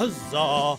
Huzzah!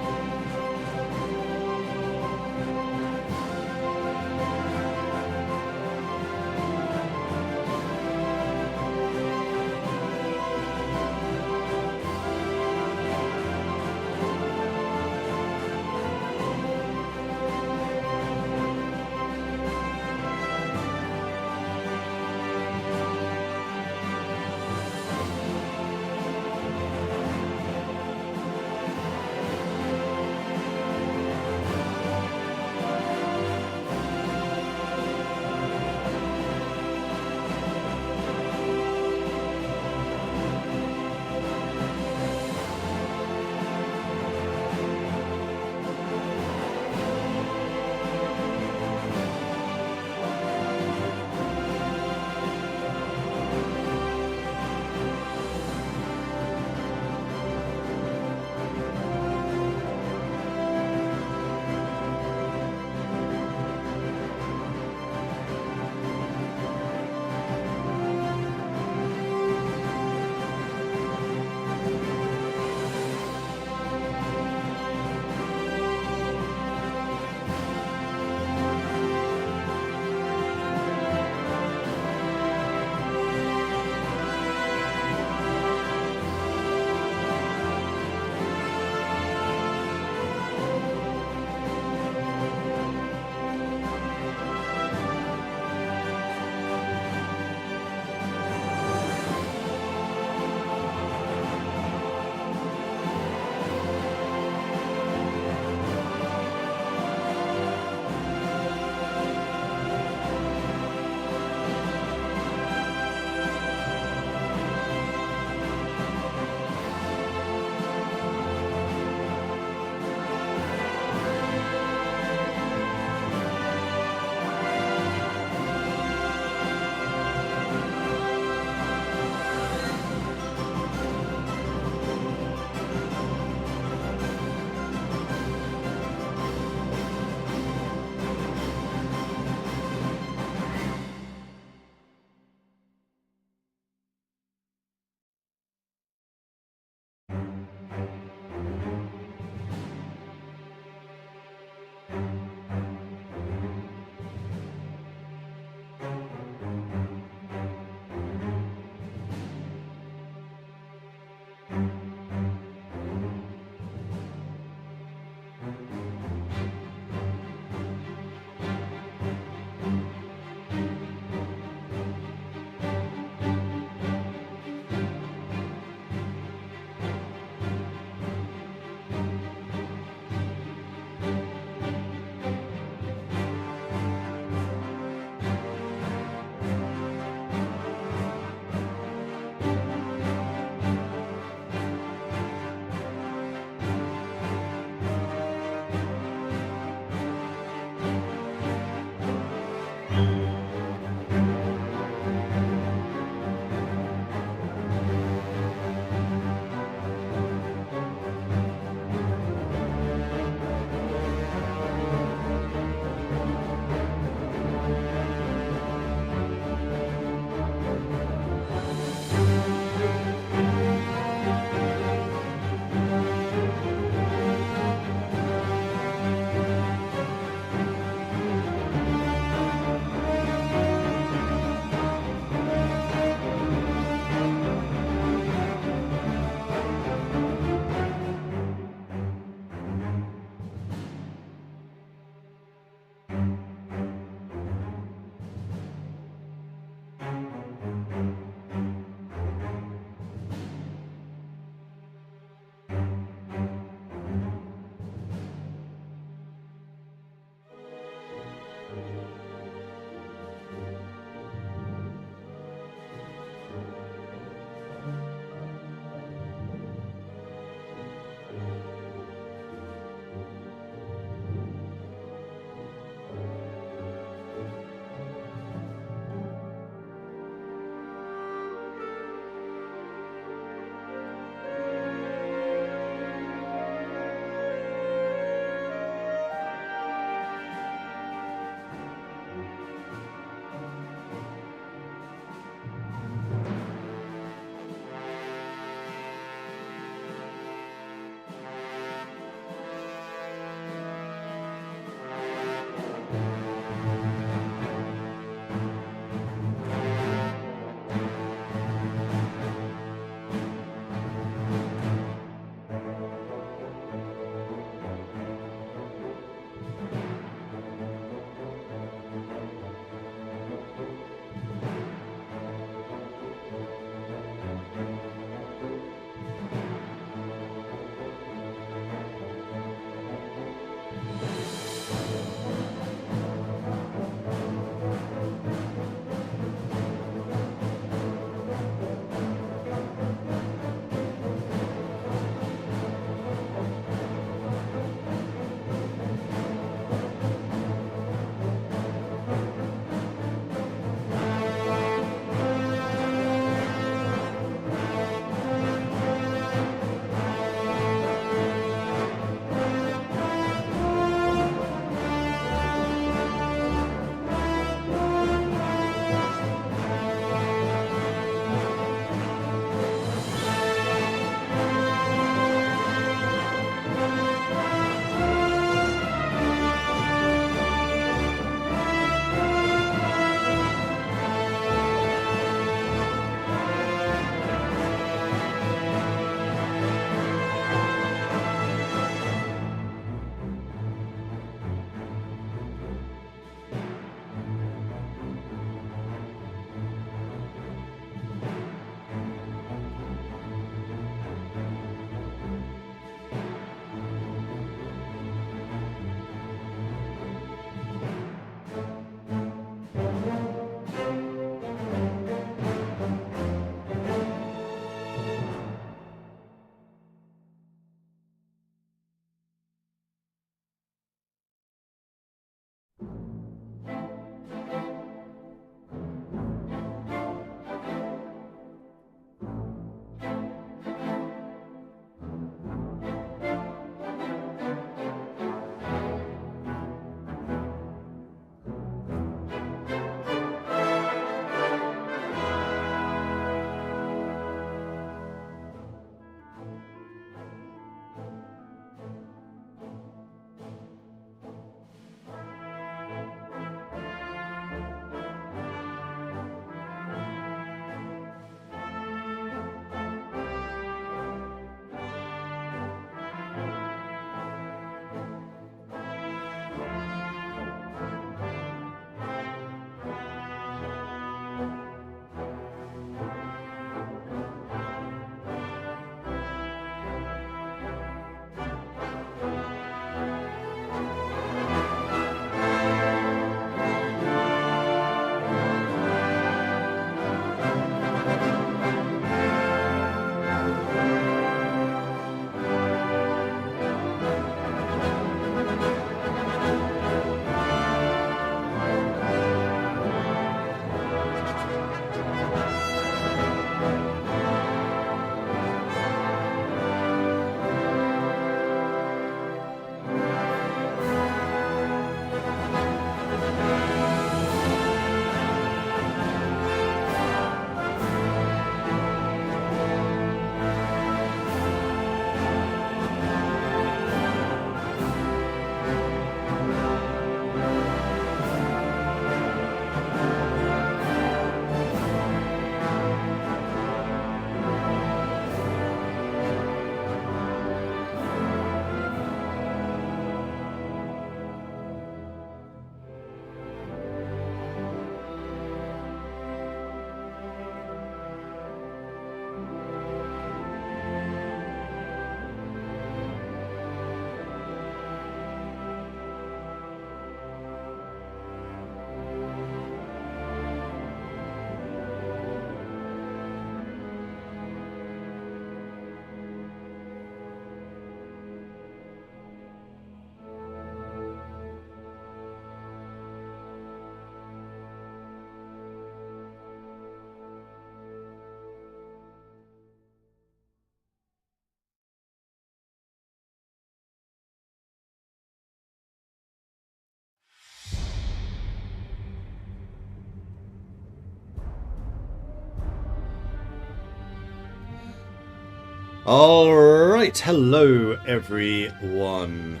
Alright, hello everyone. Why am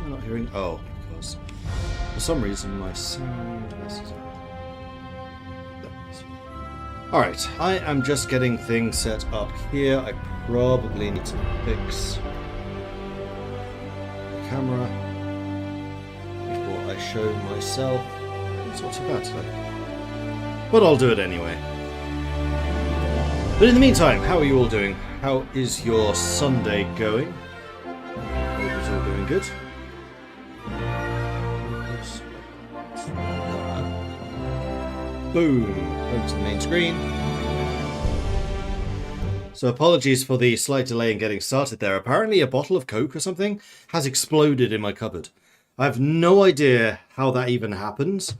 I not hearing? Oh, because for some reason my sound. Alright, I am just getting things set up here. I probably need to fix the camera before I show myself. It's not too bad today. But I'll do it anyway. But in the meantime, how are you all doing? How is your Sunday going? Hope it's all going good. Boom! Over to the main screen. So apologies for the slight delay in getting started there. Apparently a bottle of Coke or something has exploded in my cupboard. I have no idea how that even happens.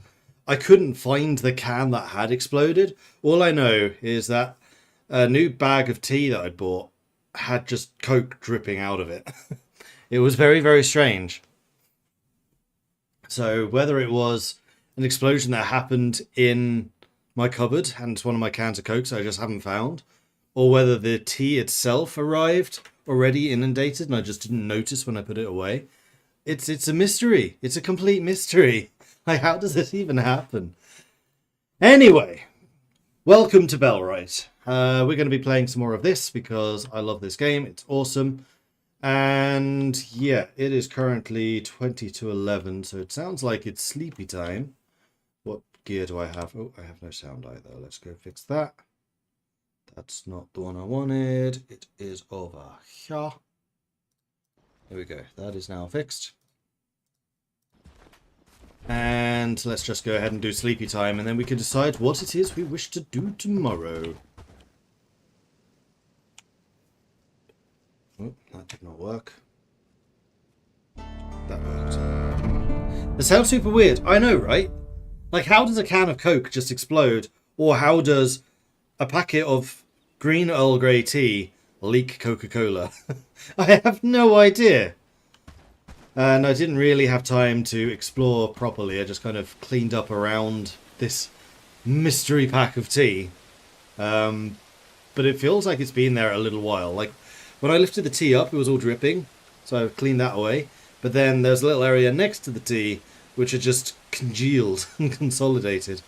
I couldn't find the can that had exploded. All I know is that a new bag of tea that I'd bought had just Coke dripping out of it. It was very, very strange. So whether it was an explosion that happened in my cupboard and it's one of my cans of Coke, so I just haven't found, or whether the tea itself arrived already inundated and I just didn't notice when I put it away, it's a mystery. It's a complete mystery. Like, how does this even happen? Anyway, welcome to Bellwright. We're going to be playing some more of this because I love this game. It's awesome. And yeah, it is currently 20 to 11, so it sounds like it's sleepy time. What gear do I have? Oh, I have no sound either. Let's go fix that. That's not the one I wanted. It is over here. There we go. That is now fixed. And let's just go ahead and do sleepy time, and then we can decide what it is we wish to do tomorrow. Oh, that did not work. That worked. That sounds super weird. I know, right? Like, how does a can of Coke just explode? Or how does a packet of green Earl Grey tea leak Coca-Cola? I have no idea. And I didn't really have time to explore properly. I just kind of cleaned up around this mystery pack of tea. But it feels like it's been there a little while. Like, when I lifted the tea up, it was all dripping, so I cleaned that away. But then there's a little area next to the tea, which had just congealed and consolidated.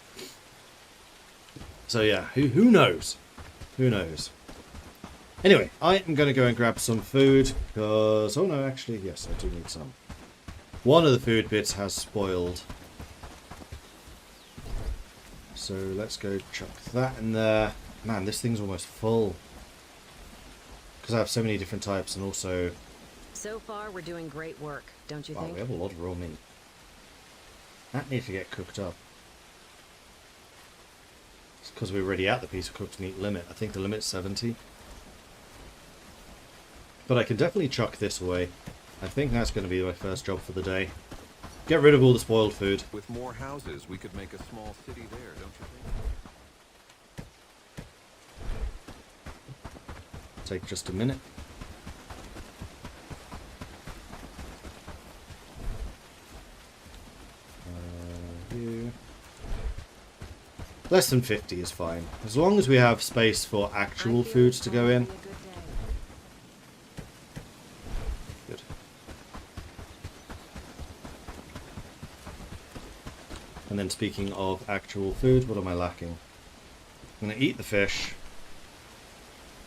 So yeah, who knows? Who knows? Anyway, I am going to go and grab some food, because... Oh no, actually, yes, I do need some. One of the food bits has spoiled. So let's go chuck that in there. Man, this thing's almost full. Because I have so many different types, and also... So far, we're doing great work, don't you Wow, think? we have a lot of raw meat. That needs to get cooked up. It's because we're already at the piece of cooked meat limit. I think the limit's 70. But I can definitely chuck this away. I think that's going to be my first job for the day. Get rid of all the spoiled food. With more houses, we could make a small city there, don't you think? Take just a minute. Here. Less than 50 is fine. As long as we have space for actual foods to go in. Good. And then speaking of actual food, what am I lacking? I'm going to eat the fish.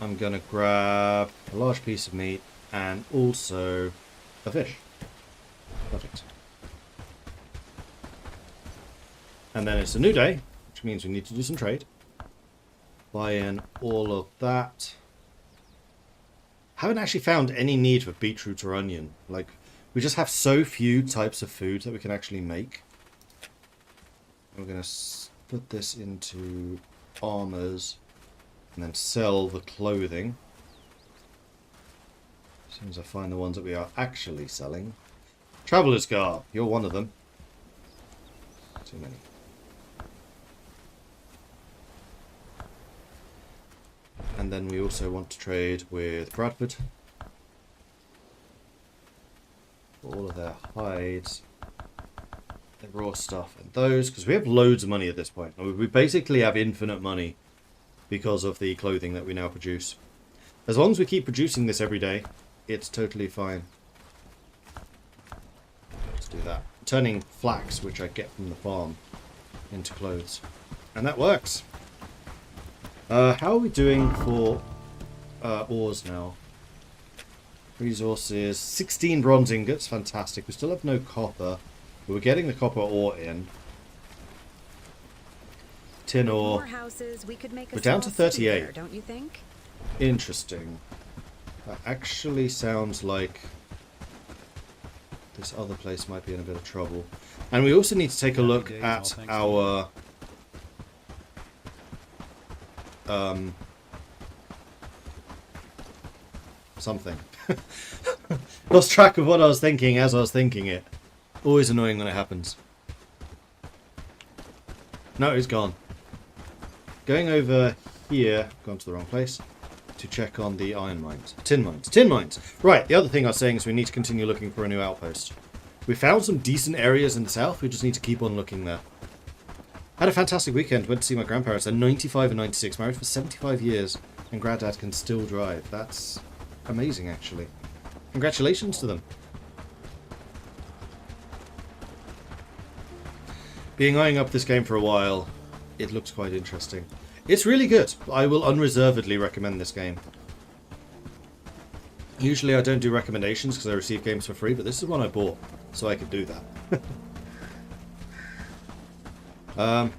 I'm going to grab a large piece of meat and also a fish. Perfect. And then it's a new day, which means we need to do some trade. Buy in all of that. Haven't actually found any need for beetroot or onion. Like, we just have so few types of food that we can actually make. We're going to put this into armors. And then sell the clothing. As soon as I find the ones that we are actually selling. Traveler's Garb, you're one of them. Too many. And then we also want to trade with Bradford. For all of their hides. Their raw stuff and those. Because we have loads of money at this point. We basically have infinite money. Because of the clothing that we now produce. As long as we keep producing this every day, it's totally fine. Let's do that. Turning flax, which I get from the farm, into clothes. And that works. How are we doing for ores now? Resources. 16 bronze ingots. Fantastic. We still have no copper. But we're getting the copper ore in. Tin ore. More houses, we could make a We're down to small city 38. there, don't you think? Interesting. That actually sounds like this other place might be in a bit of trouble. And we also need to take a look at our something. Lost track of what I was thinking as I was thinking it. Always annoying when it happens. No, it's gone. Going over here, gone to the wrong place, to check on the iron mines. Tin mines. Tin mines! Right, the other thing I was saying is we need to continue looking for a new outpost. We found some decent areas in the south, we just need to keep on looking there. Had a fantastic weekend, went to see my grandparents. They're 95 and 96, married for 75 years, and Granddad can still drive. That's amazing, actually. Congratulations to them. Being eyeing up this game for a while, it looks quite interesting. It's really good. I will unreservedly recommend this game. Usually I don't do recommendations because I receive games for free, but this is one I bought, so I could do that.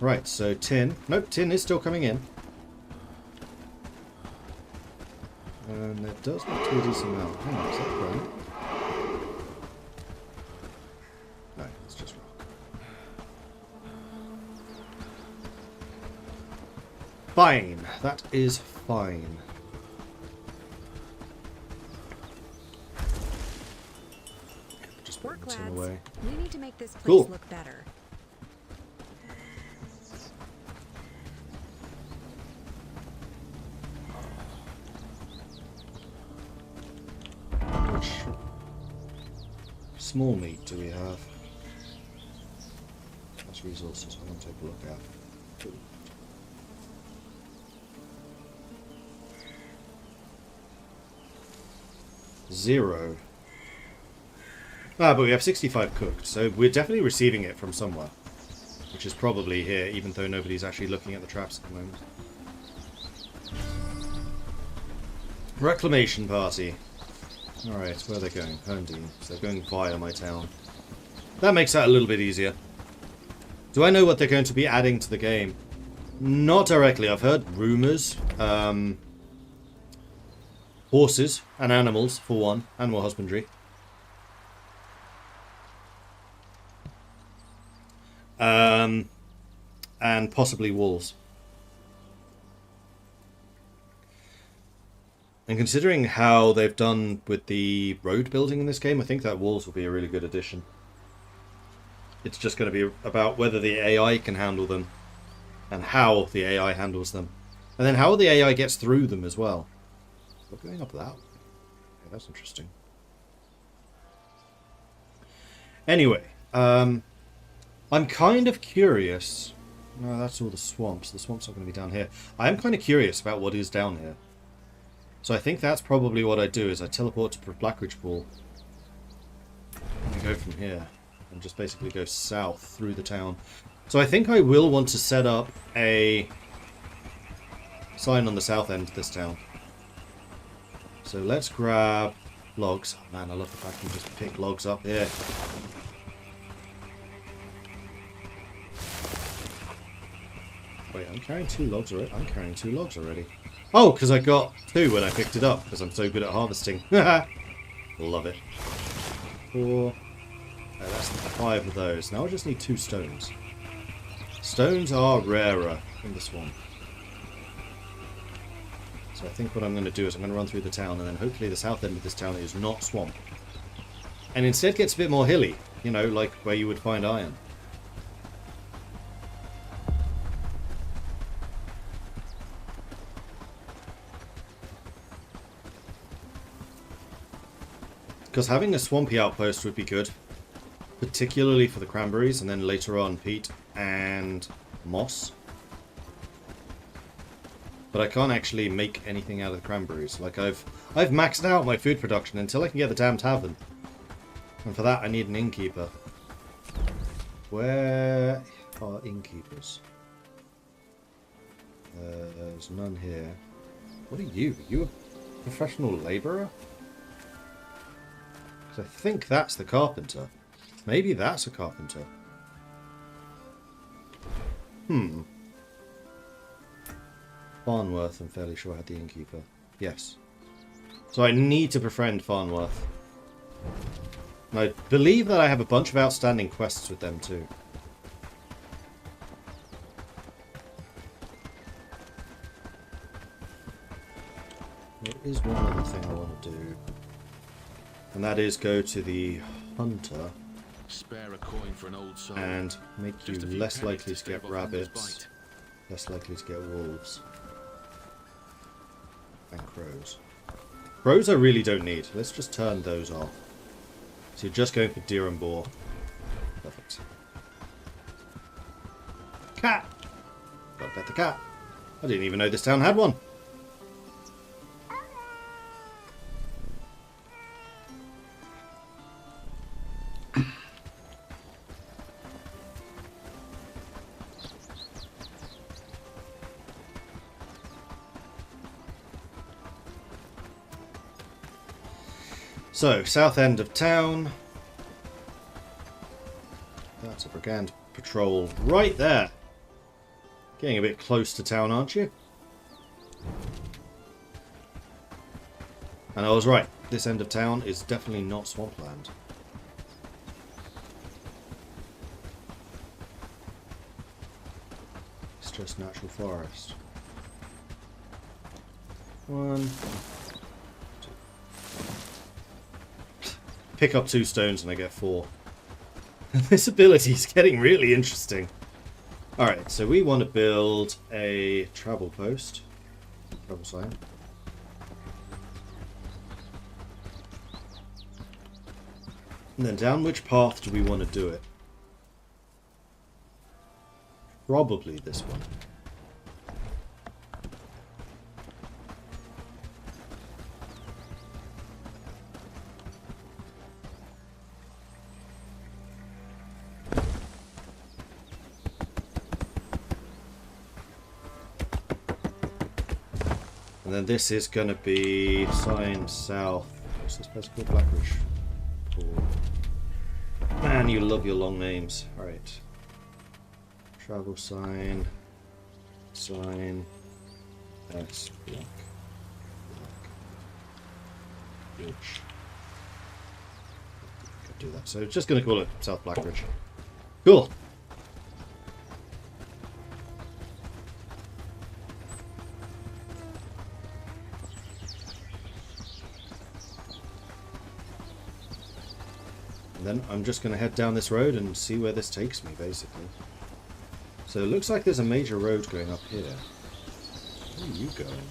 Right, so tin. Nope, tin is still coming in. And there does look to be a decent amount. Hang on, is that right? No, it's just rock. Fine. That is fine. Just put Work, the tin lads. away. We need to make this place Cool. look better. How much small meat do we have? That's resources. I'm going to take a look at. Ooh. Zero. Ah, but we have 65 cooked, so we're definitely receiving it from somewhere. Which is probably here, even though nobody's actually looking at the traps at the moment. Reclamation party. Alright, where are they going? Herndine. So they're going via my town. That makes that a little bit easier. Do I know what they're going to be adding to the game? Not directly. I've heard rumours. Horses and animals, for one. Animal husbandry. And possibly walls. And considering how they've done with the road building in this game, I think that walls will be a really good addition. It's just going to be about whether the AI can handle them and how the AI handles them. And then how the AI gets through them as well. We're going up that. Okay, that's interesting. Anyway, I'm kind of curious. No, that's all the swamps. The swamps are going to be down here. I am kind of curious about what is down here. So I think that's probably what I do, is I teleport to Blackridge Pool. And go from here. And just basically go south through the town. So I think I will want to set up a sign on the south end of this town. So let's grab logs. Oh man, I love the fact you can just pick logs up here. Wait, I'm carrying 2 logs already? I'm carrying 2 logs already. Oh, because I got 2 when I picked it up, because I'm so good at harvesting. Love it. 4. That's 5 of those. Now I just need 2 stones. Stones are rarer in the swamp. So I think what I'm going to do is I'm going to run through the town, and then hopefully the south end of this town is not swamp. And instead gets a bit more hilly, you know, like where you would find iron. Because having a swampy outpost would be good. Particularly for the cranberries, and then later on peat and moss. but I can't actually make anything out of the cranberries. Like, I've maxed out my food production until I can get the damn tavern. And for that, I need an innkeeper. Where are innkeepers? There's none here. What are you? Are you a professional labourer? Because I think that's the carpenter. Maybe that's a carpenter. Farnworth, I'm fairly sure, had the innkeeper. Yes. So I need to befriend Farnworth. And I believe that I have a bunch of outstanding quests with them too. There is one other thing I want to do. And that is go to the hunter. Spare a coin for an old soul. And make you Just a few less pennies likely to stave get off hunger's rabbits, bite. less likely to get wolves. And crows. Crows I really don't need. Let's just turn those off. So you're just going for deer and boar. Perfect. Cat! Gotta pet the cat. I didn't even know this town had one. So, south end of town. That's a brigand patrol right there. Getting a bit close to town, aren't you? And I was right. This end of town is definitely not swampland. It's just natural forest. 1, pick up 2 stones and I get 4. This ability is getting really interesting. Alright, so we want to build a travel post. Travel sign. And then down which path do we want to do it? Probably this one. And then this is going to be sign south. What's this place called? Blackridge. Oh. Man, you love your long names. Alright. Travel sign. Sign. S. Black. Ridge. Could do that. So just going to call it South Blackridge. Cool. Then I'm just going to head down this road and see where this takes me, basically. So it looks like there's a major road going up here. Where are you going?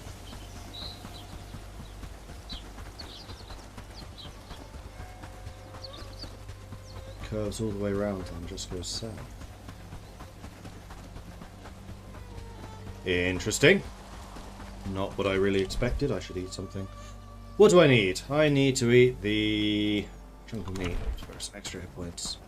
Curves all the way around and just goes south. Interesting. Not what I really expected. I should eat something. What do I need? I need to eat the chunk of meat for some extra hit points.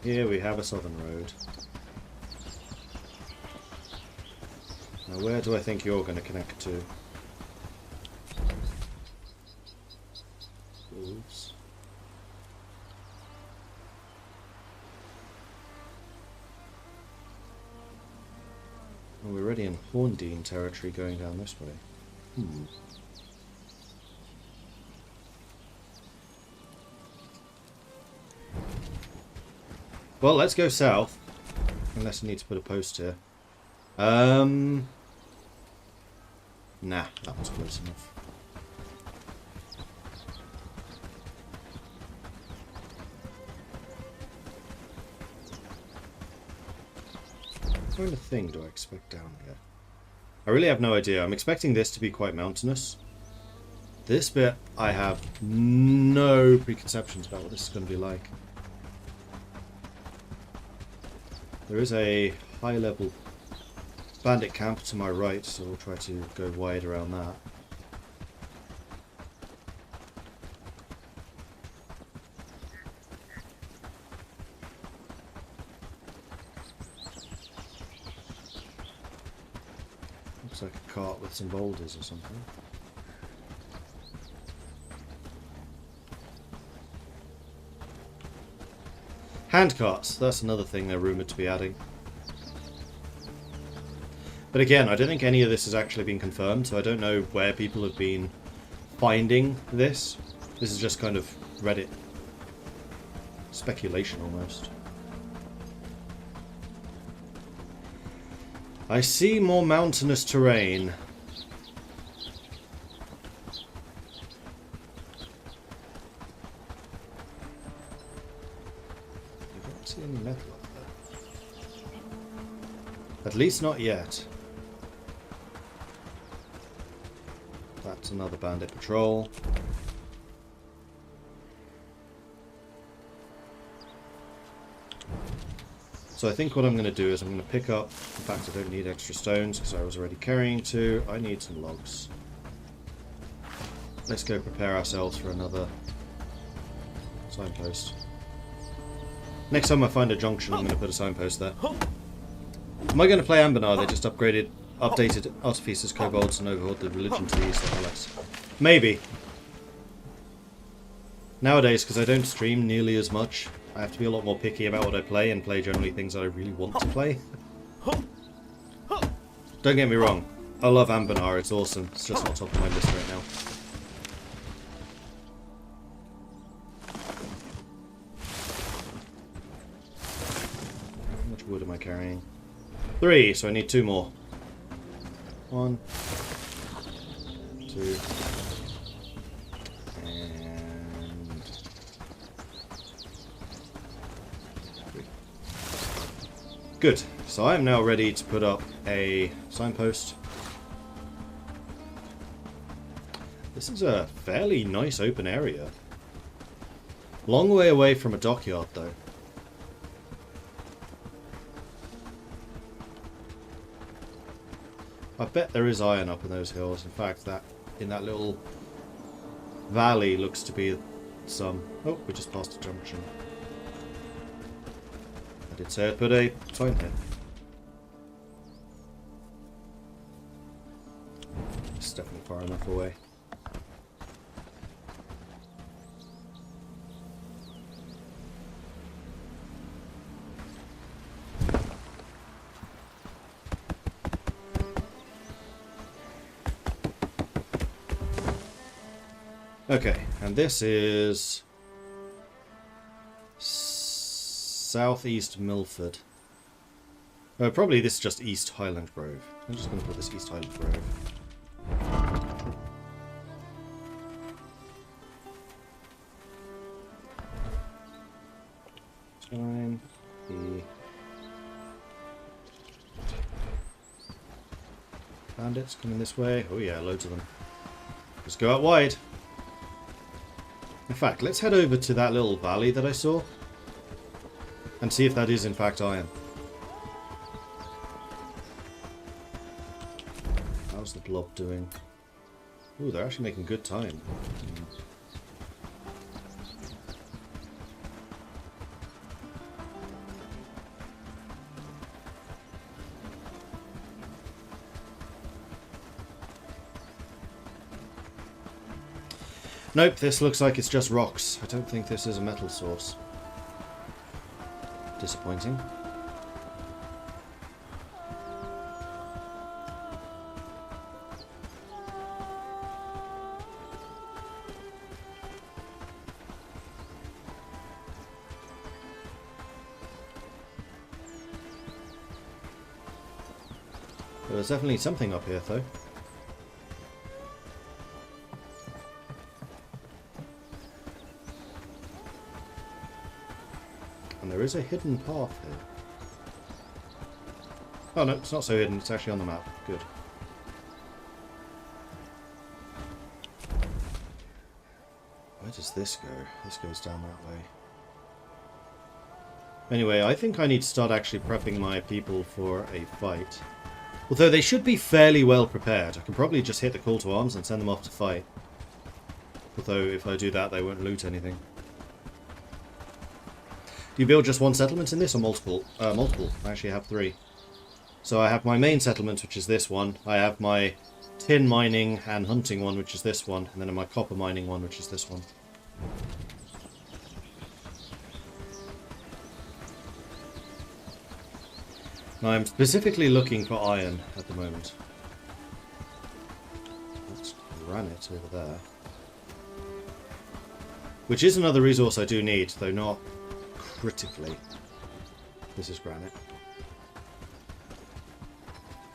Here we have a southern road. Now where do I think you're going to connect to? Wolves. Oh, we're already in Horndean territory going down this way. Well, let's go south. Unless I need to put a post here. Nah, that was close enough. kind of thing do I expect down here? I really have no idea. I'm expecting this to be quite mountainous. This bit, I have no preconceptions about what this is going to be like. There is a high-level bandit camp to my right, so we'll try to go wide around that. Looks like a cart with some boulders or something. Handcarts, that's another thing they're rumoured to be adding. But again, I don't think any of this has actually been confirmed, so I don't know where people have been finding this. This is just kind of Reddit speculation almost. I see more mountainous terrain. I don't see any metal up there. At least not yet. That's another bandit patrol. So I think what I'm going to do is I'm going to pick up, in fact I don't need extra stones because I was already carrying two, I need some logs. Let's go prepare ourselves for another signpost. Next time I find a junction I'm going to put a signpost there. Am I going to play Ambernar? They just updated artificers, kobolds and overhauled the religion trees. Maybe. Nowadays, because I don't stream nearly as much, I have to be a lot more picky about what I play and play generally things that I really want to play. Don't get me wrong, I love Ambernar, it's awesome. It's just not top of my list right now. How much wood am I carrying? 3, so I need 2 more. 1, 2, and 3. Good. So I am now ready to put up a signpost. This is a fairly nice open area. Long way away from a dockyard though. I bet there is iron up in those hills. In fact, that in that little valley looks to be some... Oh, we just passed a junction. I did say I'd put a sign here. It's definitely far enough away. Okay, and this is Southeast Milford. Probably this is just East Highland Grove. I'm just going to put this East Highland Grove. Time. The bandits coming this way. Oh yeah, loads of them. Let's go out wide. In fact, let's head over to that little valley that I saw and see if that is in fact iron. How's the blob doing? Ooh, they're actually making good time. Nope, this looks like it's just rocks. I don't think this is a metal source. Disappointing. There's definitely something up here, though. And there is a hidden path here. Oh no, it's not so hidden. It's actually on the map. Good. Where does this go? This goes down that way. Anyway, I think I need to start actually prepping my people for a fight. Although they should be fairly well prepared. I can probably just hit the call to arms and send them off to fight. Although if I do that, they won't loot anything. Do you build just one settlement in this or multiple? Multiple. I actually have 3. So I have my main settlement, which is this one. I have my tin mining and hunting one, which is this one. And then my copper mining one, which is this one. Now I'm specifically looking for iron at the moment. That's granite over there. Which is another resource I do need, though not critically. This is granite.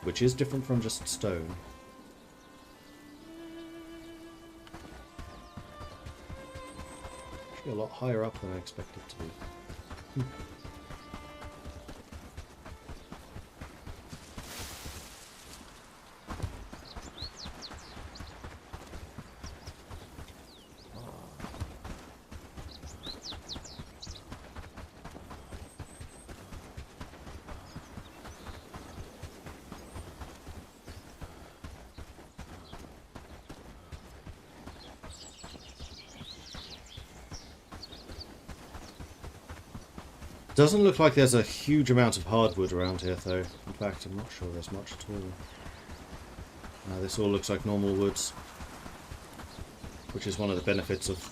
Which is different from just stone. Actually a lot higher up than I expected it to be. Doesn't look like there's a huge amount of hardwood around here, though. In fact, I'm not sure there's much at all. This all looks like normal woods, which is one of the benefits of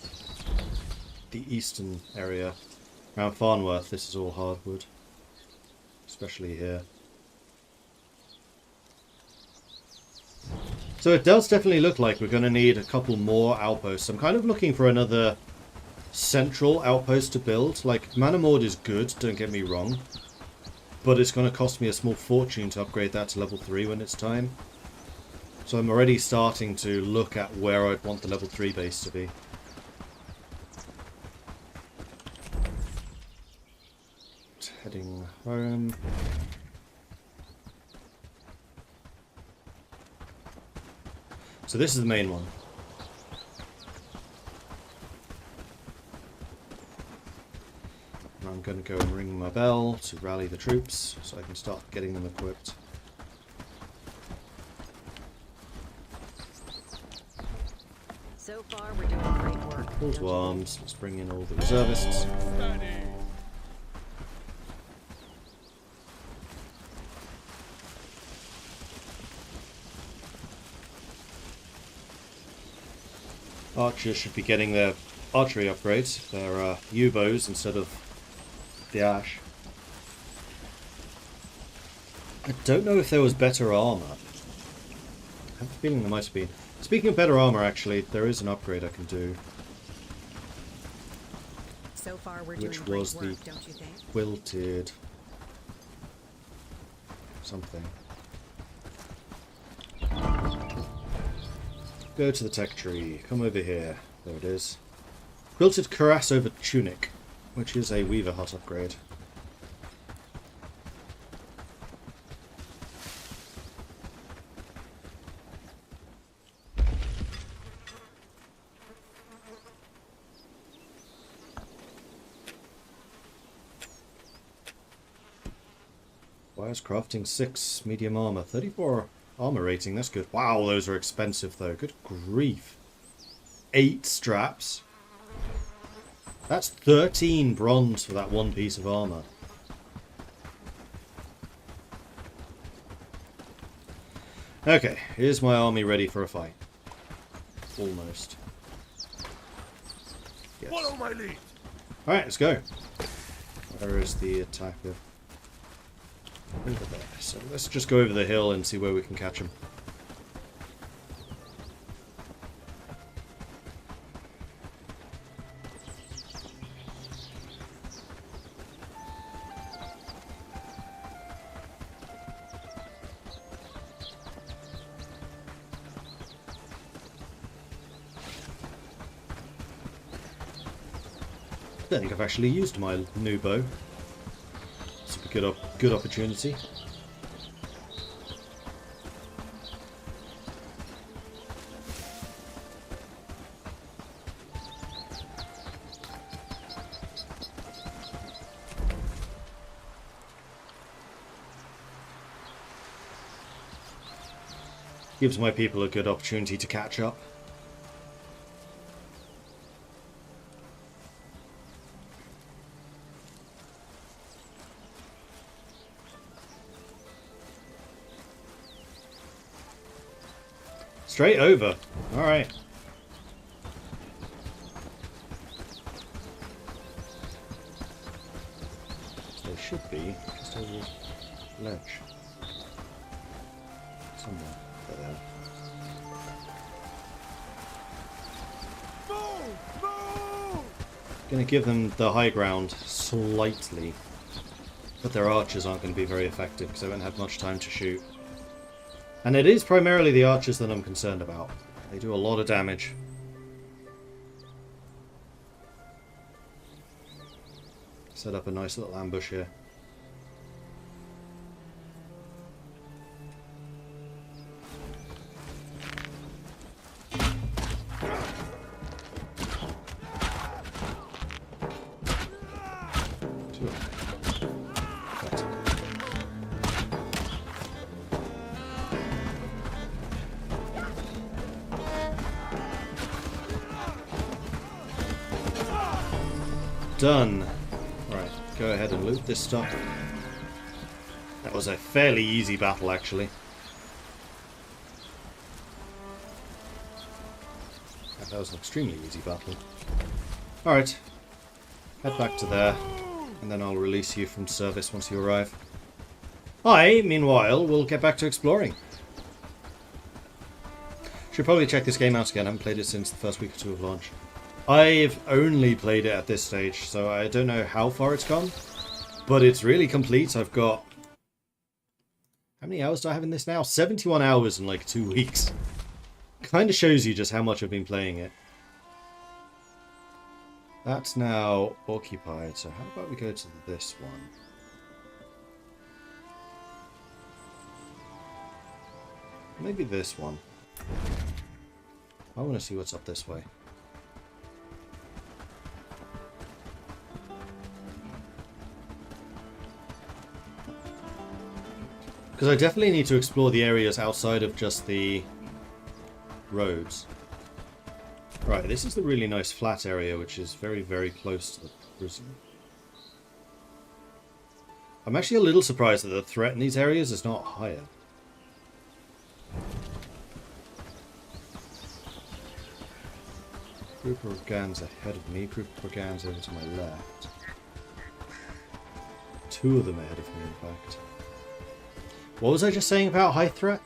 the eastern area. Around Farnworth, this is all hardwood, especially here. So it does definitely look like we're going to need a couple more outposts. I'm kind of looking for another central outpost to build. Like, Manamord is good, don't get me wrong, but it's going to cost me a small fortune to upgrade that to level 3 when it's time. So I'm already starting to look at where I'd want the level 3 base to be. Heading home. So this is the main one. I'm going to go and ring my bell to rally the troops so I can start getting them equipped. So far, we're doing great work. Call to arms. Let's bring in all the reservists. Archers should be getting their archery upgrades. Their U-bows instead of the ash. I don't know if there was better armor. I have a feeling there might have been. Speaking of better armor, actually, there is an upgrade I can do. So far, we're Which doing was great work, the don't you think? quilted something. Go to the tech tree. Come over here. There it is. Quilted cuirass over tunic, which is a weaver hut upgrade. Why is crafting 6 medium armor? 34 armor rating, that's good. Wow, those are expensive though. Good grief. 8 straps. That's 13 bronze for that one piece of armor. Okay, here's my army ready for a fight. Almost. Yes. Follow my lead. Alright, let's go. Where is the attacker? Over there. So let's just go over the hill and see where we can catch him. I think I've actually used my new bow. It's a good opportunity. Gives my people a good opportunity to catch up. Straight over. Alright. So they should be just over this ledge. Somewhere. There. Gonna give them the high ground slightly. But their archers aren't going to be very effective because they won't have much time to shoot. And it is primarily the archers that I'm concerned about. They do a lot of damage. Set up a nice little ambush here. Done. Right, go ahead and loot this stuff. That was a fairly easy battle, actually. That was an extremely easy battle. Alright. Head back to there, and then I'll release you from service once you arrive. I, meanwhile, will get back to exploring. Should probably check this game out again. I haven't played it since the first week or two of launch. I've only played it at this stage, so I don't know how far it's gone. But it's really complete. I've got... How many hours do I have in this now? 71 hours in like 2 weeks. Kind of shows you just how much I've been playing it. That's now occupied, so how about we go to this one? Maybe this one. I want to see what's up this way. Because I definitely need to explore the areas outside of just the roads. Right, this is the really nice flat area, which is very, very close to the prison. I'm actually a little surprised that the threat in these areas is not higher. Group of Organs ahead of me, group of Organs over to my left. Two of them ahead of me, in fact. What was I just saying about high threat?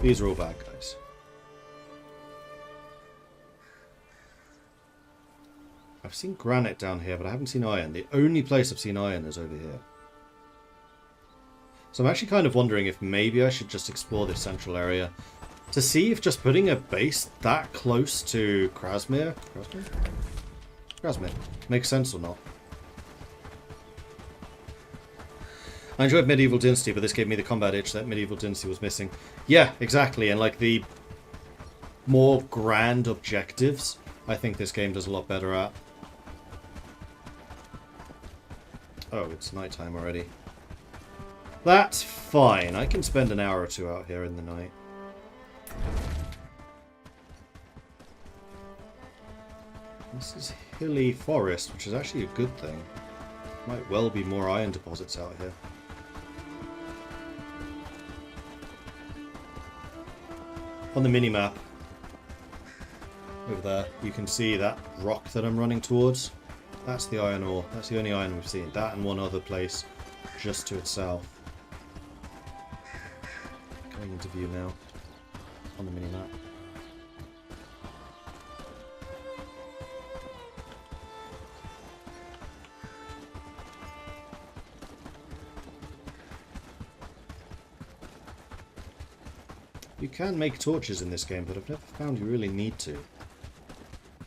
These are all bad guys. I've seen granite down here, but I haven't seen iron. The only place I've seen iron is over here. So I'm actually kind of wondering if maybe I should just explore this central area to see if just putting a base that close to Krasmir makes sense or not. I enjoyed Medieval Dynasty, but this gave me the combat itch that Medieval Dynasty was missing. Yeah, exactly, and like the more grand objectives, I think this game does a lot better at. Oh, it's nighttime already. That's fine. I can spend an hour or two out here in the night. This is hilly forest, which is actually a good thing. Might well be more iron deposits out here. On the minimap, over there, you can see that rock that I'm running towards. That's the iron ore. That's the only iron we've seen. That and one other place just to its south. Going into view now on the minimap. You can make torches in this game, but I've never found you really need to.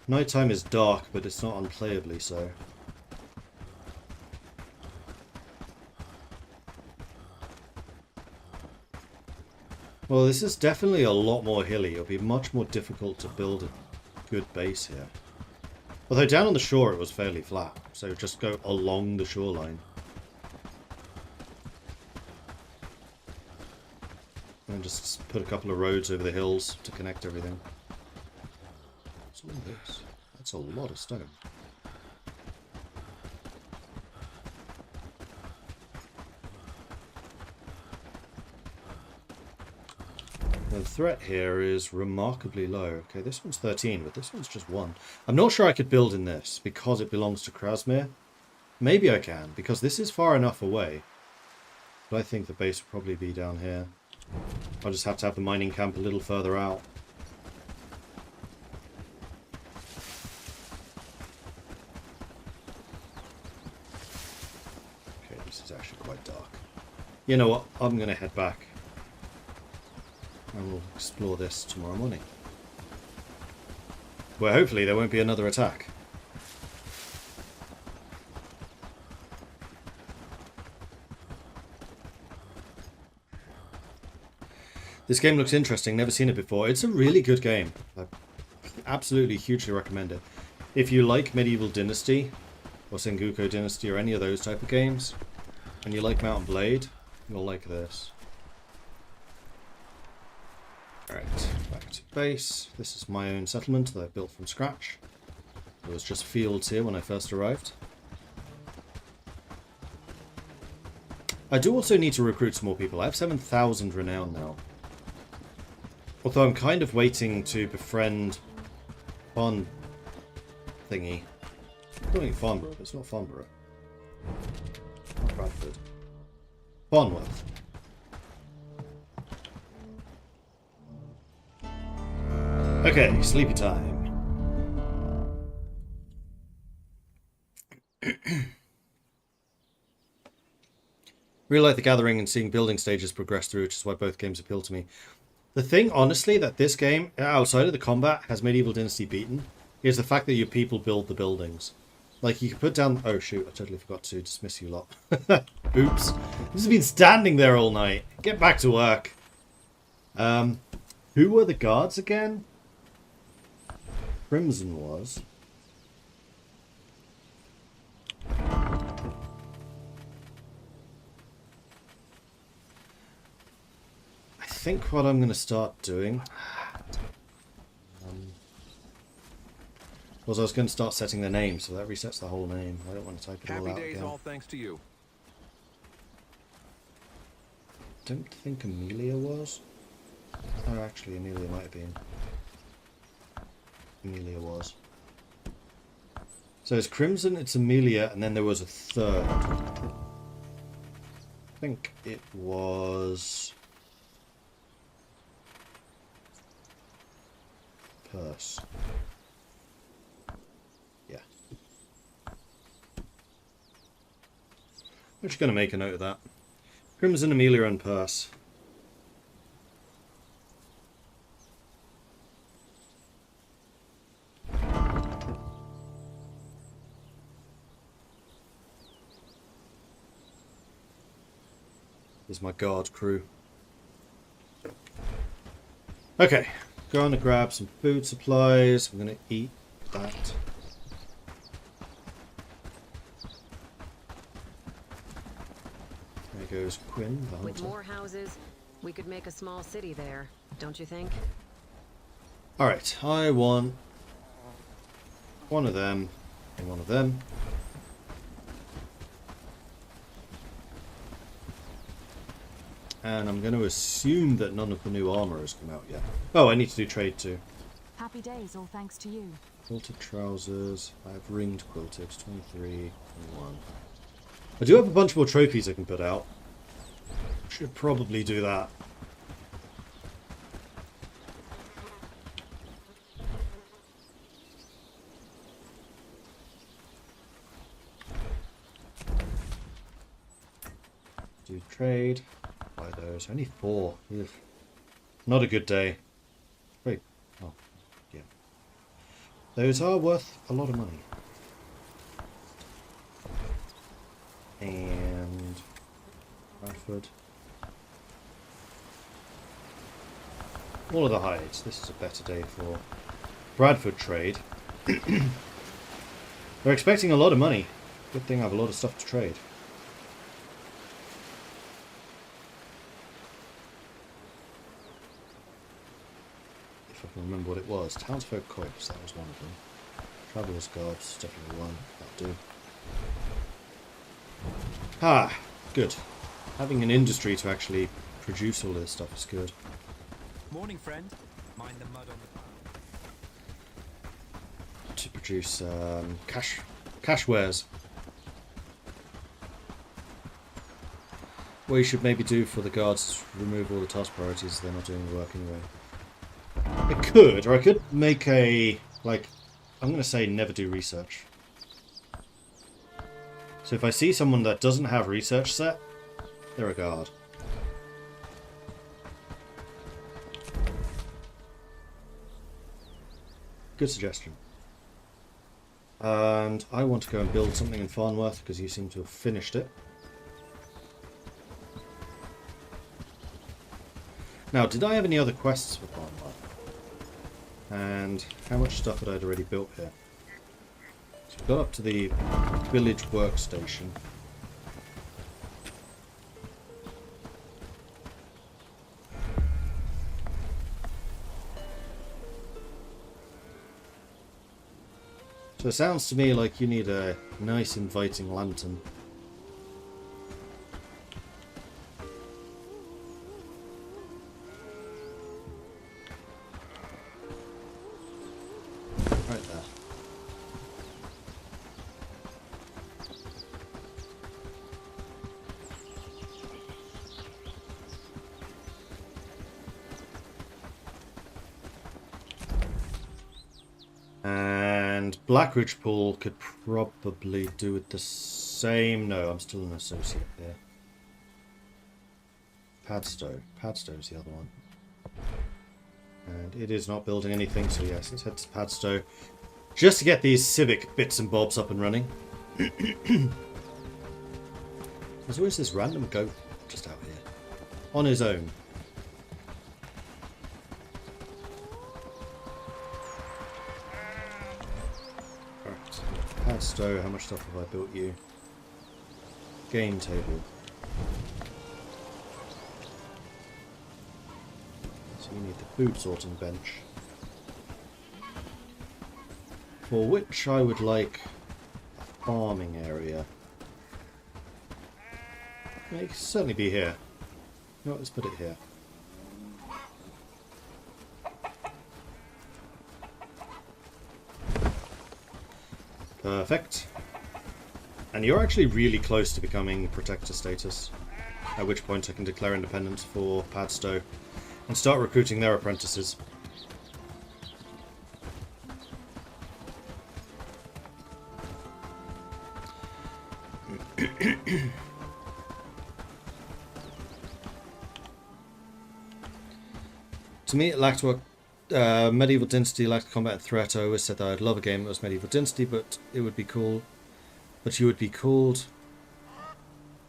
Nighttime is dark, but it's not unplayably so. Well, this is definitely a lot more hilly. It'll be much more difficult to build a good base here. Although down on the shore it was fairly flat, so just go along the shoreline. just put a couple of roads over the hills to connect everything. What's all this? That's a lot of stone. The threat here is remarkably low. Okay, this one's 13, but this one's just 1. I'm not sure I could build in this because it belongs to Krasmir. Maybe I can, because this is far enough away. But I think the base will probably be down here. I'll just have to have the mining camp a little further out. Okay, this is actually quite dark. You know what? I'm going to head back. And we'll explore this tomorrow morning. Where hopefully there won't be another attack. This game looks interesting, never seen it before. It's a really good game. I absolutely hugely recommend it. If you like Medieval Dynasty, or Sengoku Dynasty, or any of those type of games, and you like Mount and Blade, you'll like this. Alright, back to base. This is my own settlement that I built from scratch. There was just fields here when I first arrived. I do also need to recruit some more people. I have 7,000 renown now. Although I'm kind of waiting to befriend Farn thingy. I'm calling it Farnborough, but it's not Farnborough. Not Bradford. Farnworth. Okay, sleepy time. Really like the gathering and seeing building stages progress through, which is why both games appeal to me. The thing, honestly, that this game, outside of the combat, has Medieval Dynasty beaten, is the fact that your people build the buildings. Like, you can put down... Oh, shoot, I totally forgot to dismiss you lot. Oops. This has been standing there all night. Get back to work. Who were the guards again? Crimson was. I think what I'm going to start doing was I was going to start setting their names, so that resets the whole name. I don't want to type it all Happy out days, again. all thanks to you. Don't think Amelia was. Oh, actually, Amelia might have been. Amelia was. So it's Crimson, it's Amelia, and then there was a third. I think it was... Purse. Yeah. I'm just going to make a note of that. Crimson, Amelia, and Purse. This is my guard crew. Okay. Going to grab some food supplies. I'm going to eat that. There goes Quinn, the With hunter. more houses, we could make a small city there, don't you think? Alright, I want one of them and one of them. And I'm going to assume that none of the new armor has come out yet. Oh, I need to do trade too. Happy days, all thanks to you. Quilted trousers. I have ringed quilted. 23, 21. I do have a bunch more trophies I can put out. Should probably do that. Do trade. Buy those. Only 4. Ugh. Not a good day. Wait. Oh, yeah. Those are worth a lot of money. And Bradford. All of the hides. This is a better day for Bradford trade. They're expecting a lot of money. Good thing I have a lot of stuff to trade. I can remember what it was. Townsfolk Coips, that was one of them. Traveller's Guards, definitely one. That'll do. Ah, good. Having an industry to actually produce all this stuff is good. Morning, friend. Mind the mud on the... To produce cash wares. What you should maybe do for the guards is remove all the task priorities. They're not doing the work anyway. I could, or I could make a, like, I'm going to say never do research. So if I see someone that doesn't have research set, they're a guard. Good suggestion. And I want to go and build something in Farnworth because you seem to have finished it. Now, did I have any other quests for Farnworth? And how much stuff had I already built here? So we got up to the village workstation. So it sounds to me like you need a nice inviting lantern. Right there. And Blackridge Pool could probably do it the same. No, I'm still an associate there. Padstow. Padstow is the other one. And it is not building anything, so yes, let's head to Padstow. Just to get these civic bits and bobs up and running. There's always this random goat just out here. On his own. Alright, Padstow, how much stuff have I built you? Game table. So you need the food sorting bench. For which I would like a farming area. It can certainly be here. You know what, let's put it here. Perfect. And you're actually really close to becoming protector status. At which point I can declare independence for Padstow and start recruiting their apprentices. To me, it lacked what Medieval Dynasty lacked combat and threat. I always said that I'd love a game that was Medieval Dynasty, but it would be cool. But you would be called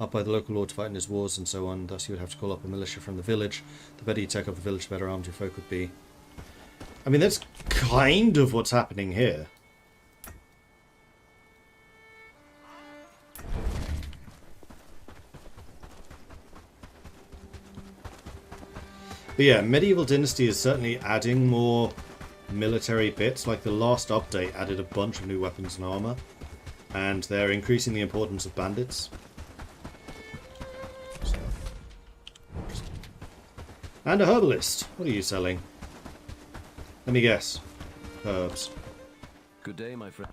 up by the local lord to fight in his wars and so on. Thus, you would have to call up a militia from the village. The better you take up the village, the better armed your folk would be. I mean, that's kind of what's happening here. But yeah, Medieval Dynasty is certainly adding more military bits. Like the last update added a bunch of new weapons and armor. And they're increasing the importance of bandits. So, and a herbalist. What are you selling? Let me guess. Herbs. Good day, my friend.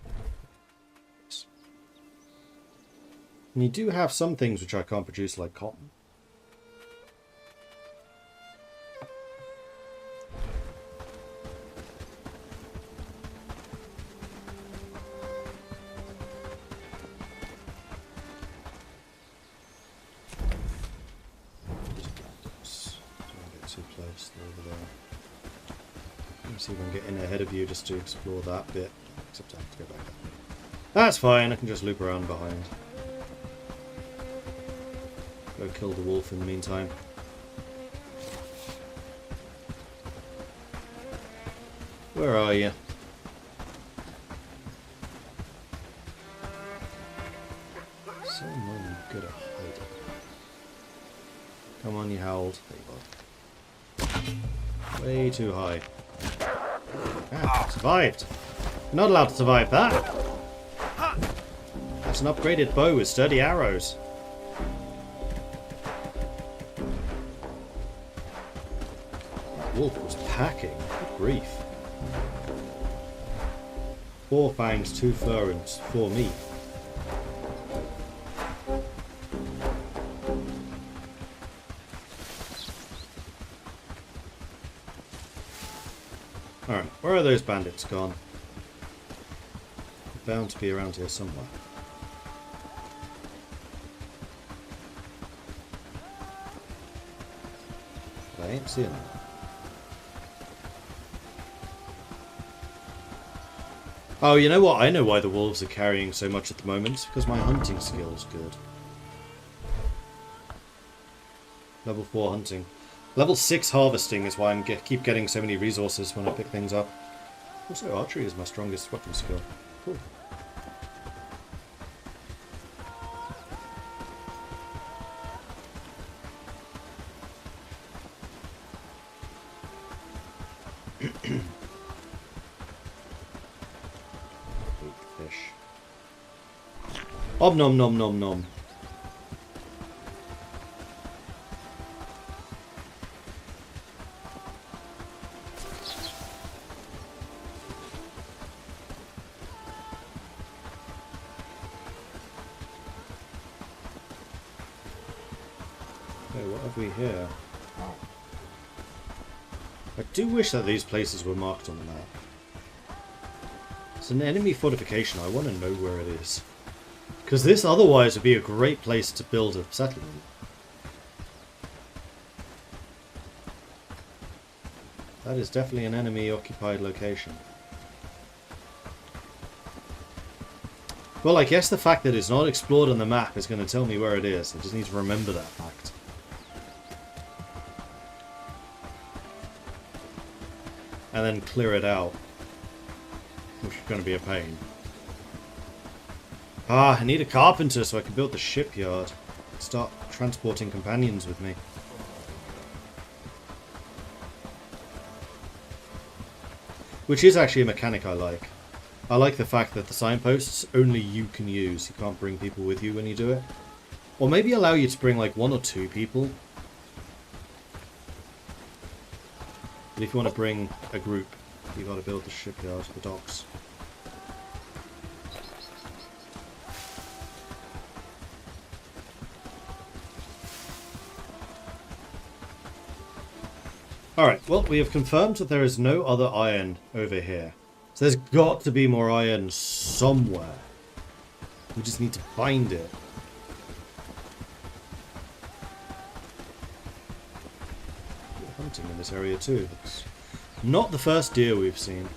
And you do have some things which I can't produce, like cotton. See if I can get in ahead of you just to explore that bit. Except I have to go back. That's fine, I can just loop around behind. Go kill the wolf in the meantime. Where are you? Someone good at hiding. Come on, you howled. There you are. Way too high. Ah, survived. You're not allowed to survive that. That's an upgraded bow with sturdy arrows. That wolf was packing. Good grief. 4 fangs, 2 fur, and 4 meat. Alright, where are those bandits gone? They're bound to be around here somewhere. But I ain't seeing them. Oh, you know what? I know why the wolves are carrying so much at the moment. It's because my hunting skill's good. Level 4 hunting. Level 6 harvesting is why I keep getting so many resources when I pick things up. Also, archery is my strongest weapon skill. Cool. Big fish. Om nom nom nom nom. Okay, what have we here? I do wish that these places were marked on the map. It's an enemy fortification. I want to know where it is. Because this otherwise would be a great place to build a settlement. That is definitely an enemy-occupied location. Well, I guess the fact that it's not explored on the map is going to tell me where it is. I just need to remember that fact. And then clear it out. Which is going to be a pain. Ah, I need a carpenter so I can build the shipyard. Start transporting companions with me. Which is actually a mechanic I like. I like the fact that the signposts only you can use. You can't bring people with you when you do it. Or maybe allow you to bring like 1 or 2 people. But if you want to bring a group, you've got to build the shipyard, the docks. Alright, well, we have confirmed that there is no other iron over here. So there's got to be more iron somewhere. We just need to find it. We're hunting in this area too. It's not the first deer we've seen.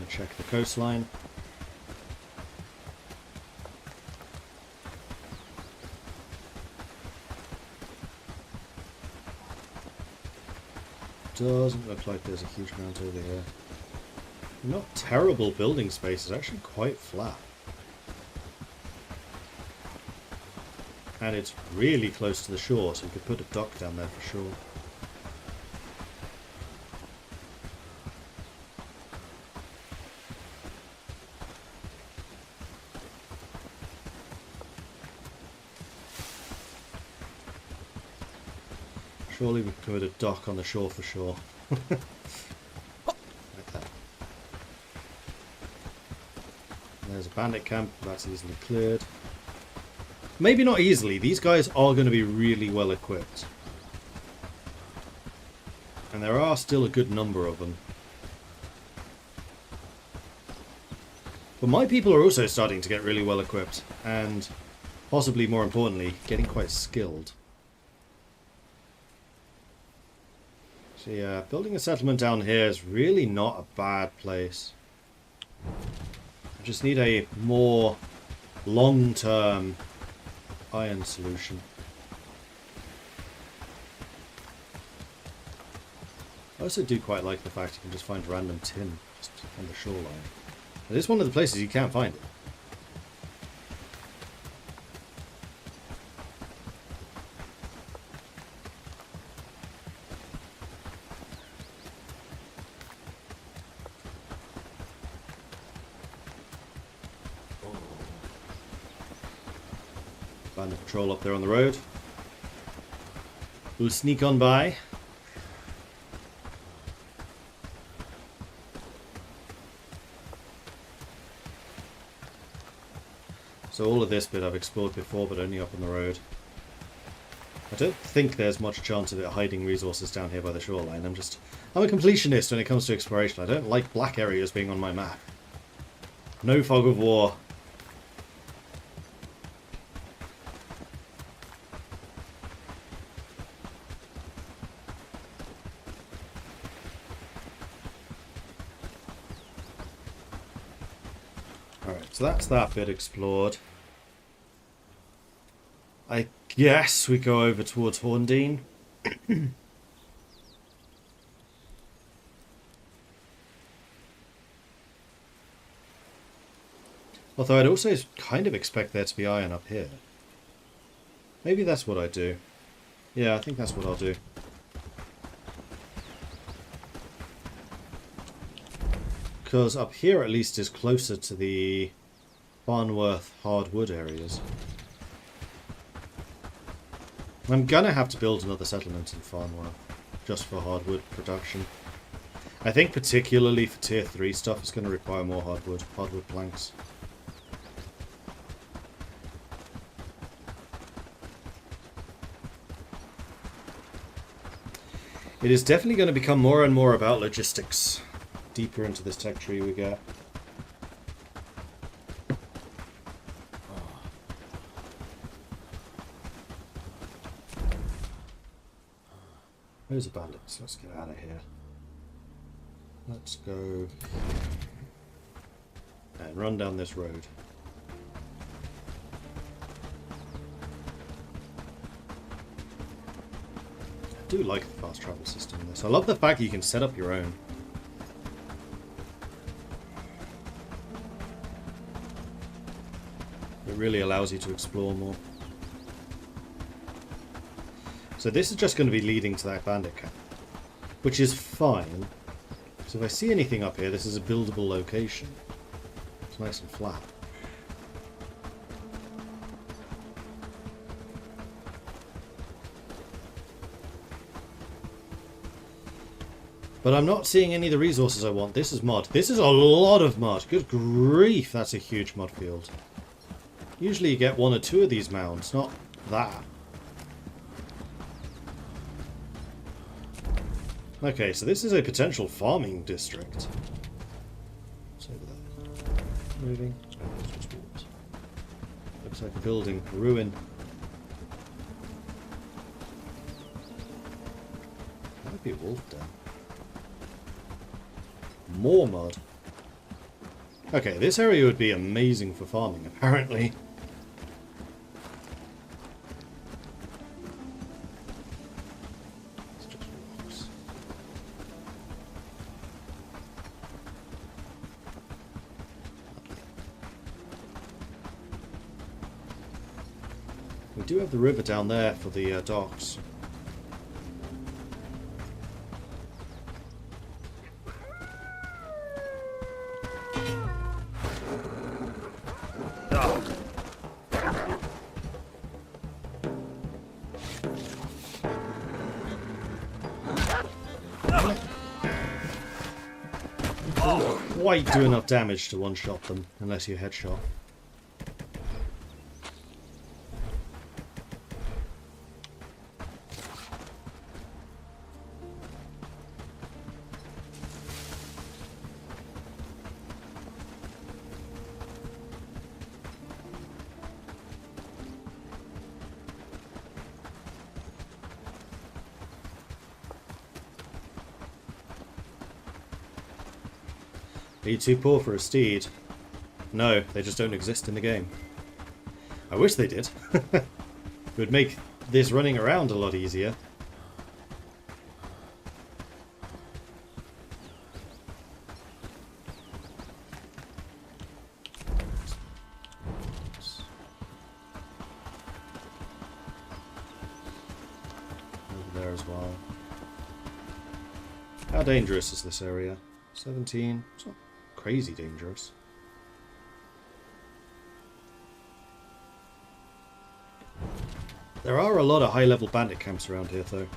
Check the coastline. Doesn't look like there's a huge amount over here. Not terrible building space, it's actually quite flat. And it's really close to the shore, so you could put a dock down there for sure. Surely we could put a dock on the shore for sure. Like that. There's a bandit camp, that's easily cleared. Maybe not easily, these guys are going to be really well equipped. And there are still a good number of them. But my people are also starting to get really well equipped. And possibly more importantly, getting quite skilled. So yeah, building a settlement down here is really not a bad place. I just need a more long-term iron solution. I also do quite like the fact you can just find random tin just on the shoreline. It is one of the places you can't find it. Find the patrol up there on the road. We'll sneak on by. So all of this bit I've explored before, but only up on the road. I don't think there's much chance of it hiding resources down here by the shoreline. I'm a completionist when it comes to exploration. I don't like black areas being on my map. No fog of war. Alright, so that's that bit explored. I guess we go over towards Horndean. Although I'd also kind of expect there to be iron up here. Maybe that's what I do. Yeah, I think that's what I'll do. Because up here at least is closer to the Farnworth hardwood areas. I'm gonna have to build another settlement in Farnworth, just for hardwood production. I think particularly for tier 3 stuff it's going to require more hardwood planks. It is definitely going to become more and more about logistics. Deeper into this tech tree we get. Those are bandits. Let's get out of here. Let's go and run down this road. I do like the fast travel system in this. I love the fact that you can set up your own. It really allows you to explore more. So this is just going to be leading to that bandit camp, which is fine. So if I see anything up here, this is a buildable location. It's nice and flat. But I'm not seeing any of the resources I want. This is mud. This is a lot of mud. Good grief, that's a huge mud field. Usually you get one or two of these mounds, not that. Okay, so this is a potential farming district. What's over there? Moving. Oh, it's just walls. Looks like a building. A ruin. Might be a wolf den. More mud. Okay, this area would be amazing for farming, apparently. We do have the river down there for the docks. Quite do enough damage to one-shot them, unless you headshot. Are you too poor for a steed? No, they just don't exist in the game. I wish they did. It would make this running around a lot easier. Over there as well. How dangerous is this area? 17. It's not crazy dangerous. There are a lot of high-level bandit camps around here, though.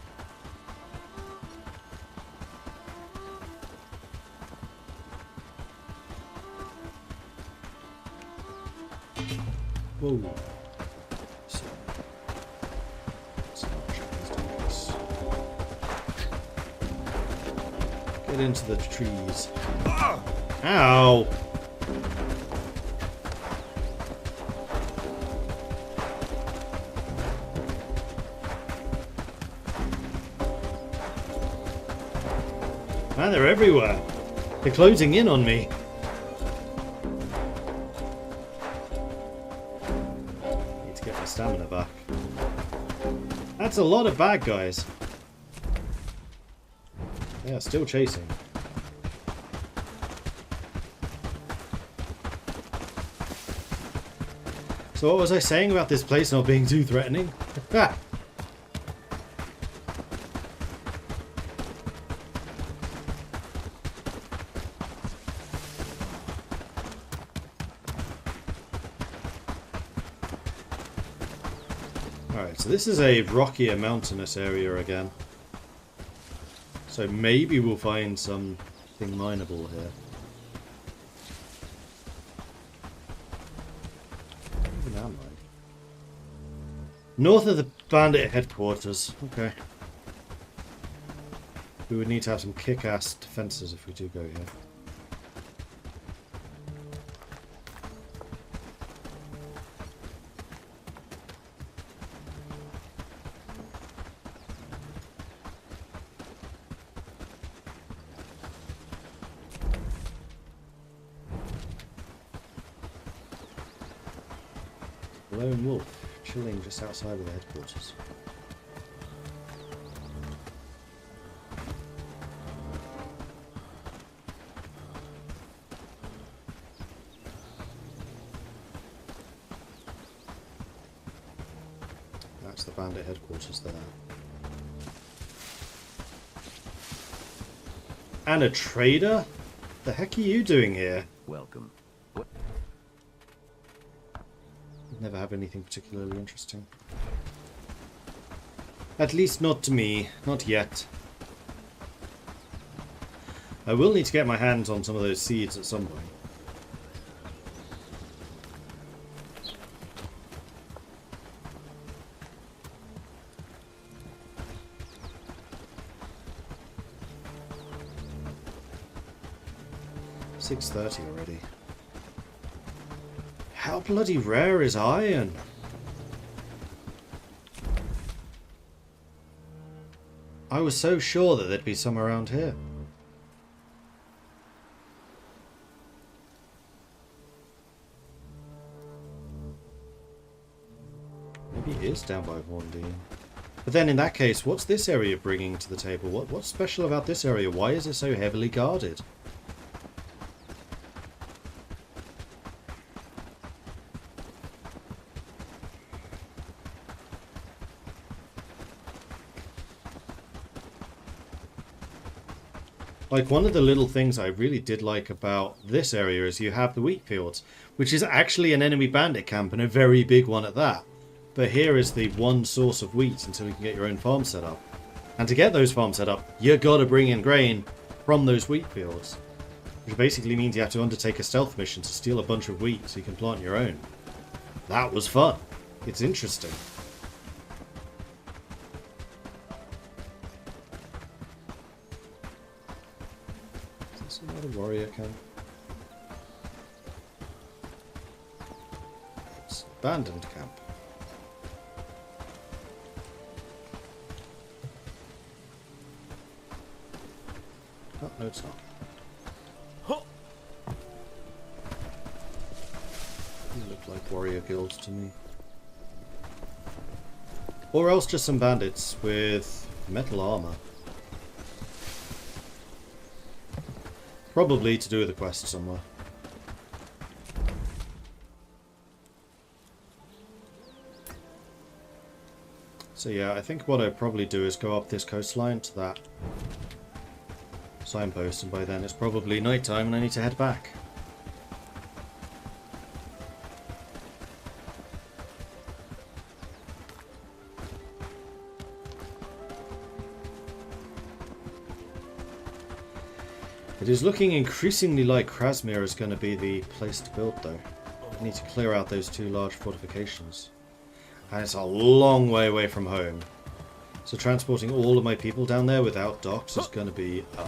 Whoa. Get into the trees. Ow! Man, they're everywhere. They're closing in on me. Need to get my stamina back. That's a lot of bad guys. Yeah, still chasing. So what was I saying about this place not being too threatening? Ah! Alright, so this is a rockier, mountainous area again. So maybe we'll find something mineable here. Even am I? North of the bandit headquarters. Okay. We would need to have some kick-ass defenses if we do go here. Lone wolf, chilling just outside of the headquarters. That's the bandit headquarters there. And a trader? The heck are you doing here? Welcome. Never have anything particularly interesting. At least not to me. Not yet. I will need to get my hands on some of those seeds at some point. $6:30 already. How bloody rare is iron? I was so sure that there'd be some around here. Maybe it is down by Warndine. But then in that case, what's this area bringing to the table? What's special about this area? Why is it so heavily guarded? Like, one of the little things I really did like about this area is you have the wheat fields, which is actually an enemy bandit camp, and a very big one at that. But here is the one source of wheat until you can get your own farm set up. And to get those farms set up, you gotta bring in grain from those wheat fields. Which basically means you have to undertake a stealth mission to steal a bunch of wheat so you can plant your own. That was fun. It's interesting. Is this another warrior camp? It's abandoned camp. Oh, no, it's not. They look like warrior guilds to me. Or else just some bandits with metal armor. Probably to do with a quest somewhere. So yeah, I think what I'd probably do is go up this coastline to that signpost, and by then it's probably nighttime and I need to head back. It is looking increasingly like Krasmir is going to be the place to build, though. I need to clear out those 2 large fortifications. And it's a long way away from home. So transporting all of my people down there without docks is going to be a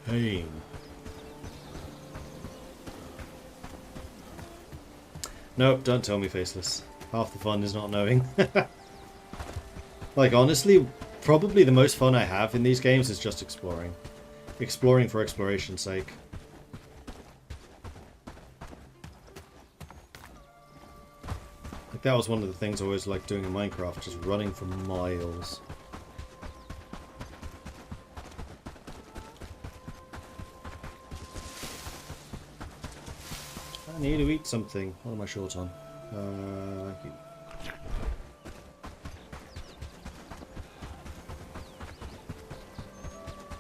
pain. Nope, don't tell me, Faceless. Half the fun is not knowing. Like, honestly, probably the most fun I have in these games is just exploring. Exploring for exploration's sake. Like, that was one of the things I always liked doing in Minecraft, just running for miles. I need to eat something. What am I short on?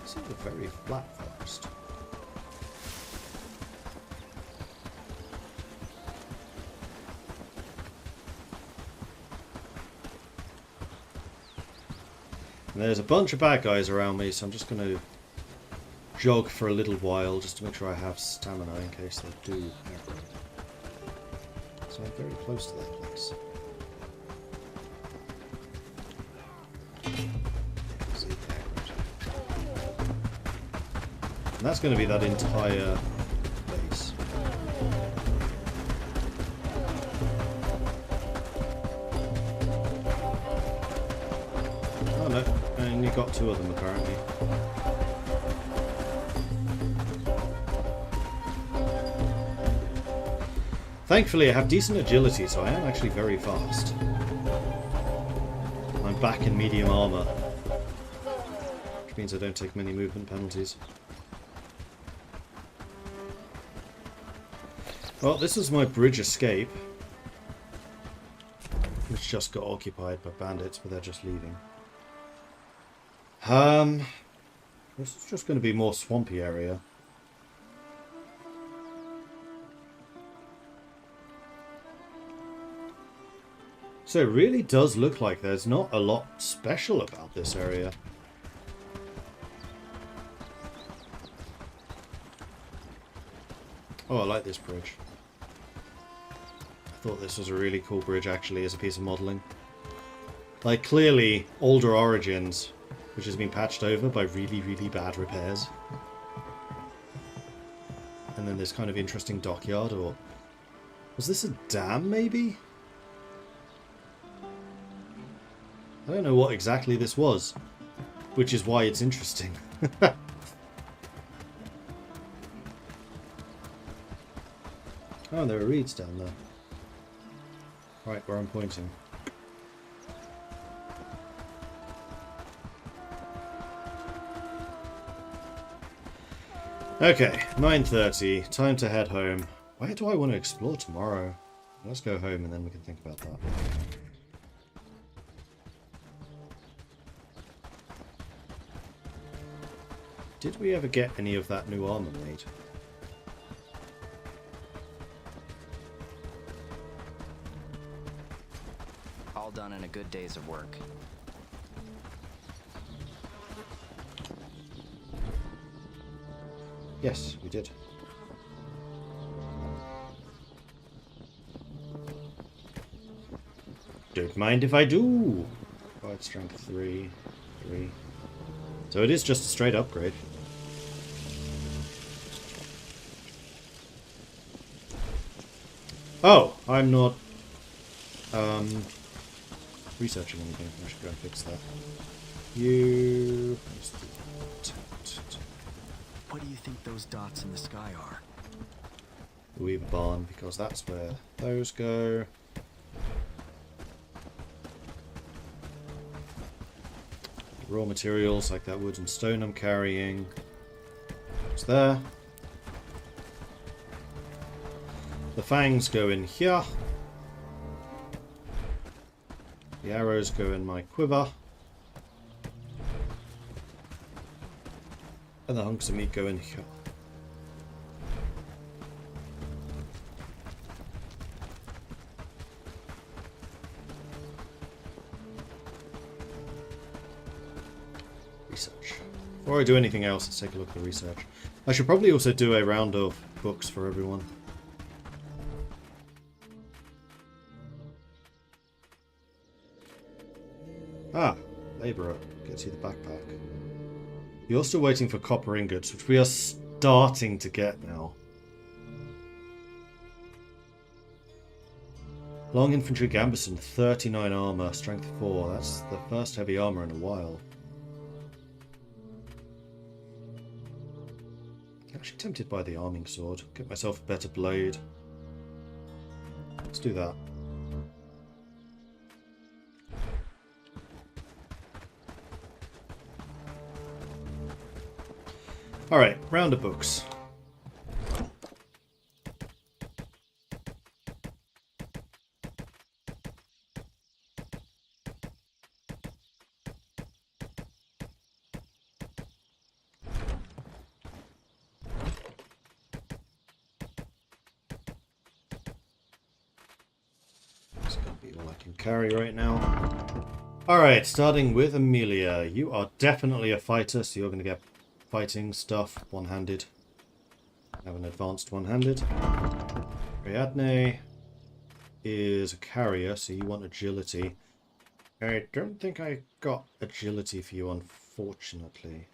This is a very flat forest. And there's a bunch of bad guys around me, so I'm just going to jog for a little while just to make sure I have stamina in case they do aggro. So I'm very close to that place. See the aggro. And that's going to be that entire base. Oh no, and you've got 2 of them apparently. Thankfully I have decent agility, so I am actually very fast. I'm back in medium armor, which means I don't take many movement penalties. Well, this is my bridge escape, which just got occupied by bandits, but they're just leaving. This is just going to be more swampy area. So it really does look like there's not a lot special about this area. Oh, I like this bridge. I thought this was a really cool bridge actually as a piece of modelling. Like, clearly older Origins, which has been patched over by really, really bad repairs. And then this kind of interesting dockyard, or... was this a dam, maybe? I don't know what exactly this was, which is why it's interesting. Oh, there are reeds down there. Right, where I'm pointing. Okay, 9:30. Time to head home. Where do I want to explore tomorrow? Let's go home and then we can think about that. Did we ever get any of that new armor made? All done in a good days of work. Yes, we did. Don't mind if I do. Fight strength 3. So it is just a straight upgrade. Oh, I'm not researching anything. I should go and fix that. You... What do you think those dots in the sky are? The Weaver Barn, because that's where those go. raw materials like that wood and stone I'm carrying. It's there. The fangs go in here. The arrows go in my quiver. And the hunks of meat go in here. Research. Before I do anything else, let's take a look at the research. I should probably also do a round of books for everyone. Ah, labourer. Gets you the backpack. You're still waiting for copper ingots, which we are starting to get now. Long infantry gambeson, 39 armour, strength 4. That's the first heavy armour in a while. Actually tempted by the arming sword. Get myself a better blade. Let's do that. Alright, round of books. That's gonna be all I can carry right now. Alright, starting with Amelia. You are definitely a fighter, so you're gonna get fighting stuff, one-handed. Have an advanced one-handed. Ariadne is a carrier, so you want agility. I don't think I got agility for you, unfortunately.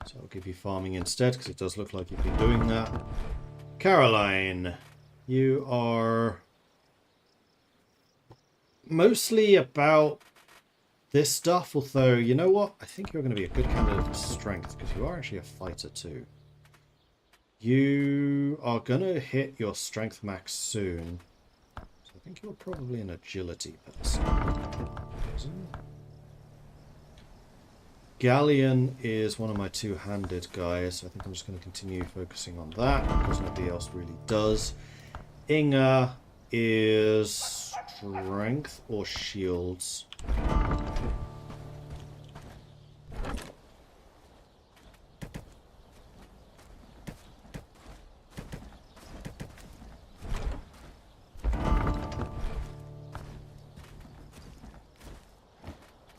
So I'll give you farming instead, because it does look like you've been doing that. Caroline, you are mostly about this stuff, although, you know what? I think you're going to be a good candidate for strength, because you are actually a fighter too. You are going to hit your strength max soon. So I think you're probably an agility person. Galleon is one of my two-handed guys, so I think I'm just going to continue focusing on that, because nobody else really does. Inga is strength or shields.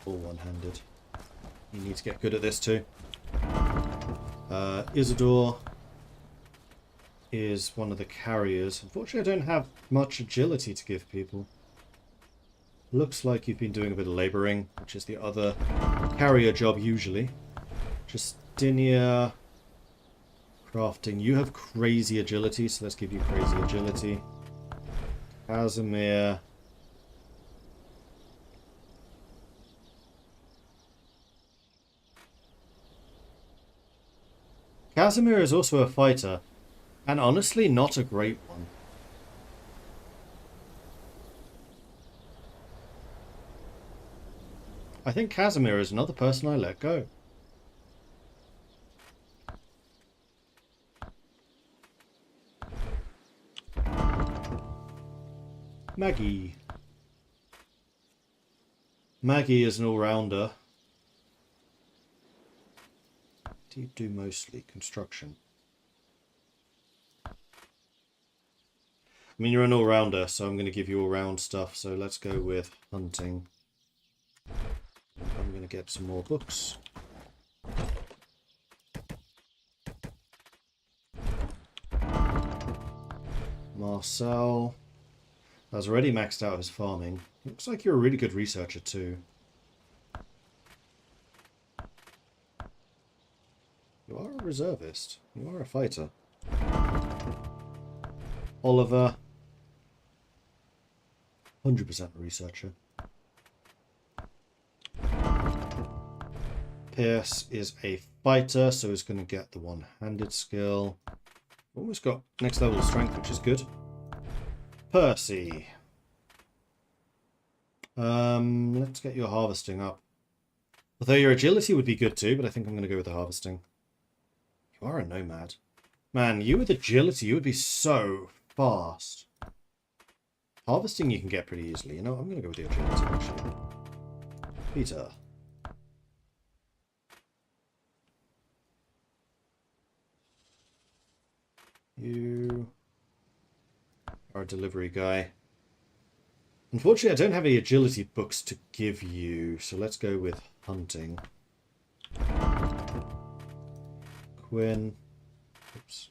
All one-handed. You need to get good at this too. Isidore is one of the carriers. Unfortunately, I don't have much agility to give people. Looks like you've been doing a bit of labouring, which is the other carrier job usually. Justinia, crafting. You have crazy agility, so let's give you crazy agility. Casimir. Casimir is also a fighter, and honestly not a great one. I think Casimir is another person I let go. Maggie. Maggie is an all-rounder. What do you do mostly? Construction. I mean, you're an all-rounder, so I'm going to give you all-round stuff. So let's go with hunting. I'm going to get some more books. Marcel has already maxed out his farming. Looks like you're a really good researcher too. You are a reservist. You are a fighter. Oliver, 100% a researcher. Pierce is a fighter, so he's going to get the one-handed skill. Almost got next level of strength, which is good. Percy. Let's get your harvesting up. Although your agility would be good too, but I think I'm going to go with the harvesting. You are a nomad. Man, you with agility, you would be so fast. Harvesting you can get pretty easily. You know, I'm going to go with the agility, actually. Peter. You are a delivery guy. Unfortunately, I don't have any agility books to give you, so let's go with hunting. Quinn. Oops.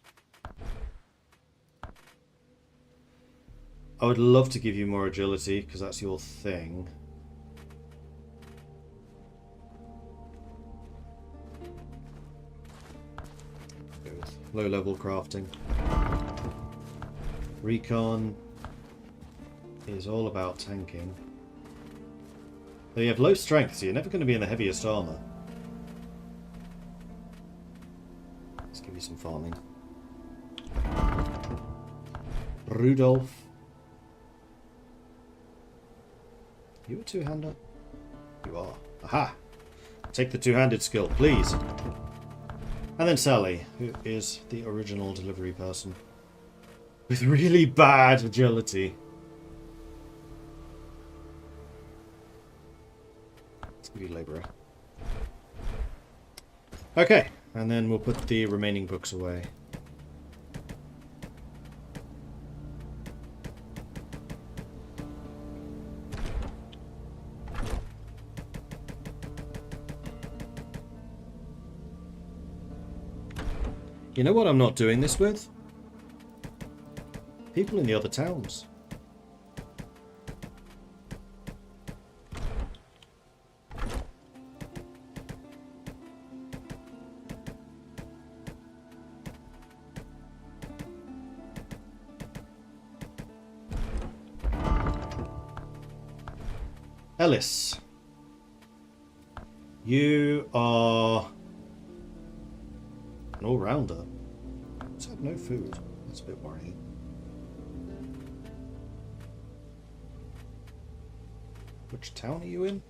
I would love to give you more agility, because that's your thing. Go with low-level crafting. Recon is all about tanking. Though you have low strength, so you're never going to be in the heaviest armor. Let's give you some farming. Rudolph. You a two-hander? You are. Aha! Take the two-handed skill, please. And then Sally, who is the original delivery person. With really bad agility. Let's give you labourer. Okay, and then we'll put the remaining books away. You know what I'm not doing this with? People in the other towns. Ellis. You are an all-rounder. Let's have no food. That's a bit worrying. Which town are you in?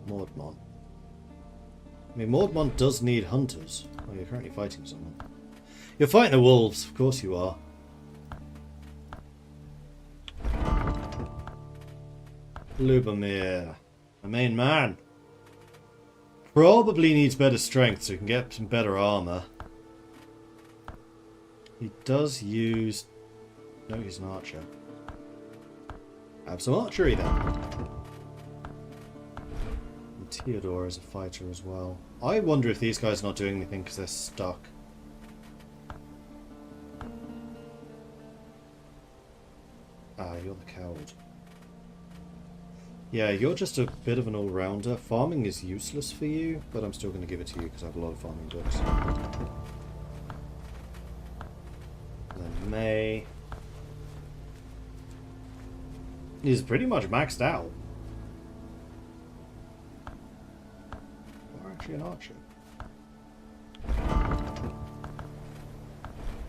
Maudmont. I mean, Maudmont does need hunters. Oh, you're currently fighting someone. You're fighting the wolves, of course you are. Lubomir, my main man. Probably needs better strength so he can get some better armor. He does use... No, he's an archer. Have some archery then. And Theodore is a fighter as well. I wonder if these guys are not doing anything because they're stuck. Ah, you're the coward. Yeah, you're just a bit of an all-rounder. Farming is useless for you, but I'm still going to give it to you because I have a lot of farming books. And then May is pretty much maxed out. You're actually an archer.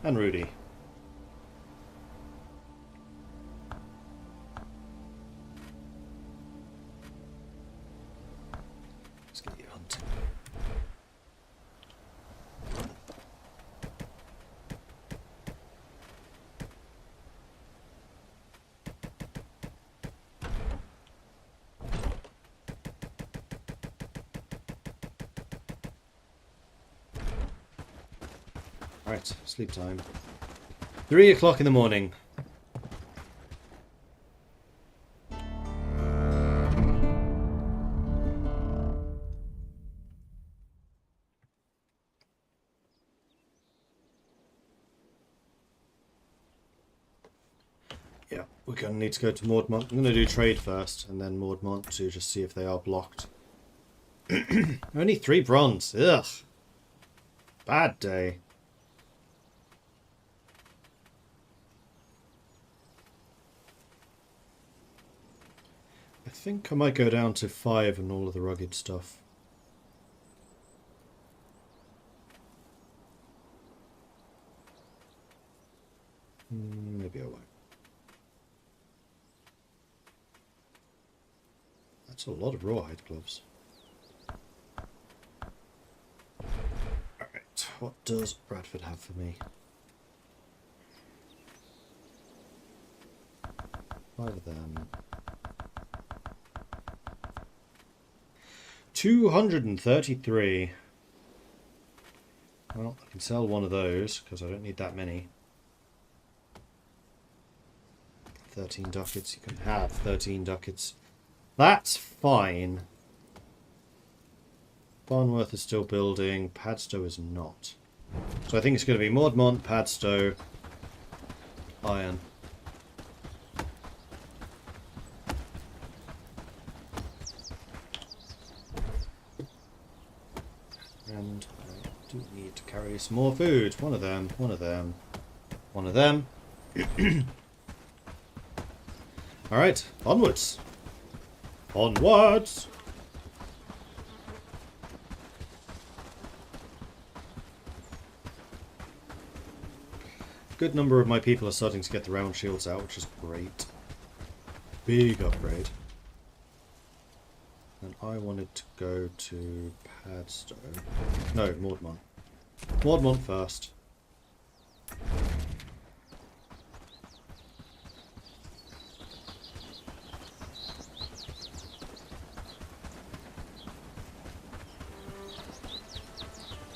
And Rudy. Let's get you hunting. Right, sleep time. 3 o'clock in the morning. Yeah, we're going to need to go to Maudmont. I'm going to do trade first, and then Maudmont to just see if they are blocked. Only 3 bronze. Ugh. Bad day. I think I might go down to 5 and all of the rugged stuff. Maybe I won't. That's a lot of rawhide gloves. Alright, what does Bradford have for me? 5 of them. 233. Well, I can sell one of those because I don't need that many. 13 ducats. You can have 13 ducats. That's fine. Barnworth is still building. Padstow is not. So I think it's going to be Maudmont, Padstow, iron. And I do need to carry some more food. One of them, one of them, one of them. Alright, onwards. Onwards! Good number of my people are starting to get the round shields out, which is great. Big upgrade. And I wanted to go to Padstow. No, Maudmont. Maudmont first.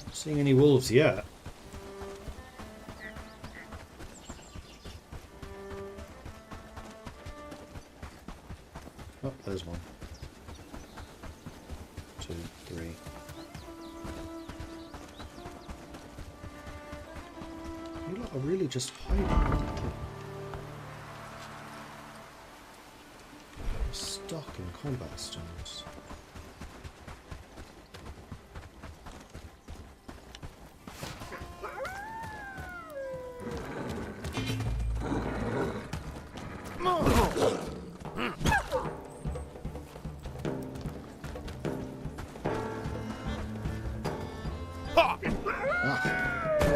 Not seeing any wolves yet. Oh, there's one. 2, 3. You lot are really just hiding. You're stuck in combat stones.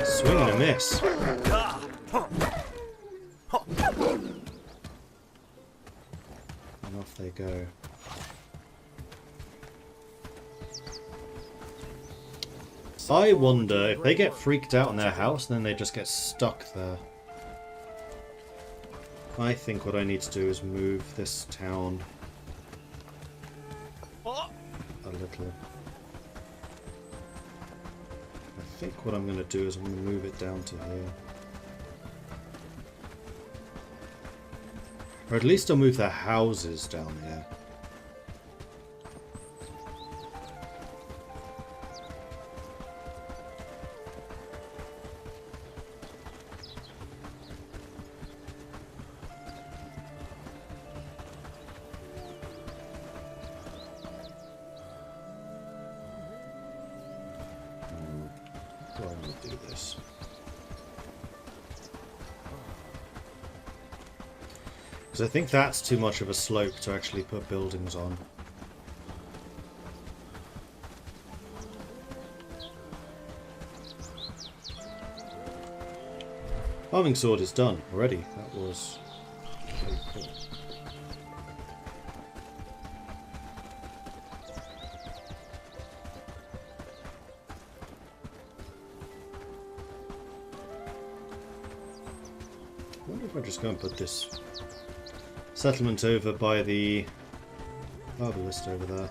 Swing and a miss. And off they go. I wonder if they get freaked out in their house and then they just get stuck there. I think what I need to do is move this town a little. I think what I'm going to do is I'm going to move it down to here. Or at least I'll move their houses down here. Do this. Because I think that's too much of a slope to actually put buildings on. Farming sword is done already. That was very cool. I wonder if I just go and put this settlement over by the arbalist over there.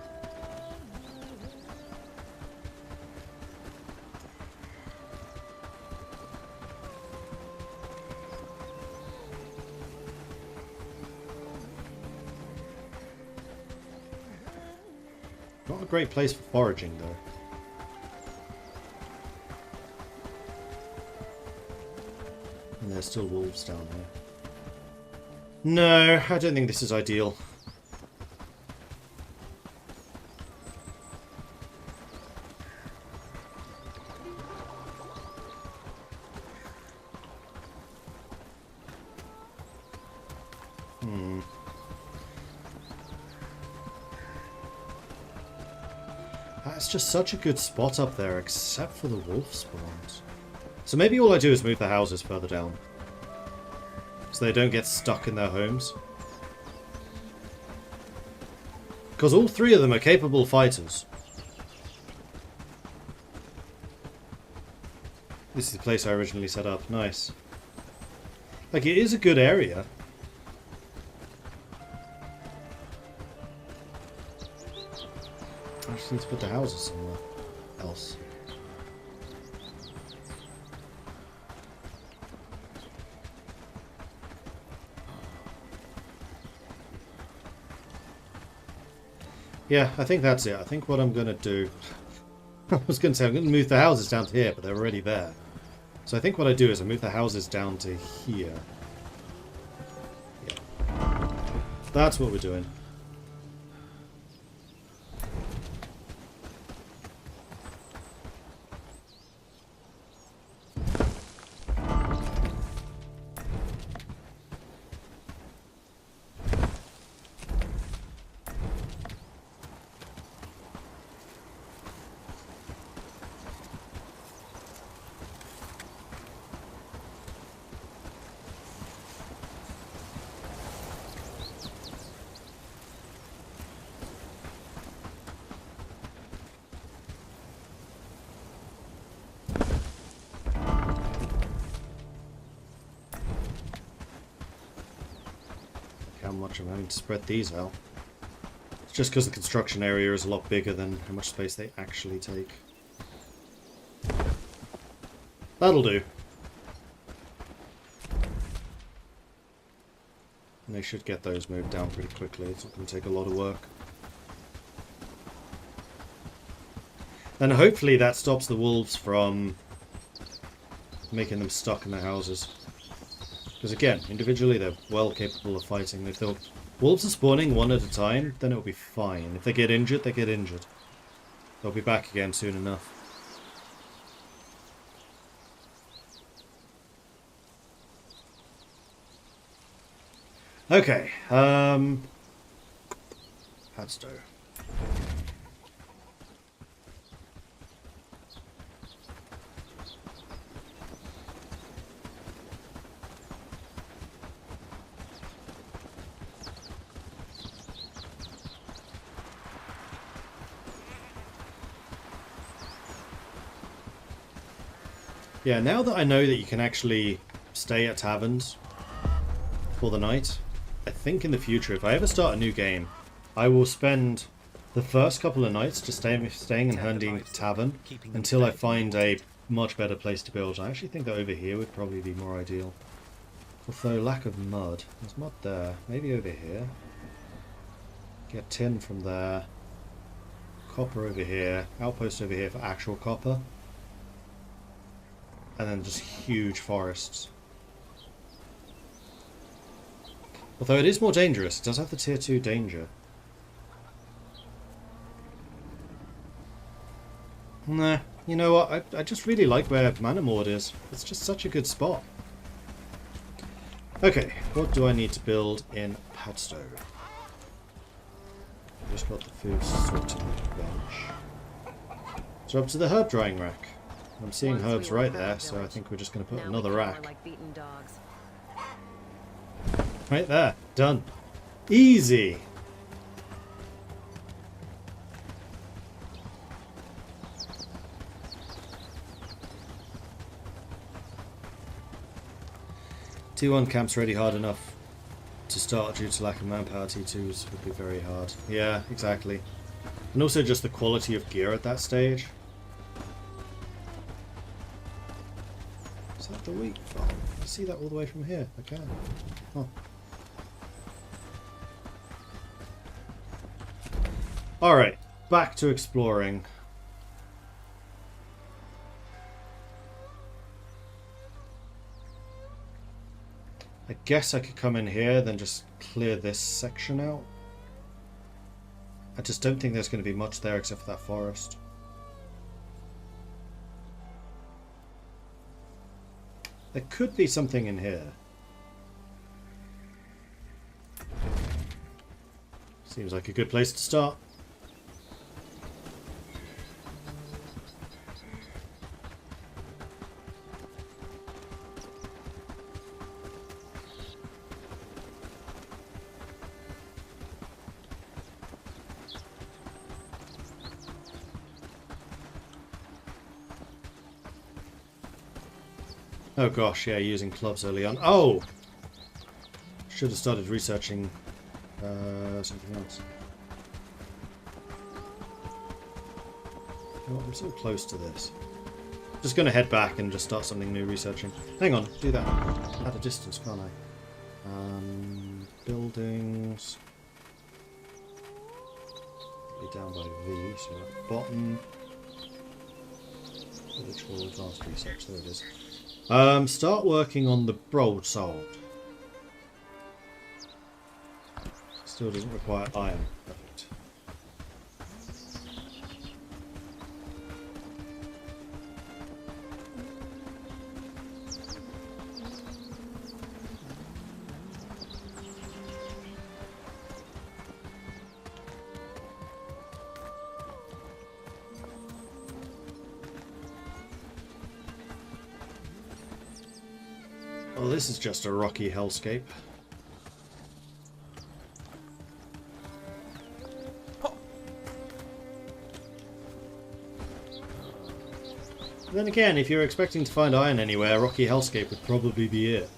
Not a great place for foraging though. And there's still wolves down there. No, I don't think this is ideal. That's just such a good spot up there, except for the wolf spawns. So maybe all I do is move the houses further down. So they don't get stuck in their homes. Because all three of them are capable fighters. This is the place I originally set up. Nice. Like, it is a good area. I just need to put the houses somewhere else. Yeah, I think that's it. I think what I'm going to do... I was going to say I'm going to move the houses down to here, but they're already there. So I think what I do is I move the houses down to here. Yeah. That's what we're doing. How much I'm having to spread these out. It's just because the construction area is a lot bigger than how much space they actually take. That'll do. And they should get those moved down pretty quickly. It's not going to take a lot of work. And hopefully that stops the wolves from making them stuck in their houses. Because again, individually they're well capable of fighting. If the wolves are spawning one at a time, then it'll be fine. If they get injured, they get injured. They'll be back again soon enough. Okay, Padstow. Yeah, now that I know that you can actually stay at taverns for the night, I think in the future, if I ever start a new game, I will spend the first couple of nights just staying in Herndine Tavern until I find a much better place to build. I actually think that over here would probably be more ideal. Although, lack of mud. There's mud there. Maybe over here. Get tin from there. Copper over here. Outpost over here for actual copper. And then just huge forests. Although it is more dangerous. It does have the tier 2 danger. Nah, you know what? I just really like where Manamord is. It's just such a good spot. Okay, what do I need to build in Padstow? Just got the food sorting bench. So up to the herb drying rack. I'm seeing herbs right there, so I think we're just going to put another rack. Right there. Done. Easy. T1 camp's already hard enough to start due to lack of manpower. T2s would be very hard. Yeah, exactly. And also just the quality of gear at that stage. Is that the wheat farm? I see that all the way from here. I can. Oh. Alright, back to exploring. I guess I could come in here, then just clear this section out. I just don't think there's going to be much there except for that forest. There could be something in here. Seems like a good place to start. Oh gosh, yeah, using clubs early on. Oh! Should have started researching something else. You know what, I'm so close to this. Just going to head back and just start something new researching. Hang on, do that at a distance, can't I? Buildings. Be down by V, so at bottom. Village Hall Advanced Research, there it is. Start working on the broadsword. Still doesn't require iron. Perfect. Well, this is just a rocky hellscape. Then again, if you're expecting to find iron anywhere, rocky hellscape would probably be it.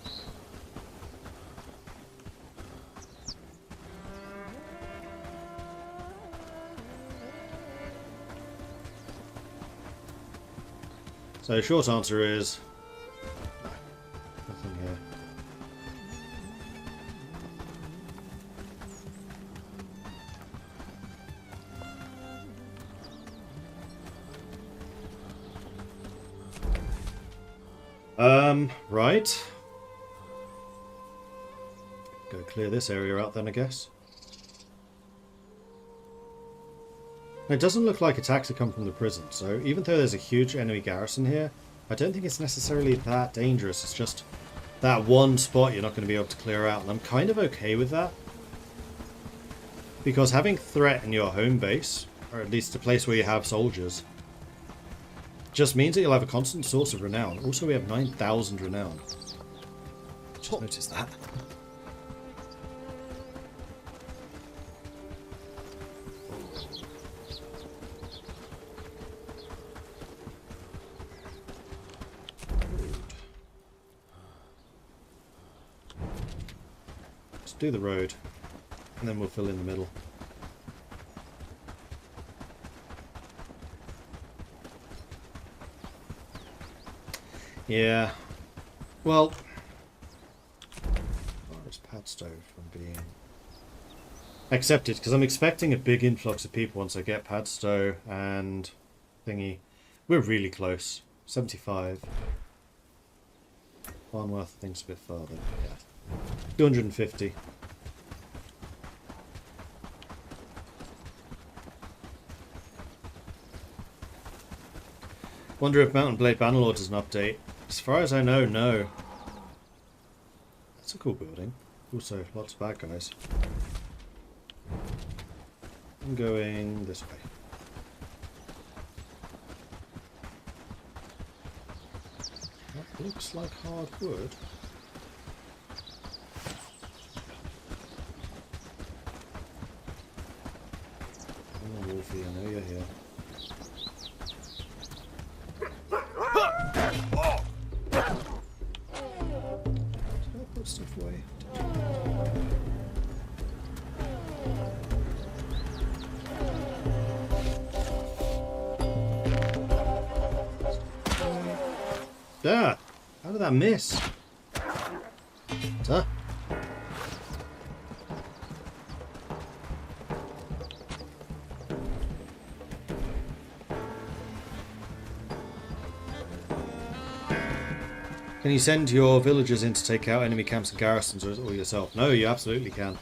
So, short answer is nothing here. Right. Go clear this area out then, I guess. It doesn't look like attacks have come from the prison, so even though there's a huge enemy garrison here, I don't think it's necessarily that dangerous. It's just that one spot you're not going to be able to clear out, and I'm kind of okay with that. Because having threat in your home base, or at least a place where you have soldiers, just means that you'll have a constant source of renown. Also, we have 9,000 renown. Just noticed that. Let's do the road, and then we'll fill in the middle. Yeah. Well, where's Padstow from being accepted? Because I'm expecting a big influx of people once I get Padstow and thingy. We're really close. 75. Farnworth, I think's a bit farther. Yeah. 250. Wonder if Mountain Blade Bannerlord does an update. As far as I know, no. That's a cool building. Also, lots of bad guys. I'm going this way. That looks like hard wood. Oh, Wolfie, I know you're here. Stuff away. Ah! How did that miss? Huh? Can you send your villagers in to take out enemy camps and garrisons or yourself? No, you absolutely can.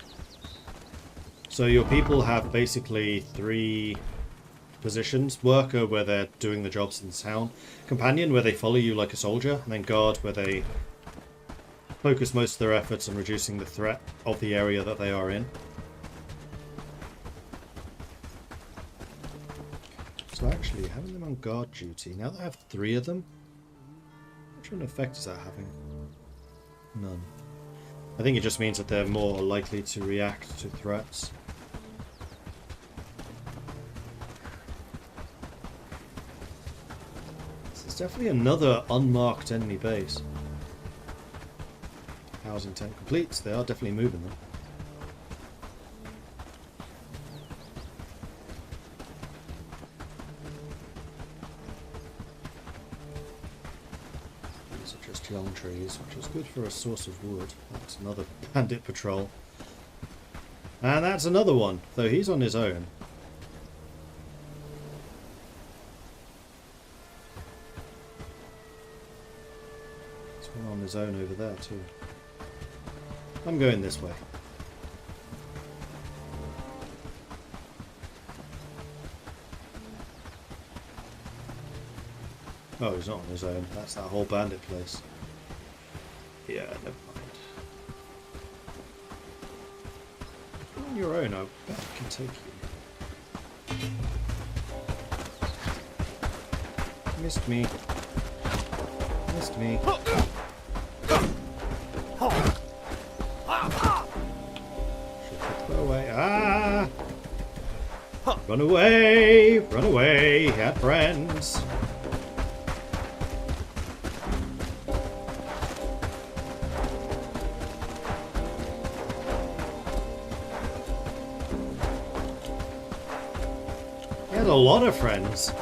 So your people have basically 3 positions. Worker, where they're doing the jobs in the town. Companion, where they follow you like a soldier. And then Guard, where they focus most of their efforts on reducing the threat of the area that they are in. So actually, having them on guard duty, now that I have 3 of them, what kind of effect is that having? None. I think it just means that they're more likely to react to threats. This is definitely another unmarked enemy base. housing tent completes. They are definitely moving them. These are just young trees, which is good for a source of wood. That's another bandit patrol. And that's another one, though he's on his own. There's one on his own over there too. I'm going this way. Oh, he's not on his own. That's that whole bandit place. Yeah, never mind. On your own, I bet I can take you. Missed me. Missed me. Should throw away. Ah! Run away! Run away! He had friends. He had a lot of friends.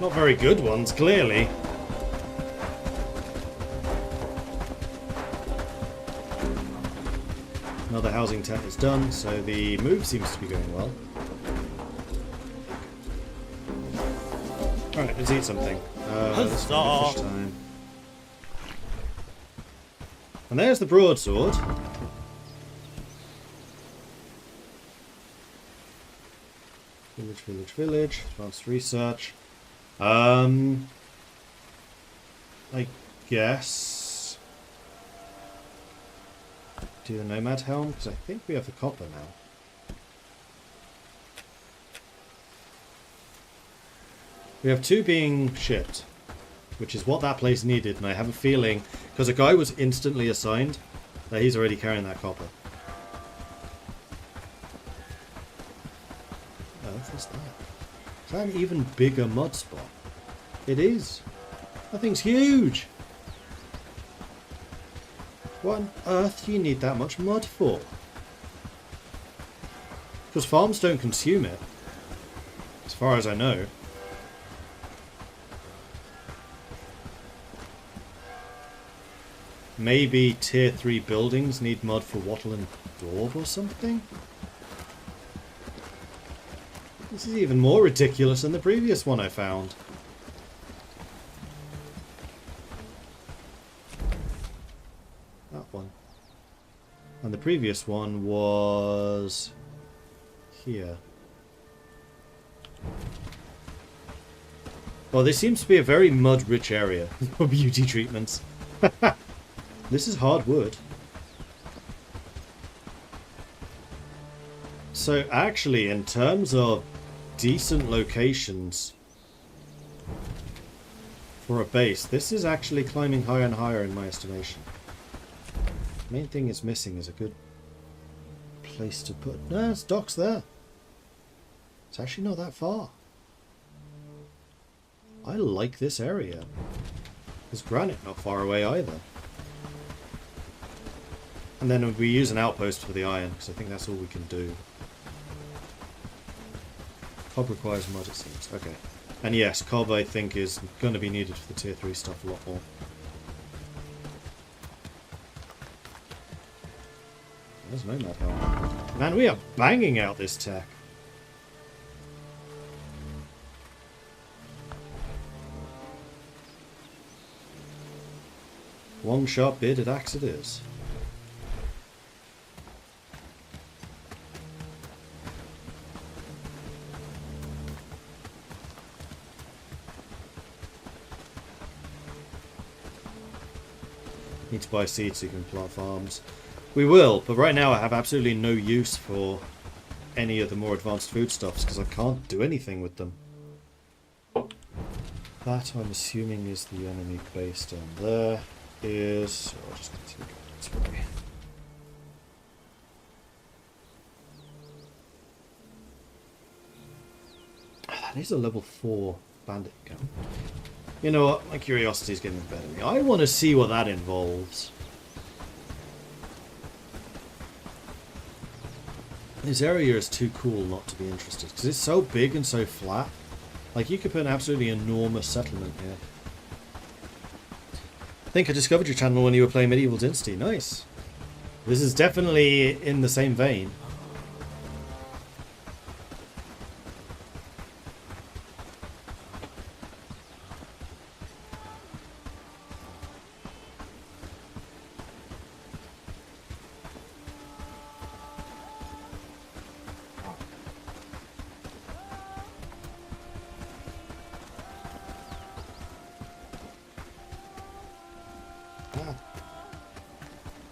Not very good ones, clearly. Another housing tent is done, so the move seems to be going well. Alright, let's eat something. This is fish time. And there's the broadsword. Village, village, village. Advanced research. I guess do the Nomad Helm, because I think we have the copper now. We have 2 being shipped, which is what that place needed, and I have a feeling, because a guy was instantly assigned, that he's already carrying that copper. Oh, what's that? Is that an even bigger mud spot? It is. That thing's huge. What on earth do you need that much mud for? Because farms don't consume it, as far as I know. Maybe tier 3 buildings need mud for wattle and daub or something? This is even more ridiculous than the previous one I found. That one. And the previous one was here. Well, this seems to be a very mud-rich area for beauty treatments. This is hard wood. So actually, in terms of decent locations for a base, this is actually climbing higher and higher in my estimation. Main thing it's missing is a good place to put... No, there's docks there. It's actually not that far. I like this area. There's granite not far away either. And then we use an outpost for the iron, because I think that's all we can do. Cob requires mud, it seems. Okay. And yes, cob I think is going to be needed for the tier 3 stuff a lot more. There's Nomad Helm. Man, we are banging out this tech. Long sharp bearded axe it is. Need to buy seeds so you can plant farms. We will, but right now I have absolutely no use for any of the more advanced foodstuffs because I can't do anything with them. That I'm assuming is the enemy base down there. So I'll just continue going this way. That is a level 4 bandit camp. You know what? My curiosity's getting the better of me. I want to see what that involves. This area is too cool not to be interested, because it's so big and so flat. Like, you could put an absolutely enormous settlement here. I think I discovered your channel when you were playing Medieval Dynasty. Nice. This is definitely in the same vein.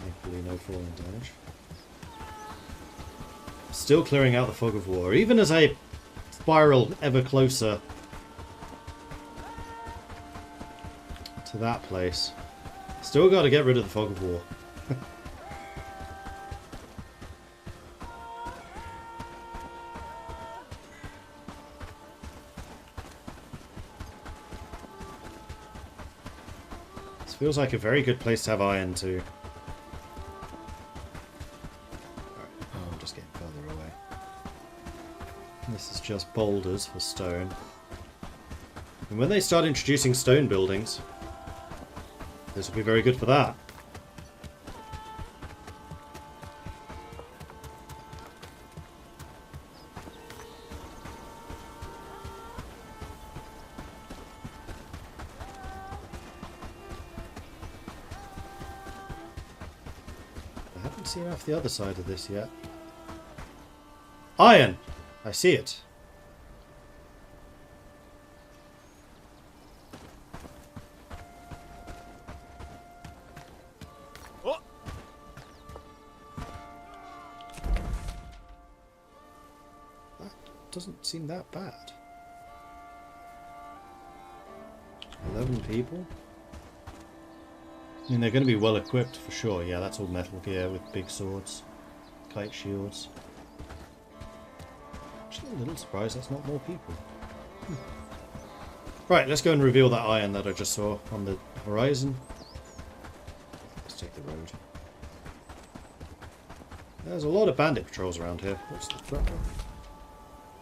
Thankfully no falling damage. Still clearing out the fog of war, even as I spiral ever closer to that place. Still got to get rid of the fog of war. This feels like a very good place to have iron too. I'm just getting further away. This is just boulders for stone. And when they start introducing stone buildings, this will be very good for that. I haven't seen off the other side of this yet. Iron! I see it. That doesn't seem that bad. 11 people? I mean, they're going to be well equipped for sure. Yeah, that's all metal gear with big swords, kite shields. Actually, a little surprised that's not more people. Right, let's go and reveal that iron that I just saw on the horizon. Let's take the road. There's a lot of bandit patrols around here. What's the threat level?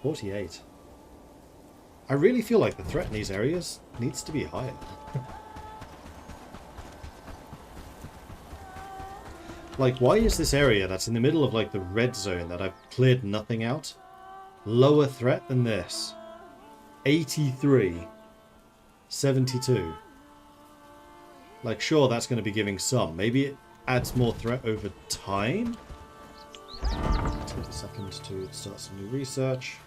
48. I really feel like the threat in these areas needs to be higher. Like, why is this area that's in the middle of, like, the red zone that I've cleared nothing out lower threat than this? 83. 72. Like, sure, that's going to be giving some. Maybe it adds more threat over time? Take a second to start some new research.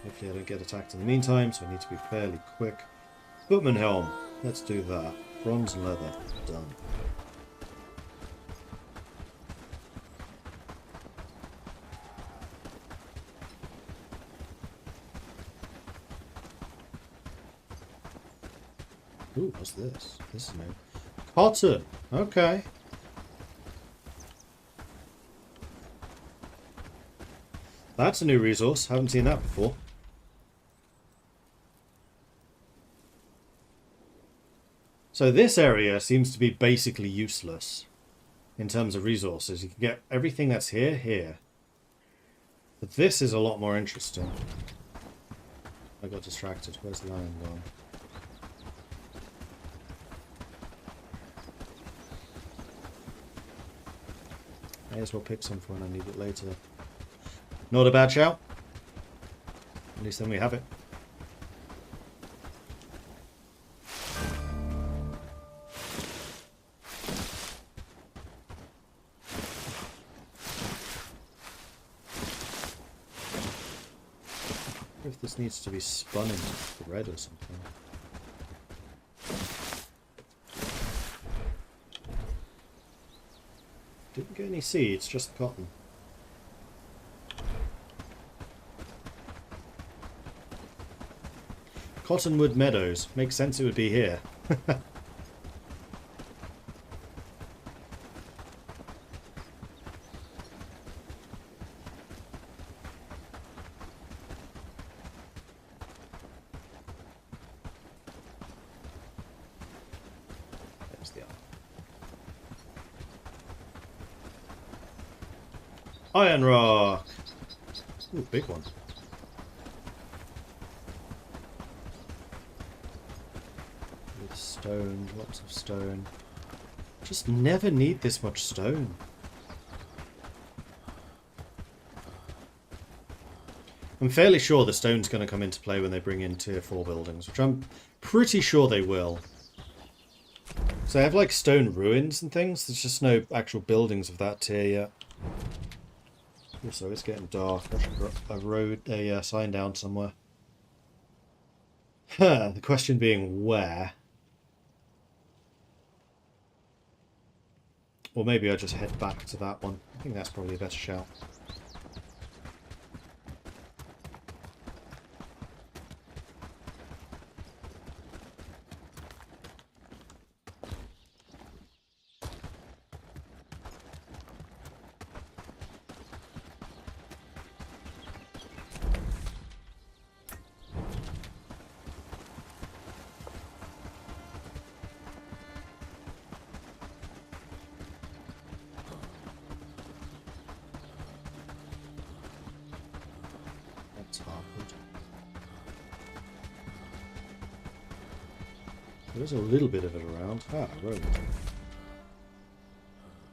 Hopefully I don't get attacked in the meantime, so I need to be fairly quick. Footman helm. Let's do that. Bronze and leather. Done. Ooh, what's this? This is new. Cotton! Okay. That's a new resource. Haven't seen that before. So this area seems to be basically useless in terms of resources. You can get everything that's here. But this is a lot more interesting. I got distracted. Where's the iron gone? May as well pick some for when I need it later. Not a bad shout. At least then we have it. If this needs to be spun into thread or something. Didn't get any seeds, just cotton. Cottonwood Meadows. Makes sense it would be here. the iron rock. Ooh, big one. With stone, lots of stone. Just never need this much stone. I'm fairly sure the stone's going to come into play when they bring in tier 4 buildings, which I'm pretty sure they will. So I have like stone ruins and things, there's just no actual buildings of that tier yet. Also, it's getting dark. I should wrote a sign down somewhere. The question being where? Or maybe I just head back to that one. I think that's probably a better shout. There's a little bit of it around. Ah, road.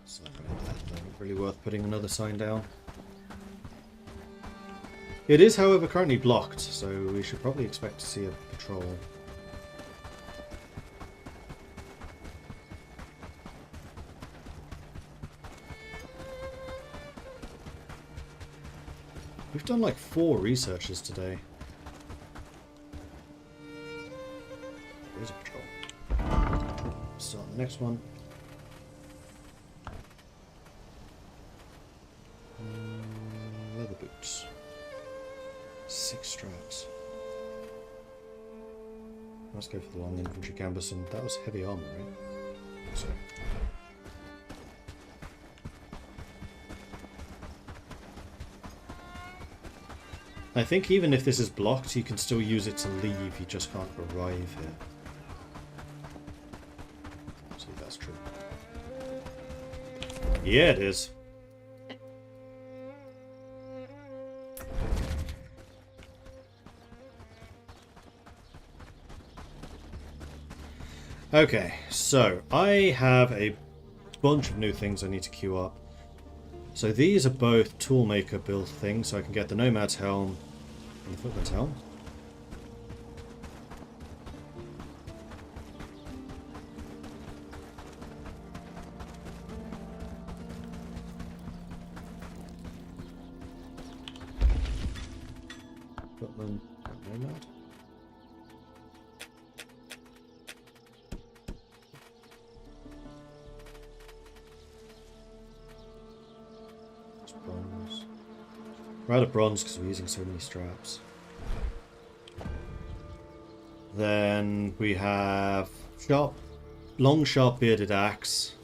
So not really worth putting another sign down. It is, however, currently blocked, so we should probably expect to see a patrol. We've done like 4 researches today. There's a patrol. Start the next one. Leather boots. 6 straps. Let's go for the long infantry gambeson. That was heavy armor, right? So. I think even if this is blocked, you can still use it to leave. You just can't arrive here. See if that's true. Yeah, it is. Okay, so I have a bunch of new things I need to queue up. So these are both toolmaker build things, so I can get the Nomad's helm and the Footman's helm. Footman, Nomad. Bronze. We're out of bronze because we're using so many straps. Then we have long sharp bearded axe,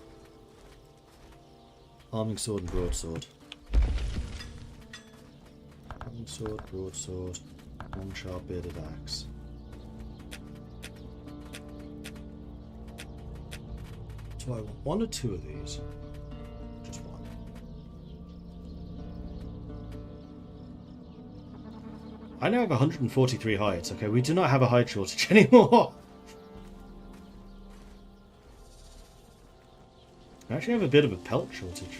arming sword and broadsword. Arming sword, broadsword, long sharp bearded axe. Do I want 1 or 2 of these? Just 1. I now have 143 hides. Okay, we do not have a hide shortage anymore. I actually have a bit of a pelt shortage.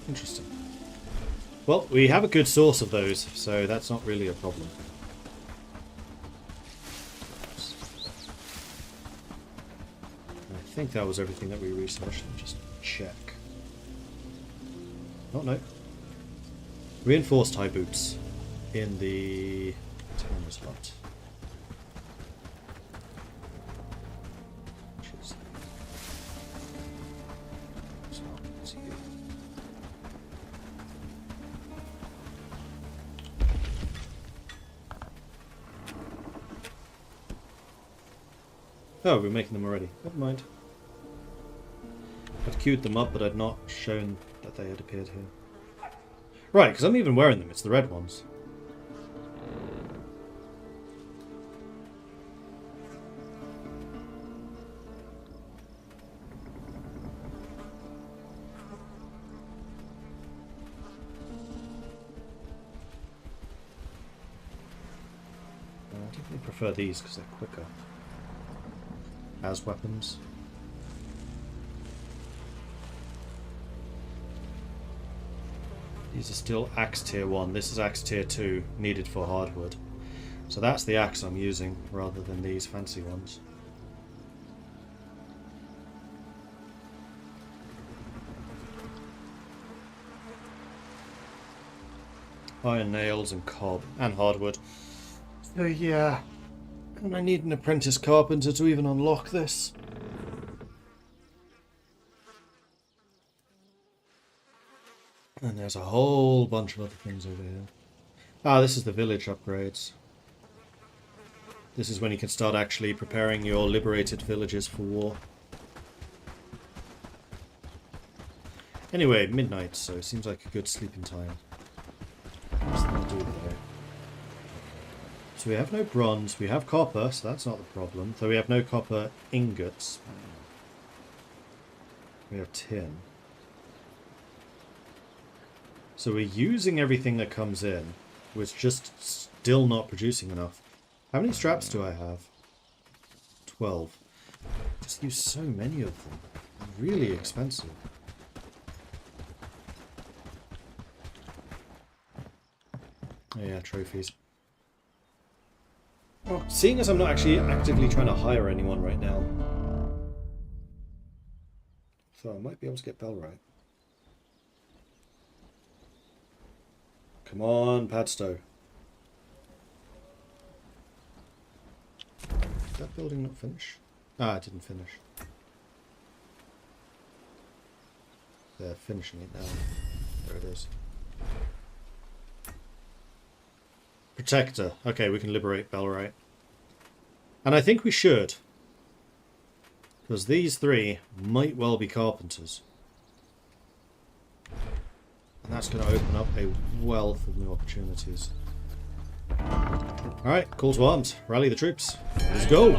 Interesting. Well, we have a good source of those, so that's not really a problem. I think that was everything that we researched. Let me just check. Oh no. Reinforced high boots in the town slot. Oh, we're making them already. Never mind. I'd queued them up, but I'd not shown that they had appeared here. Right, because I'm even wearing them. It's the red ones. I prefer these because they're quicker as weapons. These are still axe tier 1. This is axe tier 2, needed for hardwood. So that's the axe I'm using rather than these fancy ones. Iron nails and cob and hardwood. So yeah, and I need an apprentice carpenter to even unlock this. And there's a whole bunch of other things over here. Ah, this is the village upgrades. This is when you can start actually preparing your liberated villages for war. Anyway, midnight, so it seems like a good sleeping time. What's that do there? So we have no bronze, we have copper, so that's not the problem. Though we have no copper ingots. We have tin. So we're using everything that comes in. We're just still not producing enough. How many straps do I have? 12. Just use so many of them. Really expensive. Oh yeah, trophies. Well, seeing as I'm not actually actively trying to hire anyone right now, so I might be able to get Bellwright. Come on, Padstow. Did that building not finish? Ah, it didn't finish. They're finishing it now. There it is. Protector. Okay, we can liberate Bellwright. And I think we should. Because these three might well be carpenters. And that's going to open up a wealth of new opportunities. Alright, call to arms. Rally the troops. Let's go!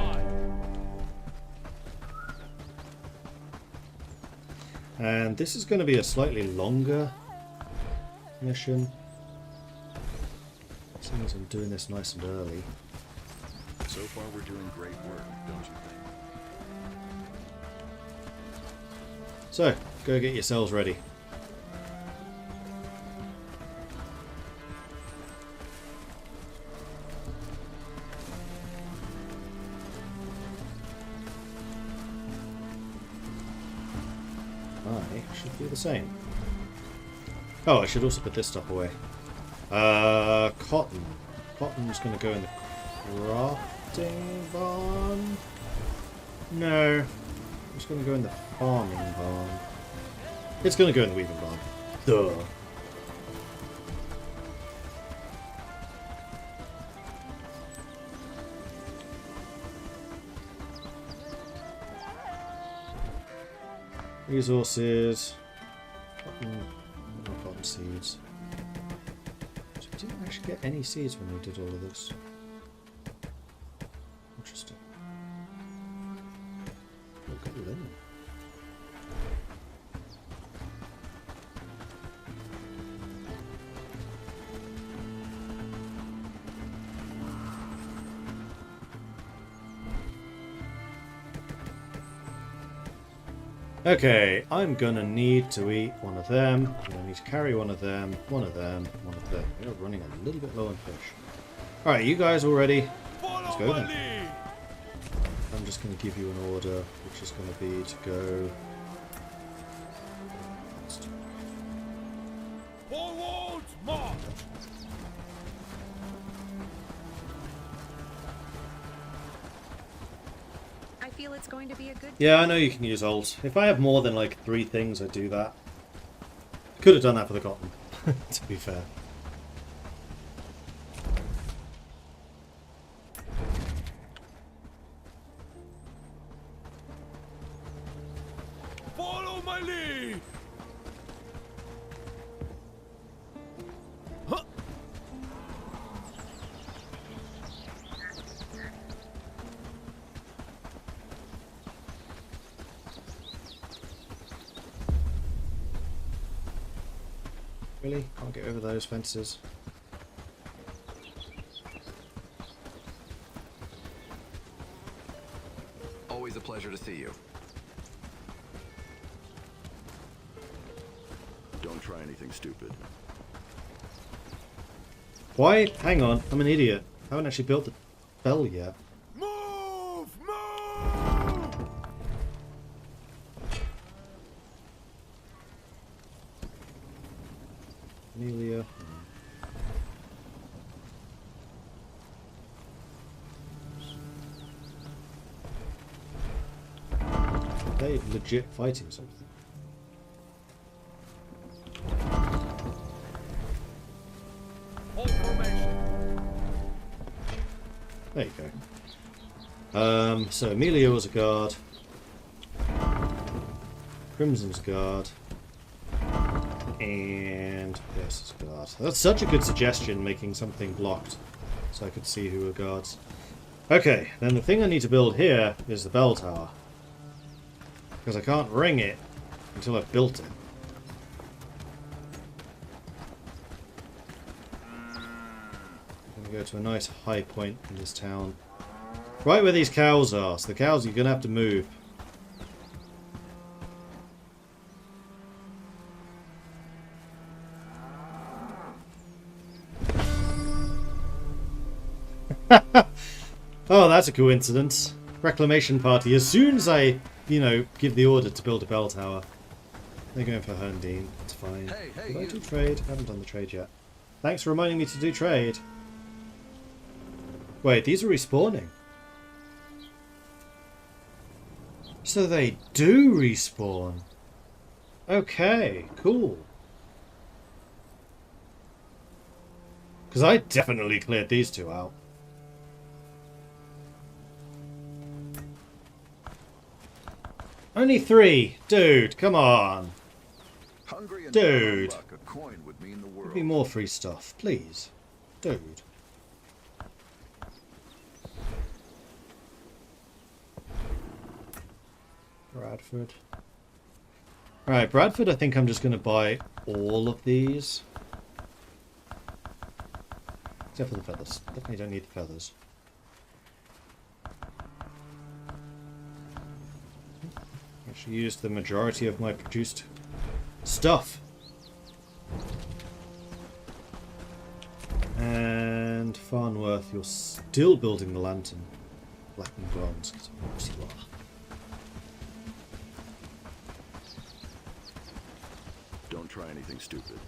And this is going to be a slightly longer mission. Seeing as I'm doing this nice and early. So far, we're doing great work, don't you think? So, go get yourselves ready. I should do the same. Oh, I should also put this stuff away. Cotton. Cotton's going to go in the crafting barn? No. It's going to go in the farming barn. It's going to go in the weaving barn. Duh. Resources. Cotton. Not cotton seeds. So we didn't actually get any seeds when we did all of this. Interesting. We've got linen. Okay, I'm gonna need to eat one of them. I'm gonna need to carry one of them, one of them, one of them. We're running a little bit low on fish. Alright, you guys all ready? Let's go then. I'm just gonna give you an order, which is gonna be to go. Forward, march! I feel it's going to be a good Yeah, I know you can use alt. If I have more than like 3 things, I do that. Could have done that for the cotton, to be fair. Follow my lead! Huh. Really? Can't get over those fences. Pleasure to see you. Don't try anything stupid. Why? Hang on, I'm an idiot. I haven't actually built the bell yet. Move! Move! Amelia. Are they legit fighting something? Hold formation. There you go. So Amelia was a guard. Crimson's guard. And this is a guard. That's such a good suggestion, making something blocked so I could see who were guards. Okay, then the thing I need to build here is the bell tower. Because I can't ring it until I've built it. I'm going to go to a nice high point in this town. Right where these cows are. So the cows you're going to have to move. Oh, that's a coincidence. Reclamation party. As soon as I, give the order to build a bell tower. They're going for Herndine. That's fine. Hey, Did I you. do trade? I haven't done the trade yet. Thanks for reminding me to do trade. Wait, these are respawning. So they do respawn. Okay, cool. Because I definitely cleared these two out. Only 3? Dude, come on. Hungry and Dude. down on luck, a coin would mean the world. Give me more free stuff, please. Dude. Bradford. Alright, Bradford, I think I'm just going to buy all of these. Except for the feathers. Definitely don't need the feathers. Actually used the majority of my produced stuff. And Farnworth, you're still building the lantern. Black and bronze, because of course you are. Don't try anything stupid.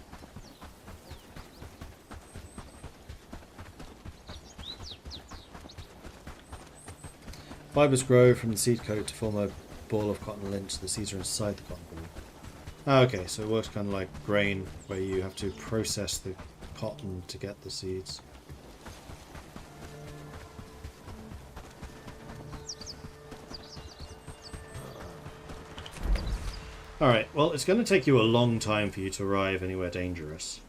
Fibers grow from the seed coat to form a ball of cotton lint. The seeds are inside the cotton ball. Ah, okay, so it works kind of like grain, where you have to process the cotton to get the seeds. Alright, well, it's going to take you a long time for you to arrive anywhere dangerous.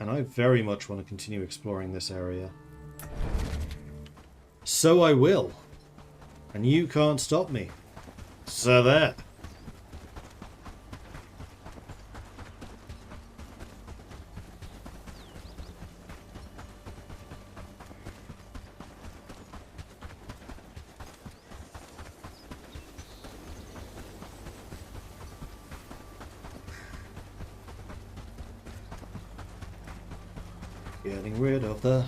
And I very much want to continue exploring this area. So I will. And you can't stop me. So there. Getting rid of the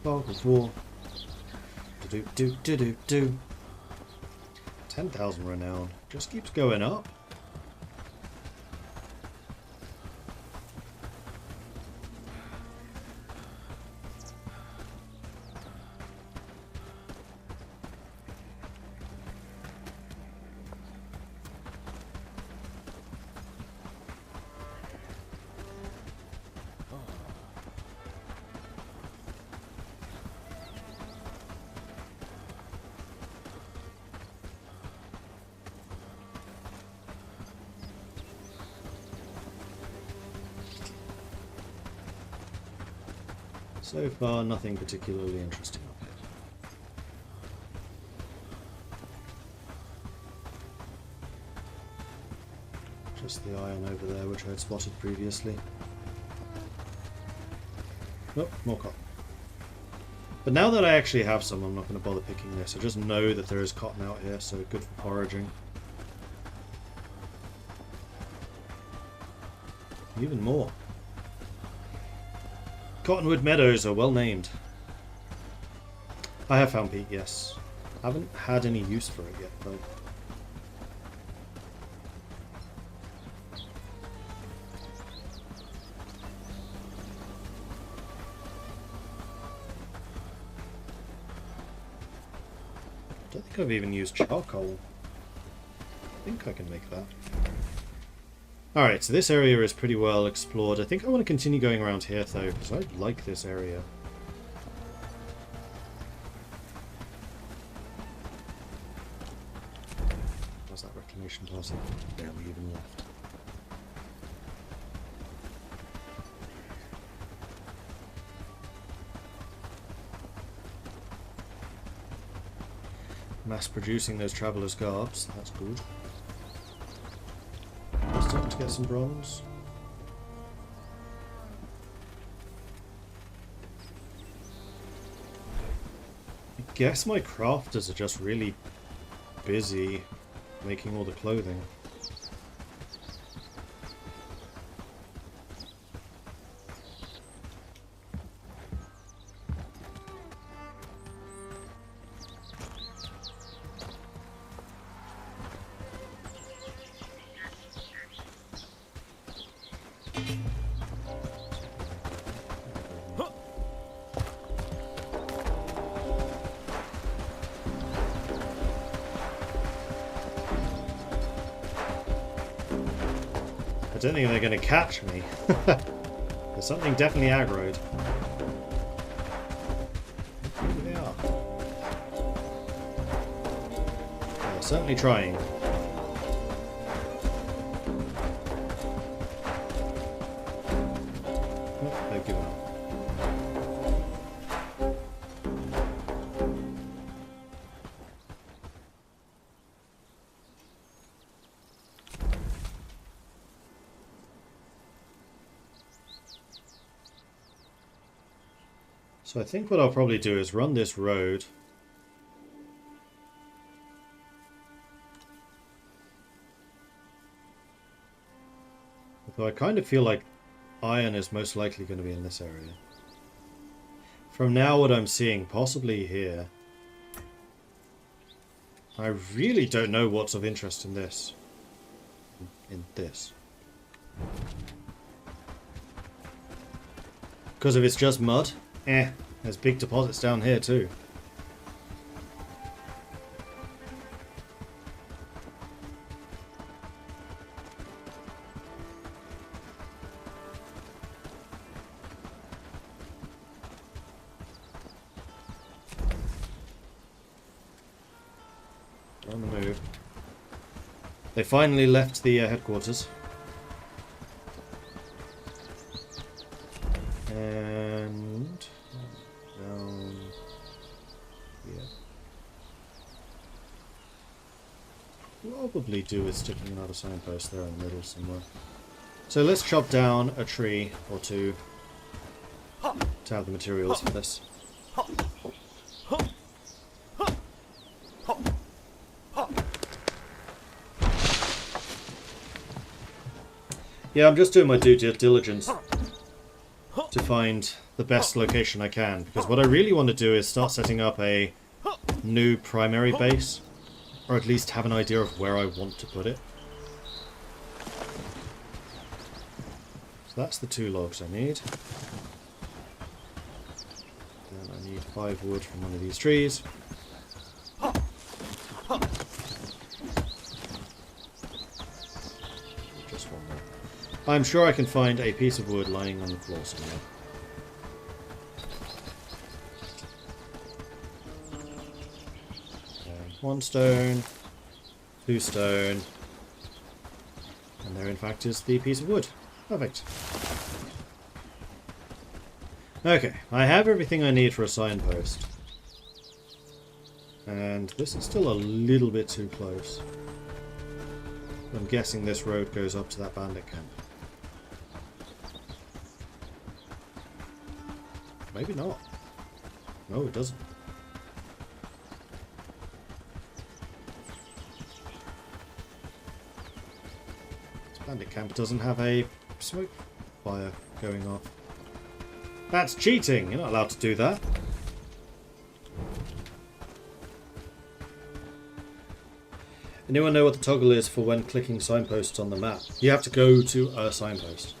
fog of war. Do do do do do. 10,000 renown just keeps going up. So far, nothing particularly interesting up here. Just the iron over there, which I had spotted previously. Oh, more cotton. But now that I actually have some, I'm not going to bother picking this. I just know that there is cotton out here, so good for foraging. Even more. Cottonwood Meadows are well named. I have found peat, yes. Haven't had any use for it yet, though. I don't think I've even used charcoal. I think I can make that. Alright, so this area is pretty well explored. I think I want to continue going around here, though, because I like this area. How's that reclamation party? Barely even left. Mass producing those travelers' garbs, that's good. We're starting to get some bronze. I guess my crafters are just really busy making all the clothing. I don't think they're going to catch me. There's something definitely aggroed. Maybe they are. They're certainly trying. Oh, they've given up. So I think what I'll probably do is run this road. Although I kind of feel like iron is most likely going to be in this area. From now what I'm seeing, possibly here. I really don't know what's of interest in this. In this. Because if it's just mud, there's big deposits down here too. On the move. They finally left the headquarters. And down here. Probably do with sticking another signpost there in the middle somewhere. So let's chop down a tree or two to have the materials for this. Yeah, I'm just doing my due diligence to find the best location I can, because what I really want to do is start setting up a new primary base, or at least have an idea of where I want to put it. So that's the 2 logs I need. Then I need 5 wood from one of these trees. Just one more. I'm sure I can find a piece of wood lying on the floor somewhere. One stone, 2 stone, and there in fact is the piece of wood. Perfect. Okay, I have everything I need for a signpost. And this is still a little bit too close. I'm guessing this road goes up to that bandit camp. Maybe not. No, it doesn't. This bandit camp doesn't have a smoke fire going off. That's cheating! You're not allowed to do that. Anyone know what the toggle is for when clicking signposts on the map? You have to go to a signpost.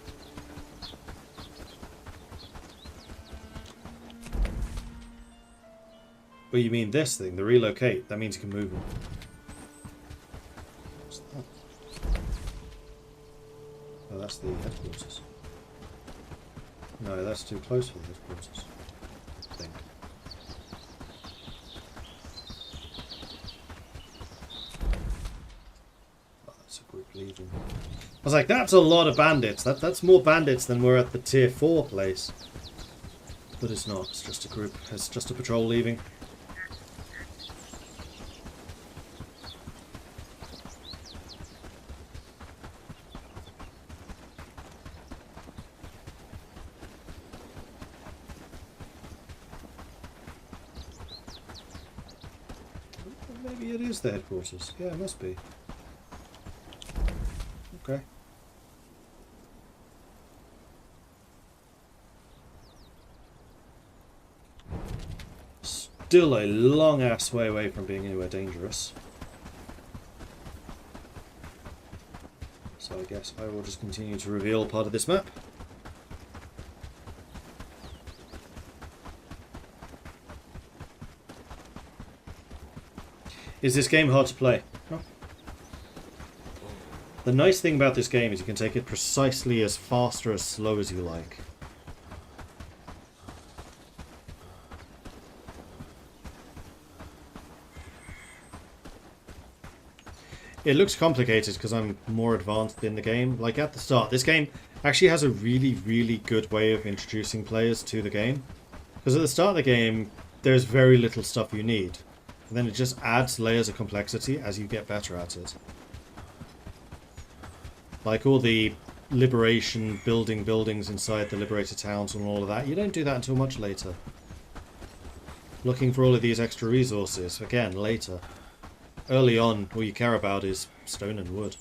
But you mean this thing, the relocate? That means you can move them. What's that? Oh, that's the headquarters. No, that's too close for the headquarters, I think. Oh, that's a group leaving. I was like, that's a lot of bandits. That's more bandits than were at the tier 4 place. But it's not. It's just a group. It's just a patrol leaving. Maybe it is the headquarters. Yeah, it must be. Okay. Still a long ass way away from being anywhere dangerous. So I guess I will just continue to reveal part of this map. Is this game hard to play? No. The nice thing about this game is you can take it precisely as fast or as slow as you like. It looks complicated because I'm more advanced in the game. Like at the start, this game actually has a really, really good way of introducing players to the game. Because at the start of the game, there's very little stuff you need. And then it just adds layers of complexity as you get better at it. Like all the liberation, building buildings inside the liberated towns and all of that. You don't do that until much later. Looking for all of these extra resources, again, later. Early on, all you care about is stone and wood.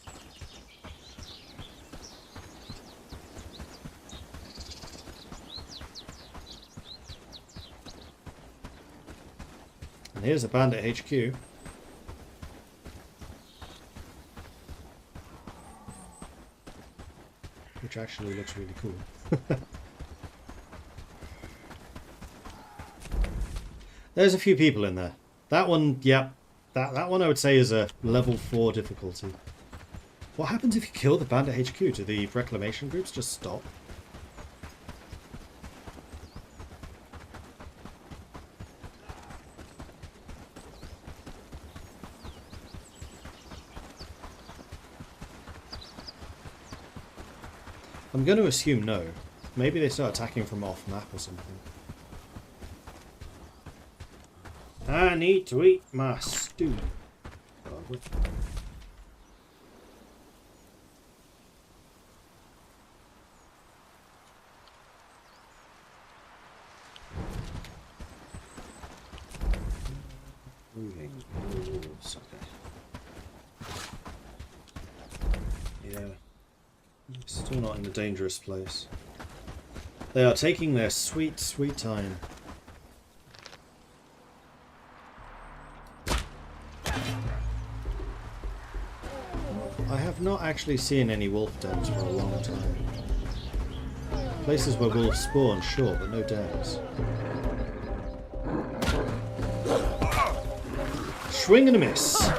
And here's a bandit HQ. Which actually looks really cool. There's a few people in there. That one, yeah. That one I would say is a level 4 difficulty. What happens if you kill the bandit HQ? Do the reclamation groups just stop? I'm going to assume no. Maybe they start attacking from off map or something. I need to eat my stew. Moving wolves, okay. Yeah. Still not in a dangerous place. They are taking their sweet, sweet time. I have not actually seen any wolf dens for a long time. Places where wolves spawn, sure, but no dens. Swing and a miss.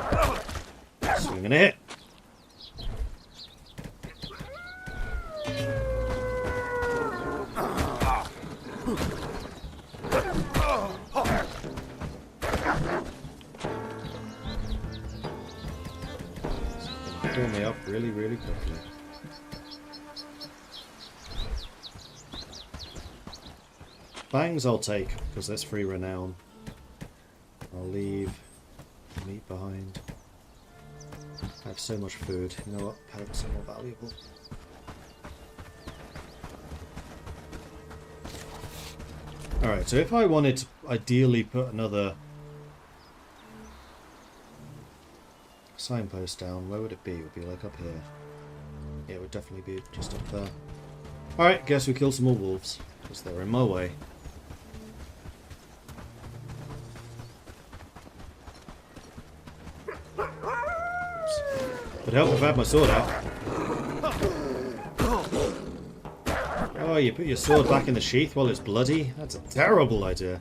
Swing and a hit. Pull me up really, really quickly. Bangs I'll take, because that's free renown. I'll leave meat behind. I have so much food. You know what? Pellets are more valuable. Alright, so if I wanted to ideally put another signpost down, where would it be? It would be like up here. Yeah, it would definitely be just up there. Alright, guess we kill some more wolves, because they're in my way. Would help if I had my sword out. Oh, you put your sword back in the sheath while it's bloody? That's a terrible idea.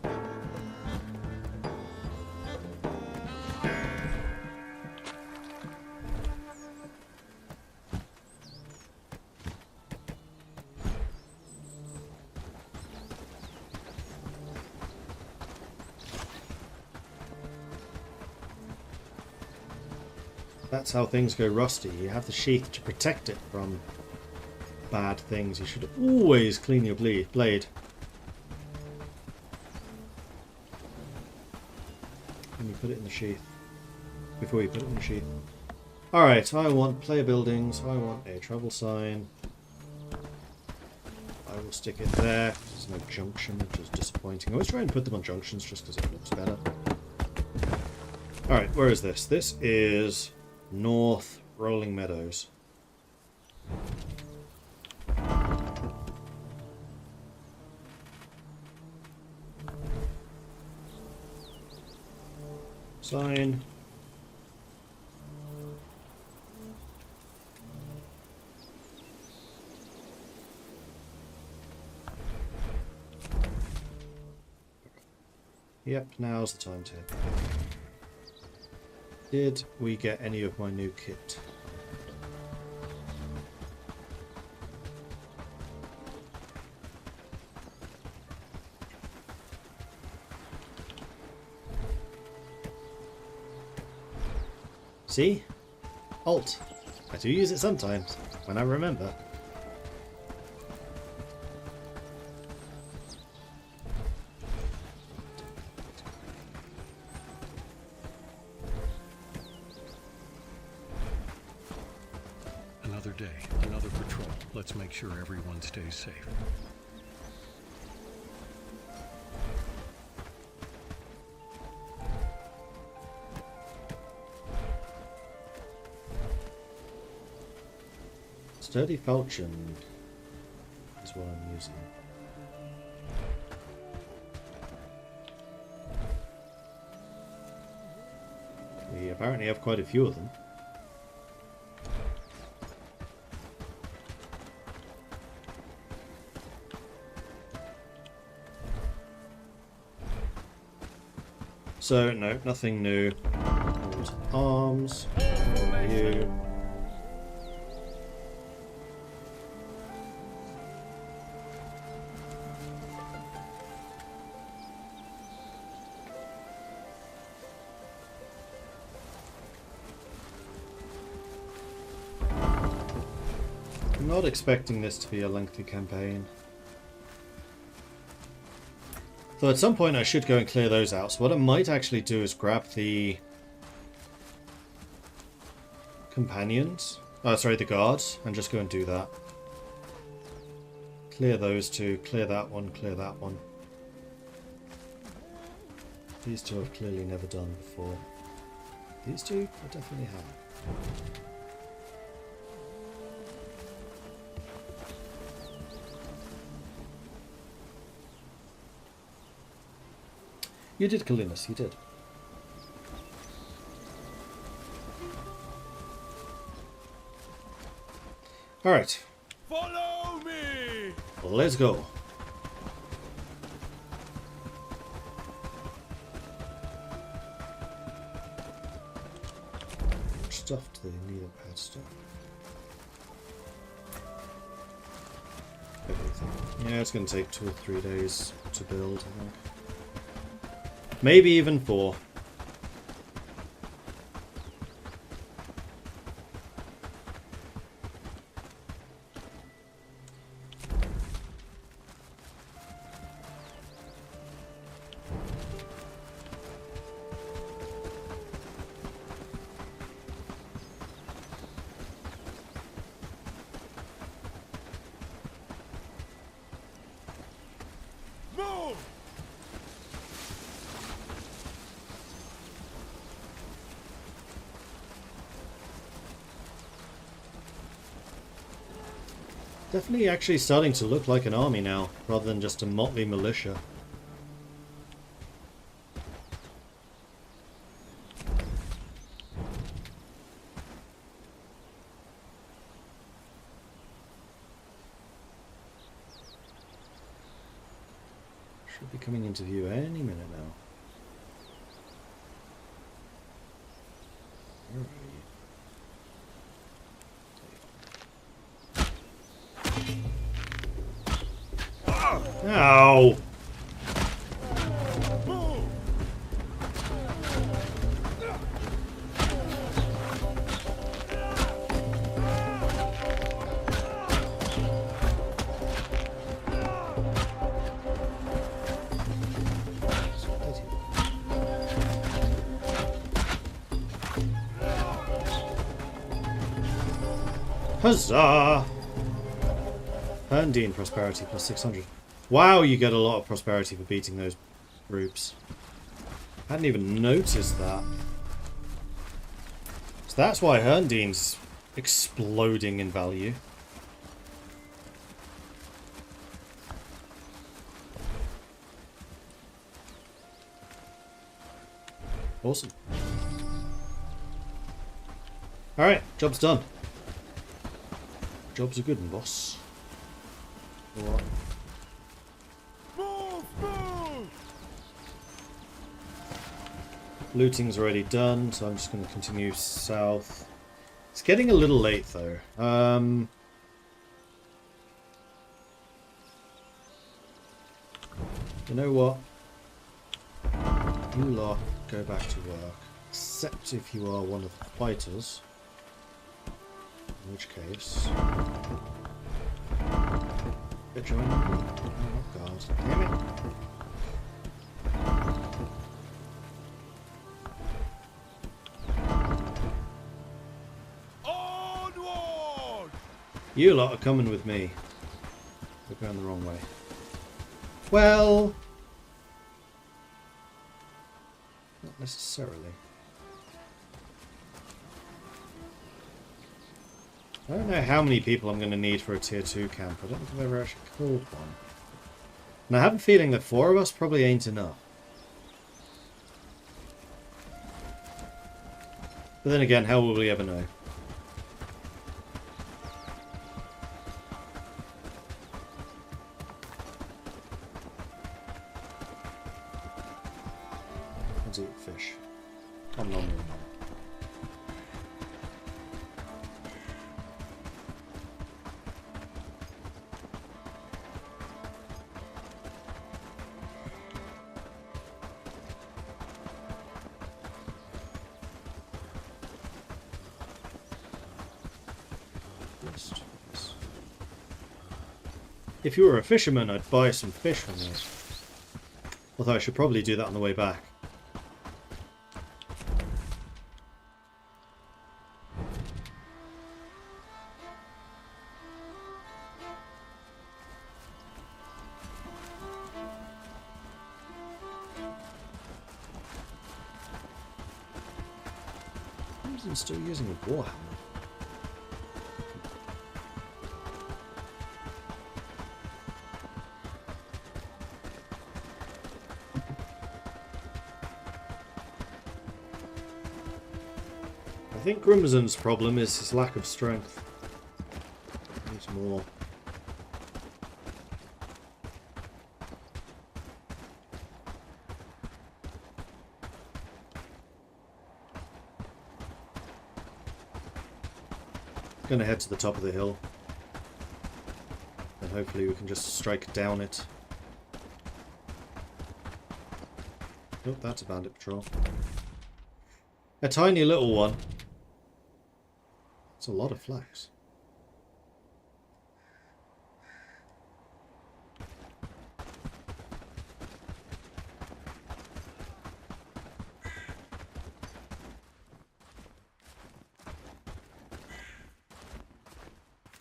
That's how things go rusty. You have the sheath to protect it from bad things. You should always clean your blade. When you put it in the sheath. Before you put it in the sheath. Alright, I want player buildings. I want a travel sign. I will stick it there. There's no junction, which is disappointing. I always try and put them on junctions just because it looks better. Alright, where is this? This is North Rolling Meadows. Sign. Yep, now's the time to hit. Did we get any of my new kit? See? Alt. I do use it sometimes, when I remember. Another day, another patrol. Let's make sure everyone stays safe. Sturdy falchion is what I'm using. We apparently have quite a few of them. So, no, nothing new. Old arms. You. I'm not expecting this to be a lengthy campaign. So at some point I should go and clear those out. So what I might actually do is grab the companions. Oh, sorry, the guards. And just go and do that. Clear those two. Clear that one. Clear that one. These two I've clearly never done before. These two I definitely have. You did, Kalinus, you did. Alright. Follow me! Let's go. What stuff do they need? Bad stuff. Everything. Yeah, it's going to take 2 or 3 days to build, I think. Maybe even 4. Move! Definitely actually starting to look like an army now, rather than just a motley militia. Should be coming into view any minute now. Where are you? Ow! Huzzah! Herndine prosperity plus 600. Wow, you get a lot of prosperity for beating those groups. I hadn't even noticed that. So that's why Herndine's exploding in value. Awesome. Alright, job's done. Job's a good one, boss. What? Looting's already done, so I'm just going to continue south. It's getting a little late, though. You know what? You lot go back to work. Except if you are one of the fighters. In which case... join me. Oh god. Damn it. Onward! You lot are coming with me. We're going the wrong way. Well... not necessarily. I don't know how many people I'm going to need for a tier 2 camp. I don't think I've ever actually called one. And I have a feeling that 4 of us probably ain't enough. But then again, how will we ever know? Let's eat fish. Come on, if you were a fisherman, I'd buy some fish from you. Although I should probably do that on the way back. Why is he still using a warhammer? I think Grimson's problem is his lack of strength. He needs more. Gonna head to the top of the hill. And hopefully we can just strike down it. Oh, that's a bandit patrol. A tiny little one. It's a lot of flags.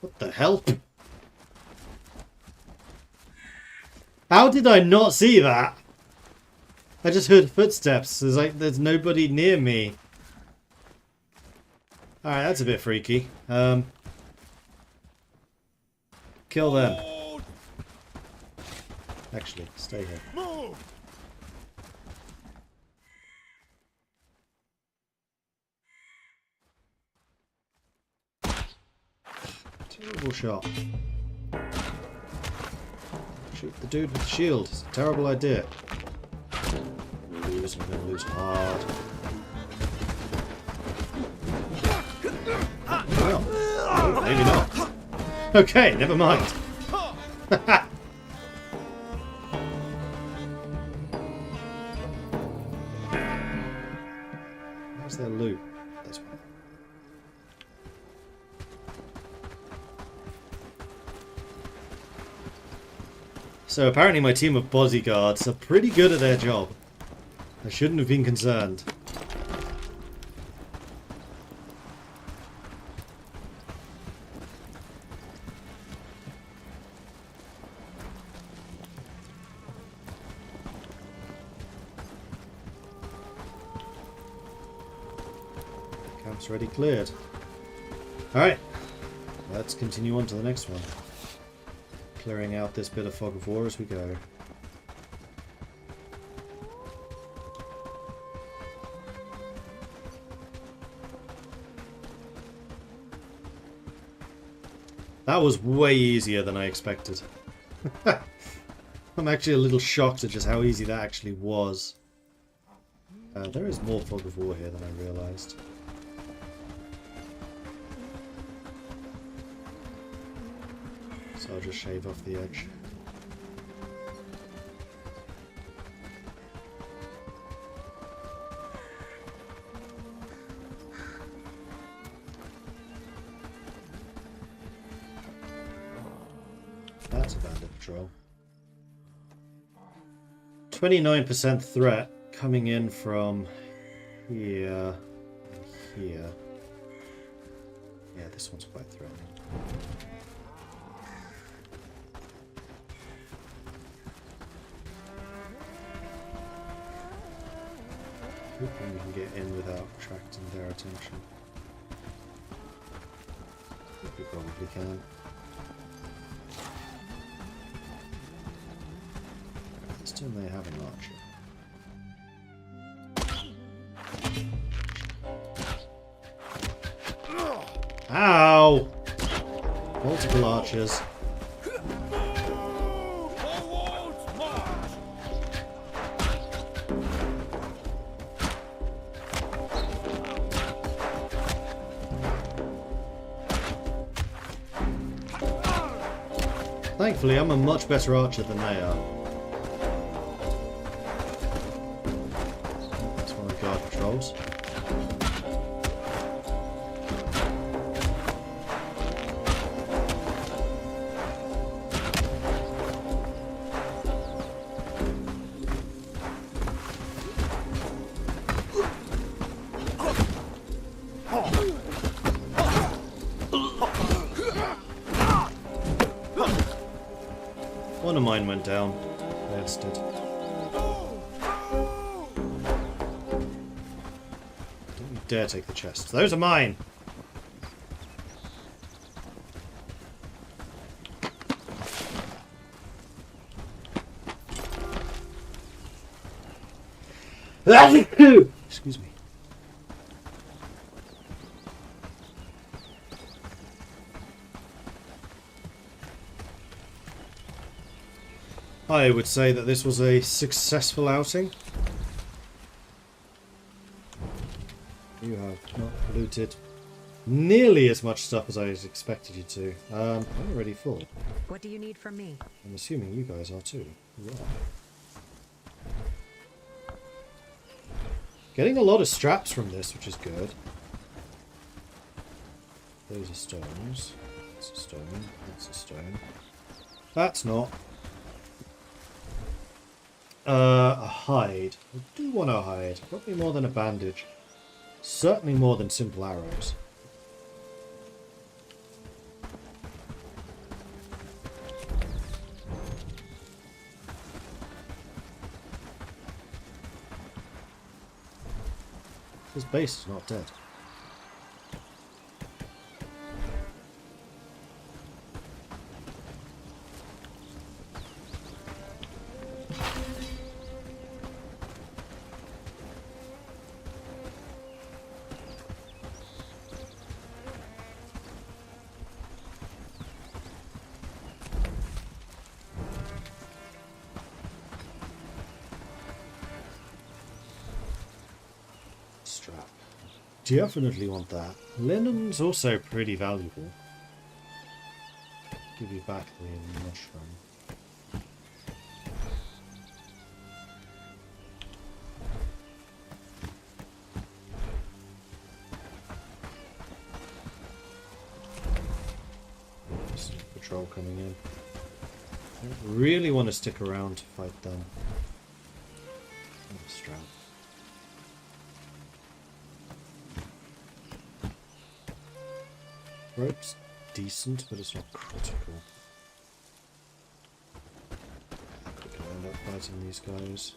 What the hell? How did I not see that? I just heard footsteps. There's nobody near me. Alright, that's a bit freaky. Kill them. Hold! Actually, stay here. Move! Terrible shot. Shoot the dude with the shield. It's a terrible idea. I'm gonna lose hard. Well, maybe not. Okay, never mind. Where's their loot? This one. So apparently my team of bodyguards are pretty good at their job. I shouldn't have been concerned. Camp's already cleared. Alright, let's continue on to the next one. Clearing out this bit of fog of war as we go. That was way easier than I expected. I'm actually a little shocked at just how easy that actually was. There is more fog of war here than I realised. So I'll just shave off the edge. That's a bandit patrol. 29% threat coming in from here and here. Yeah, this one's quite threatening. Hoping we can get in without attracting their attention. I think we probably can. This time they have an archer. Ow! Multiple archers. Thankfully, I'm a much better archer than they are. That's one of the guard patrols. One of mine went down. Theirs did. Don't you dare take the chests. Those are mine! Excuse me. I would say that this was a successful outing. You have not looted nearly as much stuff as I expected you to. I'm already full. What do you need from me? I'm assuming you guys are too. You are. Getting a lot of straps from this, which is good. Those are stones. That's a stone. That's a stone. That's not. A hide. I do want a hide. Probably more than a bandage. Certainly more than simple arrows. This base is not dead. definitely want that. Linen's also pretty valuable. Give you back the mushroom. There's a patrol coming in. I don't really want to stick around to fight them. Oh, strap. Rope's decent, but it's not critical. I could end up fighting these guys.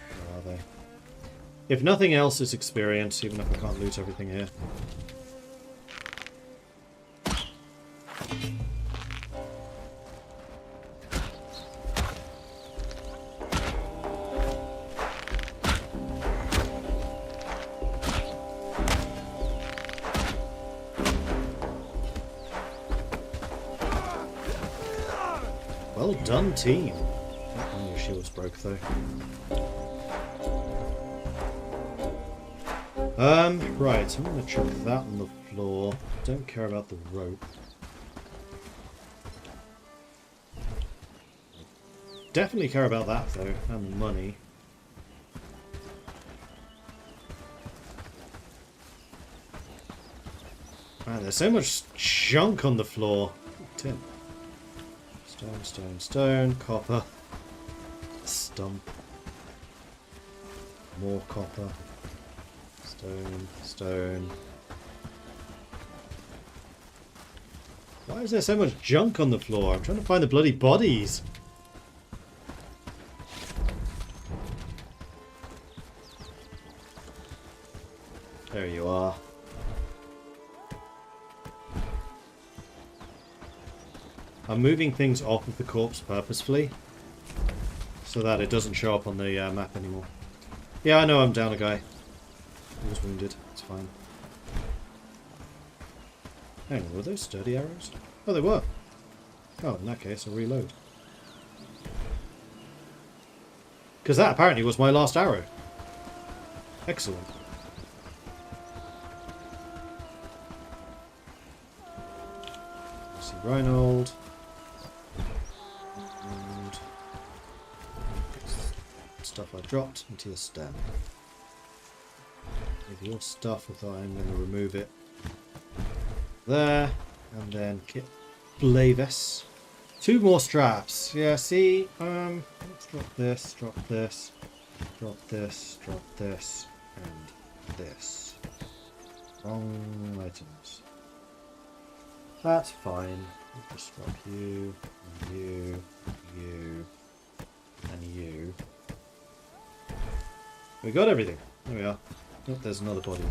Where are they? If nothing else, it's experience, even if I can't loot everything here. Well done, team. Oh, your shield's broke though. Right, I'm gonna chuck that on the floor. Don't care about the rope. Definitely care about that though, and the money. Man, there's so much junk on the floor. Tin. Stone, stone, stone, copper, stump, more copper, stone, stone. Why is there so much junk on the floor? I'm trying to find the bloody bodies. There you are. I'm moving things off of the corpse purposefully so that it doesn't show up on the map anymore. Yeah, I know I'm down a guy. He was wounded. It's fine. Hang on, were those sturdy arrows? Oh, they were. Oh, in that case, I'll reload. Because that apparently was my last arrow. Excellent. See Reinhold. Stuff I dropped into the stem. With your stuff, I thought I'm going to remove it there, and then kit Blavis. 2 more straps. Yeah, see, let's drop this, drop this, drop this, drop this, and this. Wrong items. That's fine. We'll just drop you, and you, you, and you. We got everything. There we are. Oh, there's another body.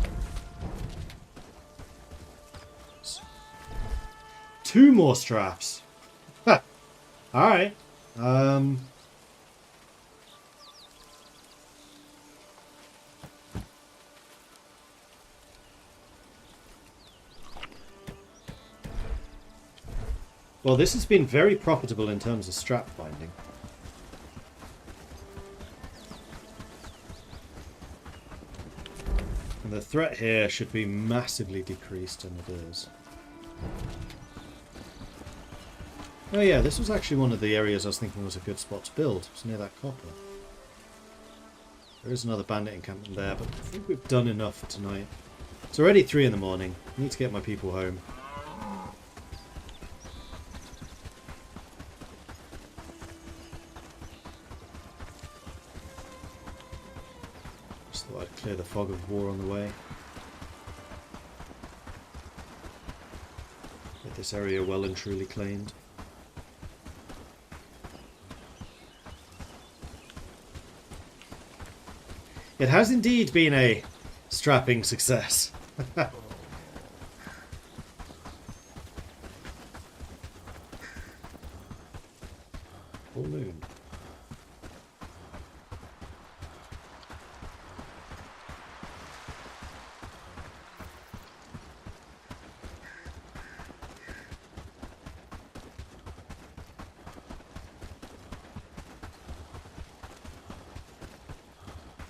2 more straps. Ha! Alright. Well, this has been very profitable in terms of strap binding. And the threat here should be massively decreased, and it is. Oh yeah, this was actually one of the areas I was thinking was a good spot to build. It's near that copper. There is another bandit encampment there, but I think we've done enough for tonight. It's already 3 in the morning. I need to get my people home. Just thought I'd clear the fog of war on the way. Get this area well and truly claimed. It has indeed been a strapping success. Full moon.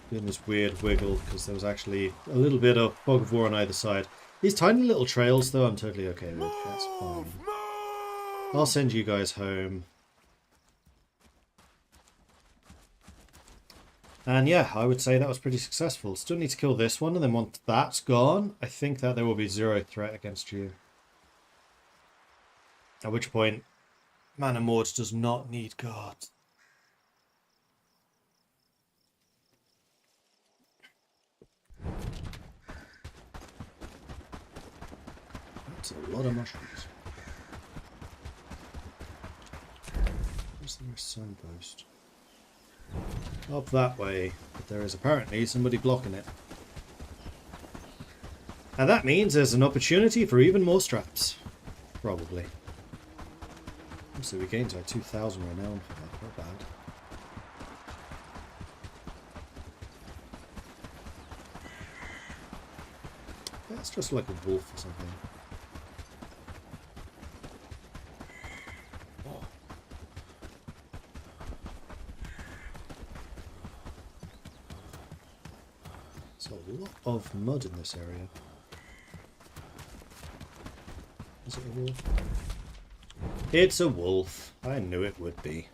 Doing this weird wiggle because there was actually a little bit of fog of war on either side. These tiny little trails, though, I'm totally okay with. That's fine. I'll send you guys home. And yeah, I would say that was pretty successful. Still need to kill this one, and then once that's gone, I think that there will be zero threat against you. At which point, Manor Mord does not need guards. That's a lot of mushrooms. Where's the nearest signpost? Up that way, but there is apparently somebody blocking it. And that means there's an opportunity for even more straps. Probably. So we gained like 2,000 renown for that, not bad. That's just like a wolf or something. Oh. There's a lot of mud in this area. Is it a wolf? It's a wolf. I knew it would be.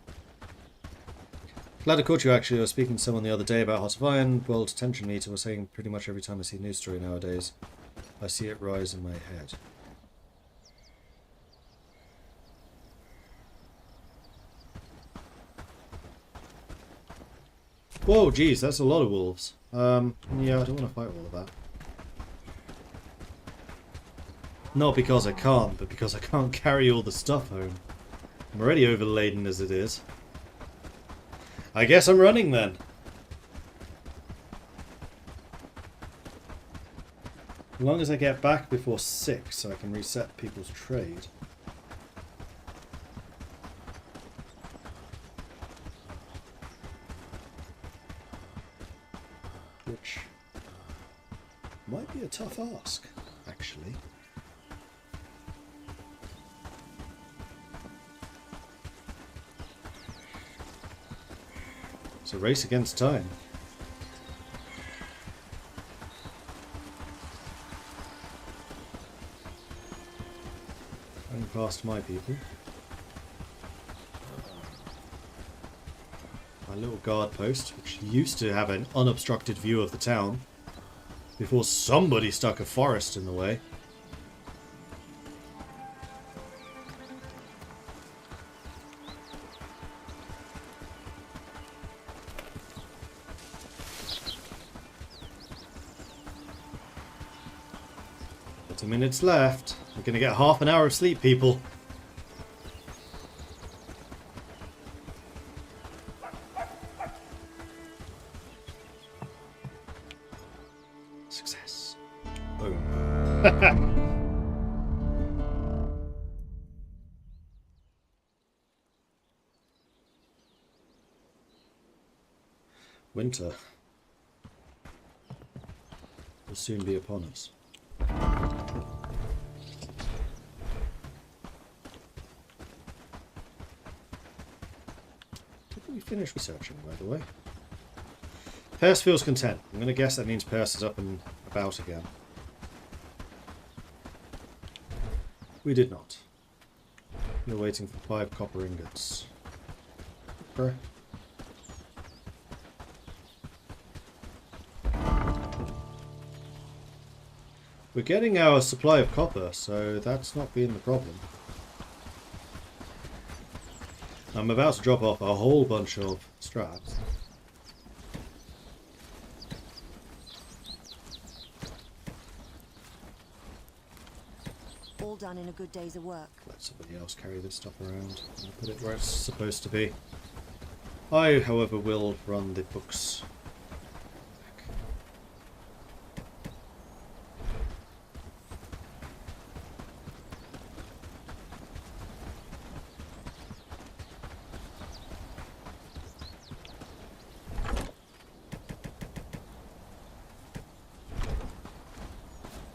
Glad I caught you actually. I was speaking to someone the other day about Heart of Iron. World Attention Meter was saying pretty much every time I see a news story nowadays, I see it rise in my head. Whoa, geez, that's a lot of wolves. Yeah, I don't want to fight all of that. Not because I can't, but because I can't carry all the stuff home. I'm already overladen as it is. I guess I'm running then. As long as I get back before 6 so I can reset people's trade. Which might be a tough ask, actually. It's a race against time. And past my people. My little guard post, which used to have an unobstructed view of the town, before somebody stuck a forest in the way. Minutes left. We're gonna get half an hour of sleep, people. Success. Boom. Winter will soon be upon us. Finish researching, by the way. Perse feels content. I'm going to guess that means Perse is up and about again. We did not. You're waiting for 5 copper ingots. Okay. We're getting our supply of copper, so that's not been the problem. I'm about to drop off a whole bunch of straps. All done in a good day's of work. Let somebody else carry this stuff around and put it where it's supposed to be. I, however, will run the books.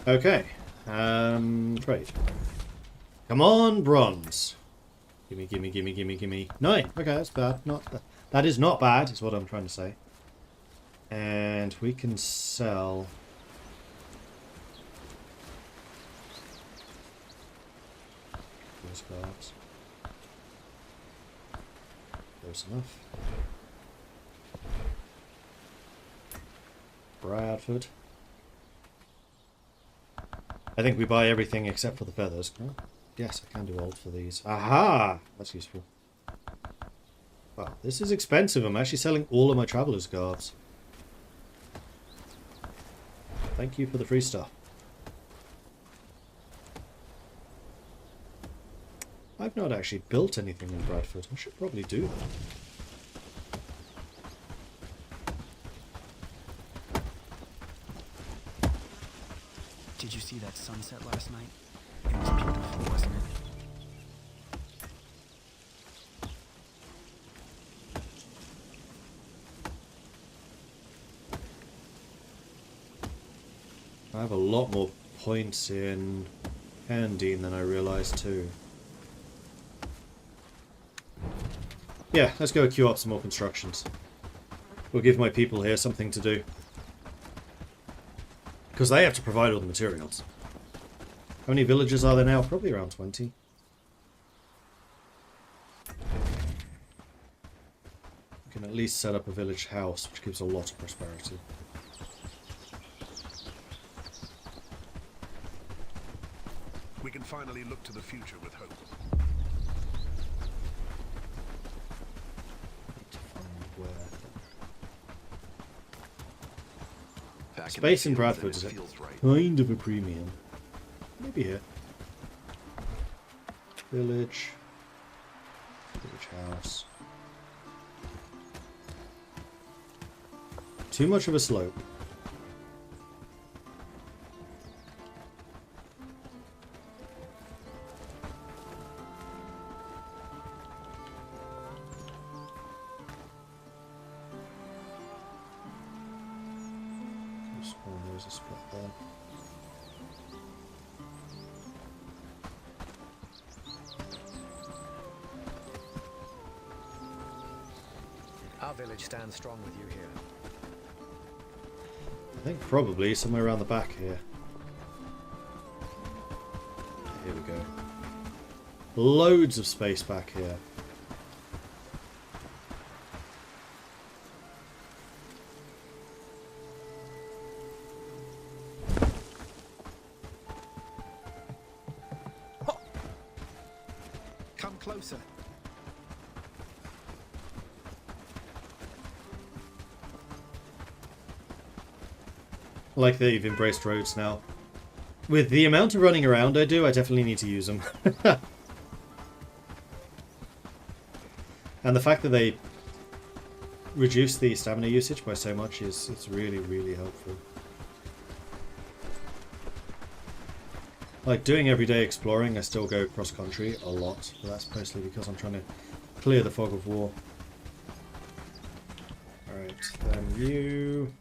Okay, trade. Come on, bronze. Gimme, gimme, gimme, gimme, gimme. 9. Okay, that's bad. Not that is not bad, is what I'm trying to say. And we can sell... those guards. Close enough. Bradford. I think we buy everything except for the feathers. Oh, yes, I can do old for these. Aha! That's useful. Wow, this is expensive. I'm actually selling all of my traveler's guards. Thank you for the free stuff. I've not actually built anything in Bradford. I should probably do that. Did you see that sunset last night? It was beautiful, wasn't it? I have a lot more points in Handine than I realised too. Yeah, let's go queue up some more constructions. We'll give my people here something to do. Because they have to provide all the materials. How many villages are there now? Probably around 20. We can at least set up a village house, which gives a lot of prosperity. We can finally look to the future with hope. Need to find where. Back Space the in field, Bradford and is it a feels right. kind of a premium. Maybe here. Village. Village house. Too much of a slope. There's a spot there. Our village stands strong with you here. I think probably somewhere around the back here. Here we go. Loads of space back here. Come closer. I like that you've embraced roads now. With the amount of running around I do, I definitely need to use them. And the fact that they reduce the stamina usage by so much is it's really, really helpful. Like doing everyday exploring, I still go cross-country a lot, but that's mostly because I'm trying to clear the fog of war. Alright, then you...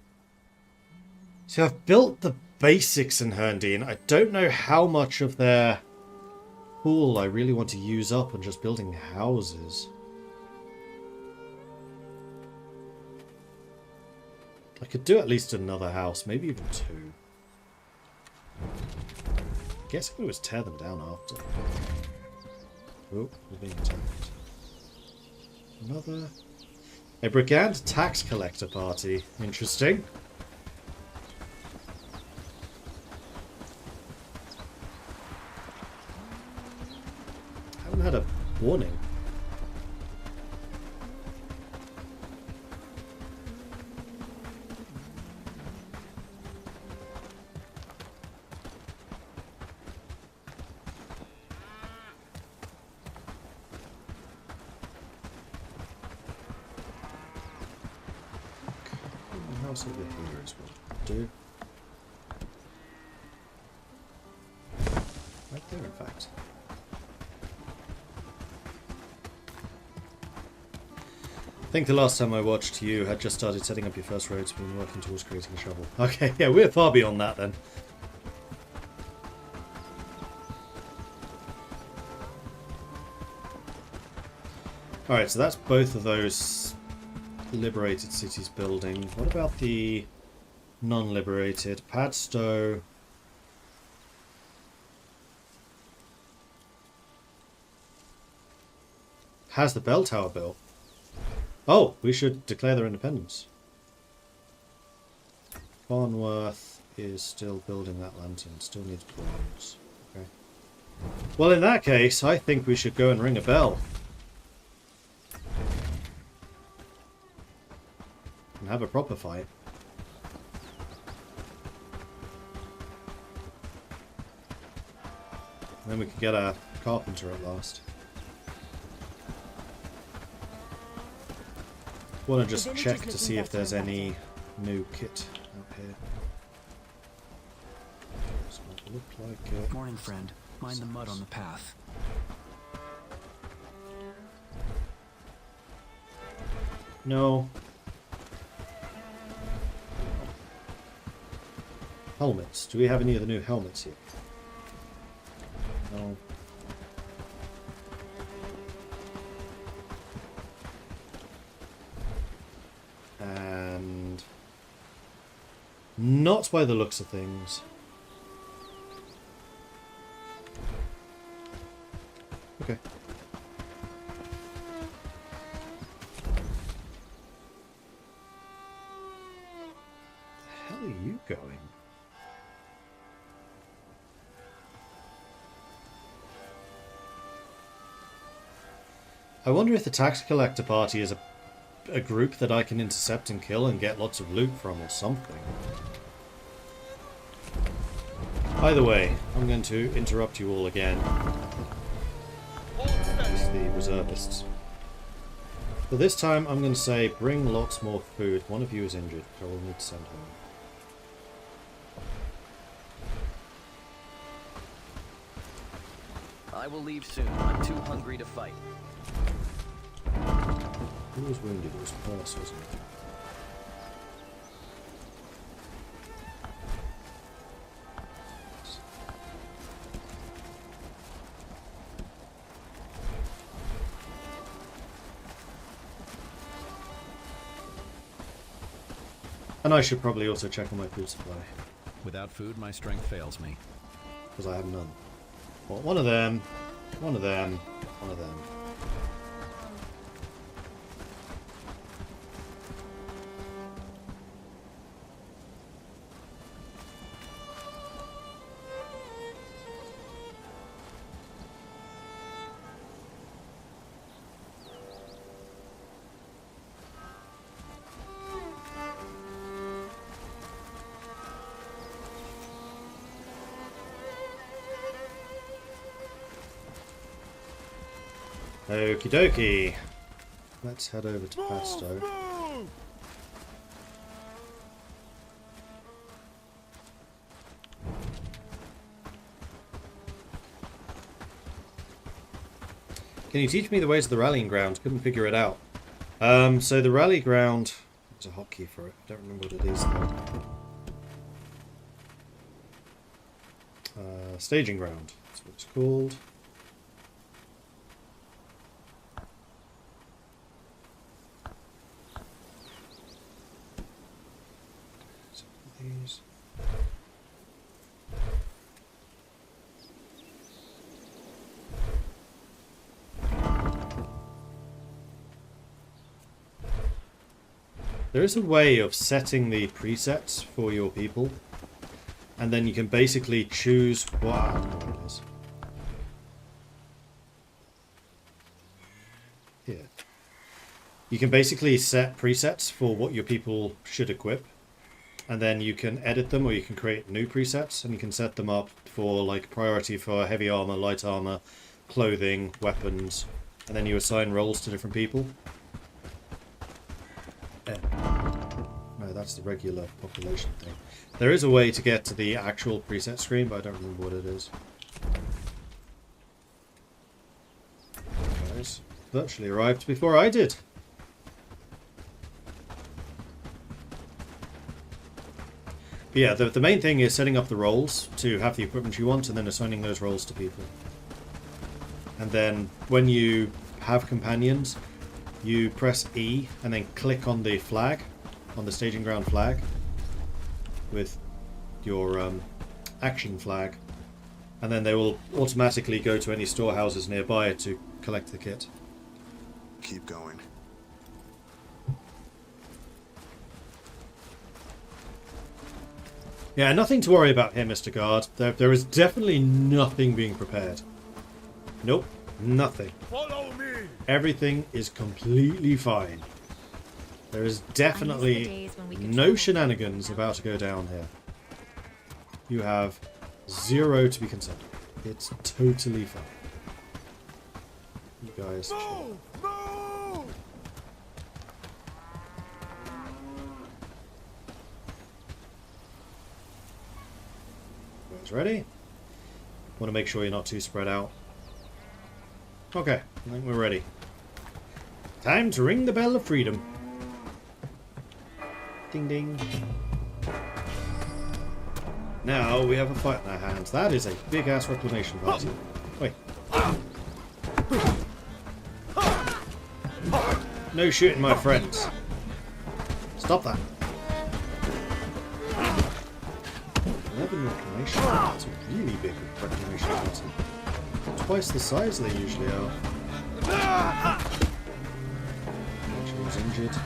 See, I've built the basics in Herndine. I don't know how much of their pool I really want to use up on just building houses. I could do at least another house, maybe even two. I guess I could always tear them down after. Oh, we're being attacked. Another... A brigand tax collector party. Interesting. Haven't had a warning. House over here is what I'll do. Right there, in fact. I think the last time I watched you had just started setting up your first roads and been working towards creating a shovel. Okay, yeah, we're far beyond that then. Alright, so that's both of those liberated cities building. What about the non-liberated? Padstow. Has the bell tower built? Oh, we should declare their independence. Farnworth is still building that lantern. Still needs bronze. Okay. Well, in that case, I think we should go and ring a bell. And have a proper fight. And then we could get a carpenter at last. Want to just check to see if there's any new kit out here. Does not look like it. Morning, friend. Mind the mud on the path. No. Helmets. Do we have any of the new helmets here? No. And not by the looks of things. Okay. The hell are you going? I wonder if the tax collector party is a group that I can intercept and kill and get lots of loot from or something. Either way, I'm going to interrupt you all again. It's the reservists. But this time I'm going to say bring lots more food. One of you is injured, so I'll need to send home. I will leave soon. I'm too hungry to fight. Who was wounded? It was Perce, wasn't it? And I should probably also check on my food supply, Without food, my strength fails me. because I have none. Well, one of them, one of them, one of them. Okie dokie. Let's head over to Padstow. Can you teach me the ways of the rallying ground? Couldn't figure it out. So the rally ground... There's a hotkey for it. I don't remember what it is though. Staging ground. That's what it's called. These. There is a way of setting the presets for your people, and then you can basically choose what I don't know what it is. Here. You can basically set presets for what your people should equip. And then you can edit them, or you can create new presets, and you can set them up for like priority for heavy armor, light armor, clothing, weapons, and then you assign roles to different people. No, that's the regular population thing. There is a way to get to the actual preset screen, but I don't remember what it is. Guys, virtually arrived before I did. But yeah, the main thing is setting up the roles to have the equipment you want, and then assigning those roles to people. And then when you have companions, you press E and then click on the flag, on the staging ground flag, with your action flag, and then they will automatically go to any storehouses nearby to collect the kit. Keep going. Yeah, nothing to worry about here, Mr. Guard. There is definitely nothing being prepared. Nope, nothing. Follow me. Everything is completely fine. There is definitely days when we could no travel. shenanigans about to go down here. You have zero to be concerned with. It's totally fine. You guys chill. Move! You guys ready? Want to make sure you're not too spread out. Okay, I think we're ready. Time to ring the bell of freedom. Ding ding. Now we have a fight in our hands. That is a big ass reclamation party. Wait. No shooting, my friends. Stop that. 11 reclamation. That's a really big reclamation party. Twice the size they usually are. Actually, was injured.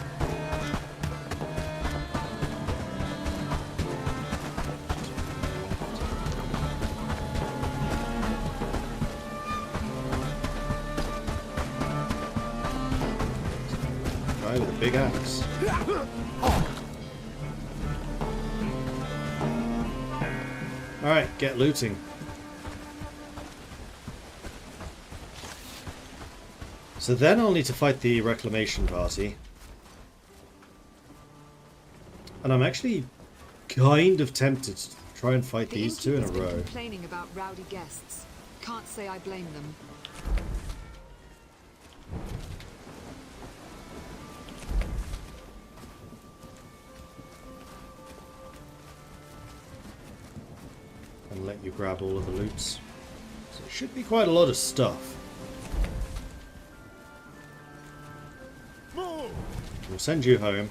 Guy with a big axe. Alright, get looting. So then I'll need to fight the reclamation party. And I'm actually kind of tempted to try and fight these two in a row. Complaining about rowdy guests. Can't say I blame them. And let you grab all of the loots. So it should be quite a lot of stuff. We'll send you home.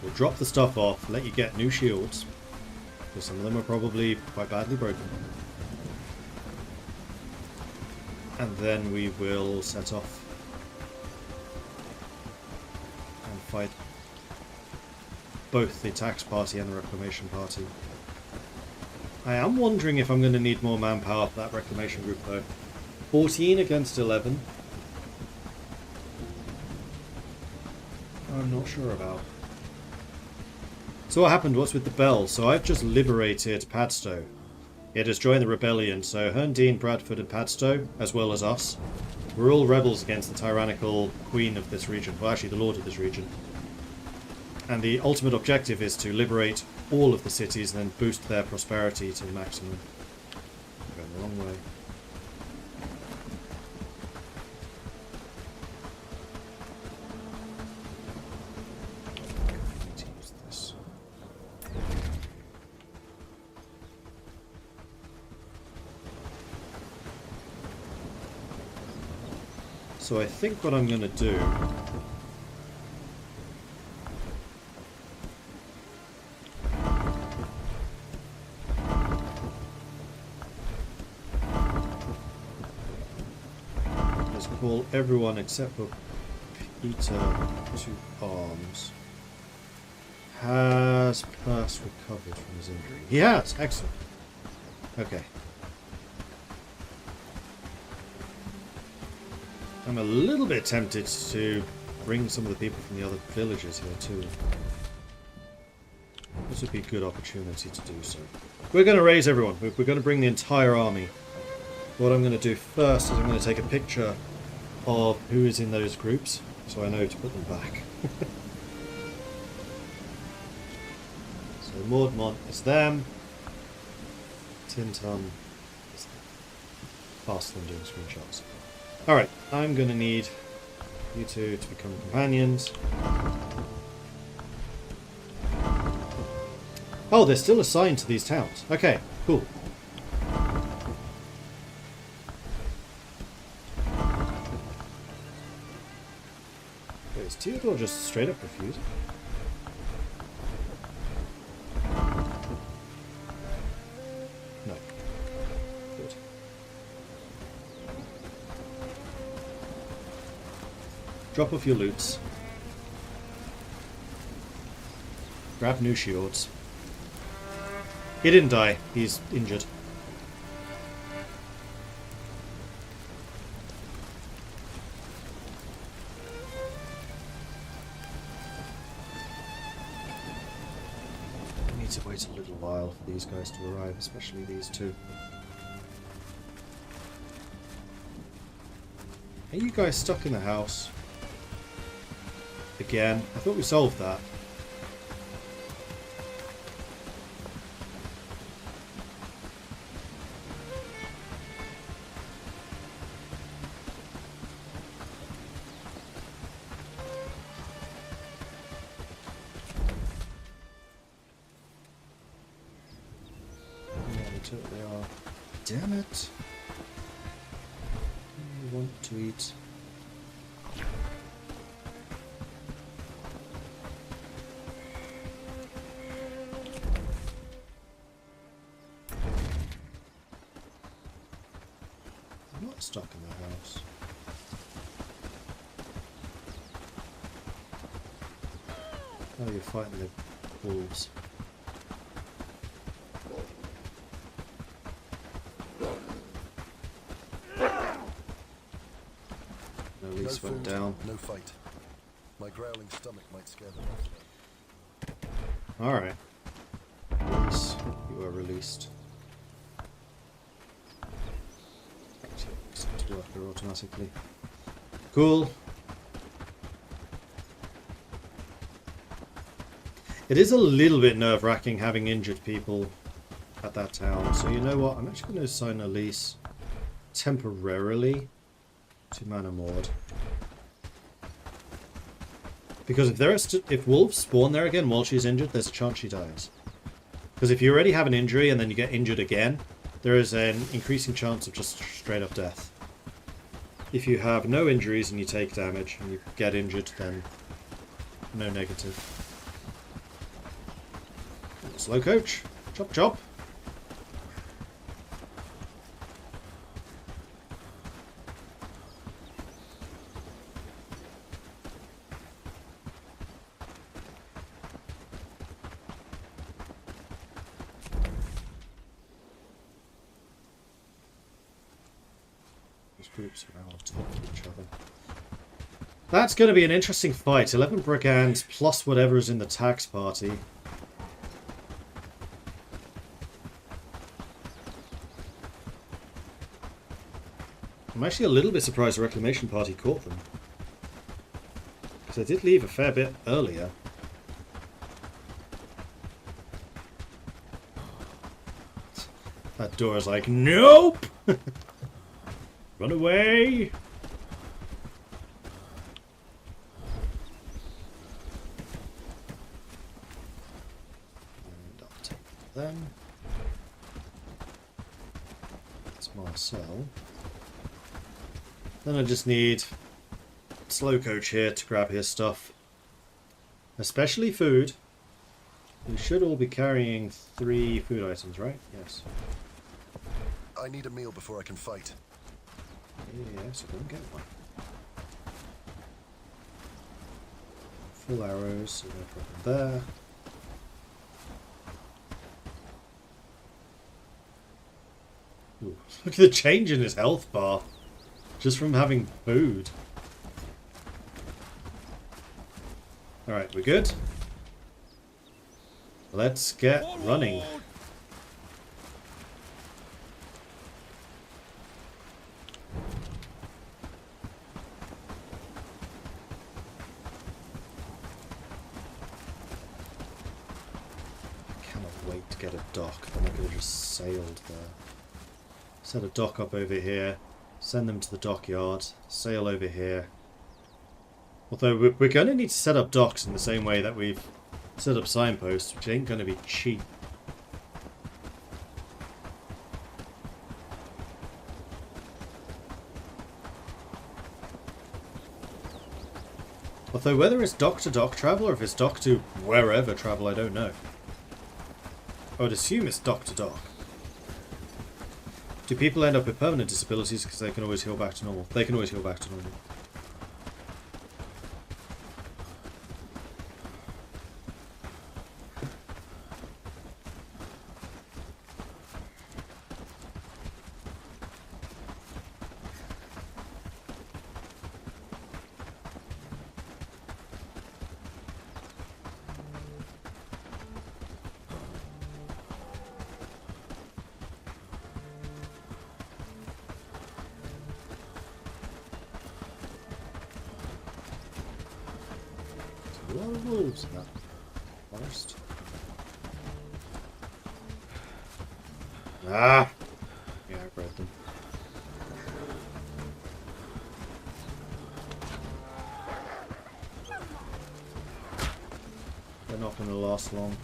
We'll drop the stuff off, let you get new shields. Because some of them are probably quite badly broken. And then we will set off and fight both the tax party and the reclamation party. I am wondering if I'm going to need more manpower for that reclamation group though. 14 against 11. I'm not sure about. So what happened? What's with the bell? So I've just liberated Padstow. It has joined the rebellion, so Herndine, Bradford and Padstow, as well as us, we're all rebels against the tyrannical queen of this region. Well, actually the lord of this region. And the ultimate objective is to liberate all of the cities and then boost their prosperity to the maximum. I'm going the wrong way. I need to use this. So I think what I'm going to do is call everyone except for Peter to arms. Has Purse recovered from his injury? He has! Excellent. Okay. I'm a little bit tempted to bring some of the people from the other villages here too. This would be a good opportunity to do so. We're going to raise everyone. We're going to bring the entire army. What I'm going to do first is I'm going to take a picture of who is in those groups, so I know to put them back. So Maudmont is them. Tintum is them. Faster than doing screenshots. Alright, I'm going to need you two to become companions. Oh, they're still assigned to these towns. Okay, cool. Theodore just straight up refused? No. Good. Drop off your loots. Grab new shields. He didn't die. He's injured. I need to wait a little while for these guys to arrive, especially these two. Are you guys stuck in the house? Again? I thought we solved that. They are. Damn it! I want to eat. I'm not stuck in the house. Oh, you're fighting the wolves. Release went down. No fight. My growling stomach might scare them off. Alright. Release. You are released. Accept worker automatically. Cool. It is a little bit nerve-wracking having injured people at that town. So you know what? I'm actually going to assign a lease temporarily to Manor Maud. Because if wolves spawn there again while she's injured, there's a chance she dies. Because if you already have an injury and then you get injured again, there is an increasing chance of just straight up death. If you have no injuries and you take damage and you get injured, then no negative. Slow coach. Chop chop. Groups are on top of each other. That's going to be an interesting fight. 11 brigands plus whatever is in the tax party. I'm actually a little bit surprised the Reclamation Party caught them. Because they did leave a fair bit earlier. That door is like, nope! Run away! And I'll take them. That's Marcel. Then I just need Slow Coach here to grab his stuff. Especially food. We should all be carrying 3 food items, right? Yes. I need a meal before I can fight. Yes, I don't get one. Full arrows, so no problem there. Ooh, look at the change in his health bar. Just from having food. Alright, we're good. Let's get running. To get a dock, then I could have just sailed there. Set a dock up over here, send them to the dockyard, sail over here. Although we're going to need to set up docks in the same way that we've set up signposts, which ain't going to be cheap. Although whether it's dock-to-dock travel or if it's dock-to wherever travel, I don't know. I would assume it's dock-to-dock. Do people end up with permanent disabilities because they can always heal back to normal? They can always heal back to normal. A lot of wolves in that forest. Ah! Yeah, I read them. They're not going to last long.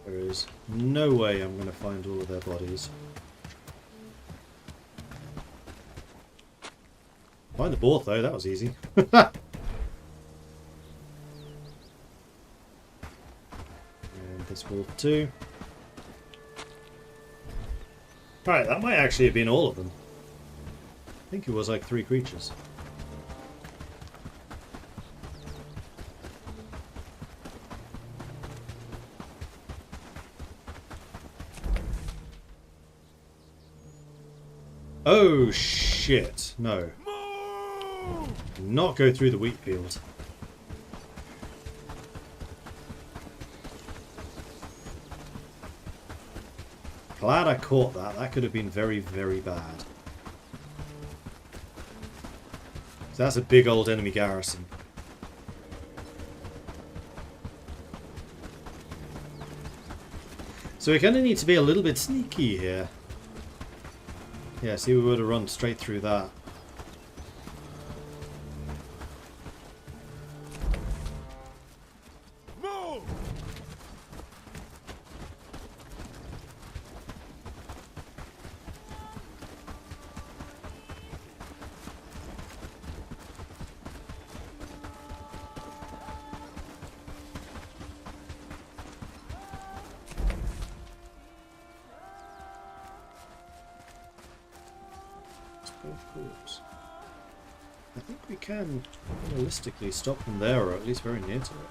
There is no way I'm going to find all of their bodies. Find the board though, that was easy. And this wolf too. Right, that might actually have been all of them. I think it was like 3 creatures. Oh shit, no. Not go through the wheat field. Glad I caught that. That could have been very, very bad. So that's a big old enemy garrison. So we're going to need to be a little bit sneaky here. Yeah, see, we would have run straight through that. Move! Of course. I think we can realistically stop them there, or at least very near to it.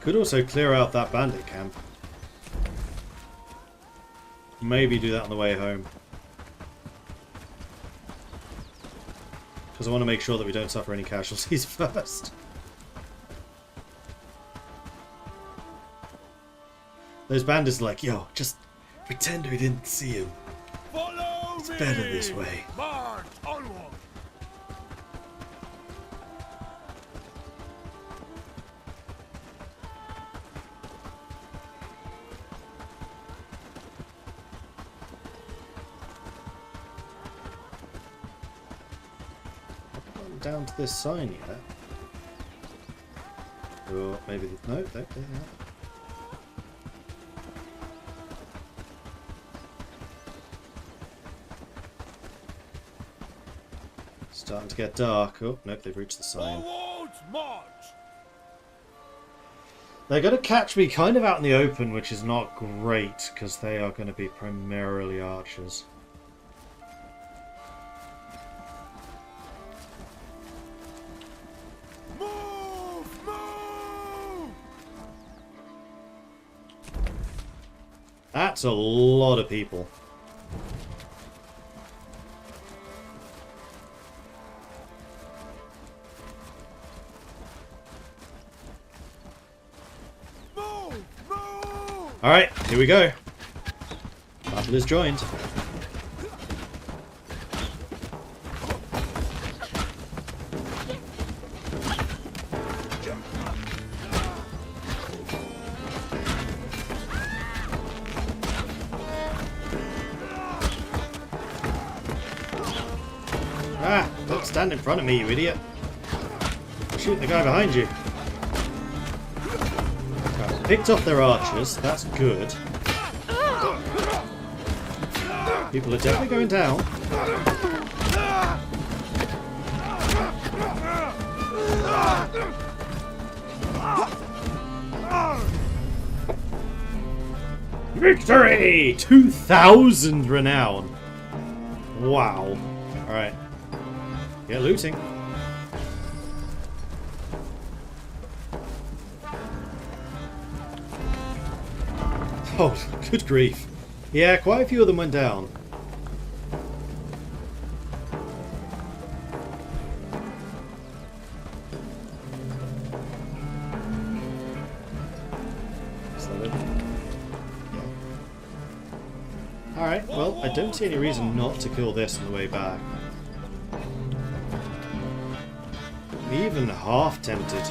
Could also clear out that bandit camp. Maybe do that on the way home. Because I want to make sure that we don't suffer any casualties first. Those bandits are like, yo, just pretend we didn't see him. Follow It's me! better this way. March onward! Down to this sign yet. Or maybe no, there they are. Starting to get dark. Oh nope, they've reached the sign. Forwards march! They're going to catch me kind of out in the open, which is not great because they are going to be primarily archers. That's a lot of people. Alright, here we go. Battle is joined. Ah! Don't stand in front of me, you idiot. Shoot the guy behind you. Right, picked off their archers. That's good. People are definitely going down. Victory! 2,000 renown. Wow. Alright. Get looting. Oh, good grief. Yeah, quite a few of them went down. Alright, well, I don't see any reason not to kill this on the way back. I'm even half tempted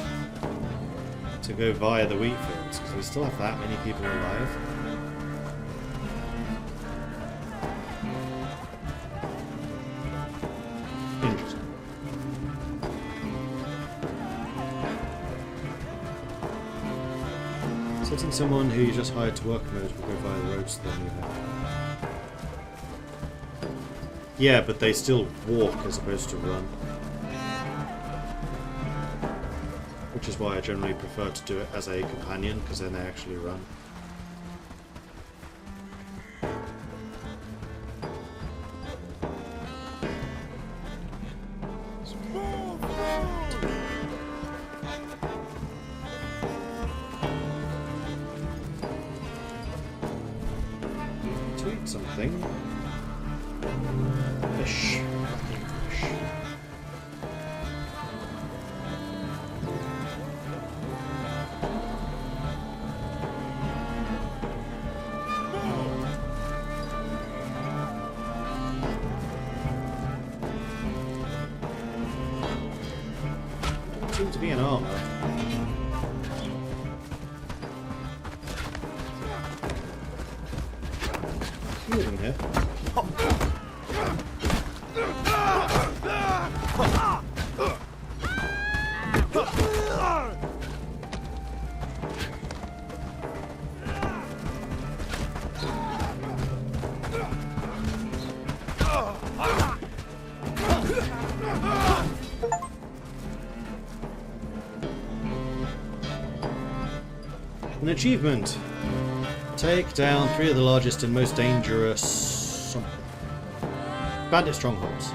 to go via the wheat fields, because we still have that many people alive. Interesting. Setting someone who you just hired to work mode will go via the roads to their new home. Yeah, but they still walk as opposed to run. Which is why I generally prefer to do it as a companion, because then they actually run. To eat something. Fish. Fish. Seems to be an armor. Moving here. An achievement. Take down 3 of the largest and most dangerous bandit strongholds.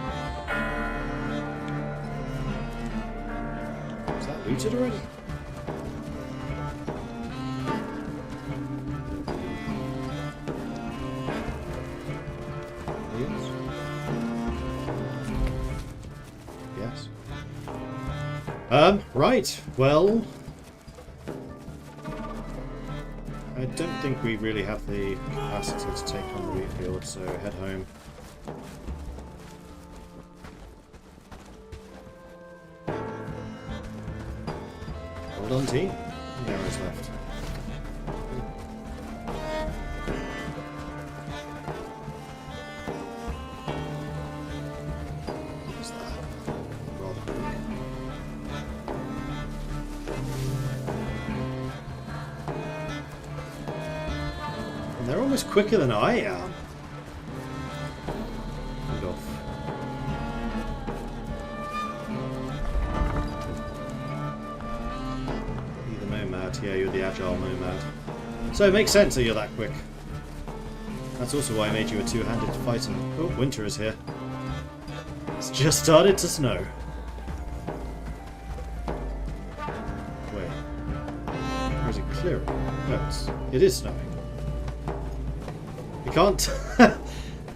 Is that looted already? Yes. Yes. Right. Well, I don't think we really have the capacity to take on the wheat field, so head home. Hold on, team. No arrows left. What's that? Rather quick. They're almost quicker than I am. Good off. You're the nomad. Yeah, you're the agile nomad. So it makes sense that you're that quick. That's also why I made you a two-handed fighter. Oh, winter is here. It's just started to snow. Wait. Or is it clearing? No, it is snowing. You can't...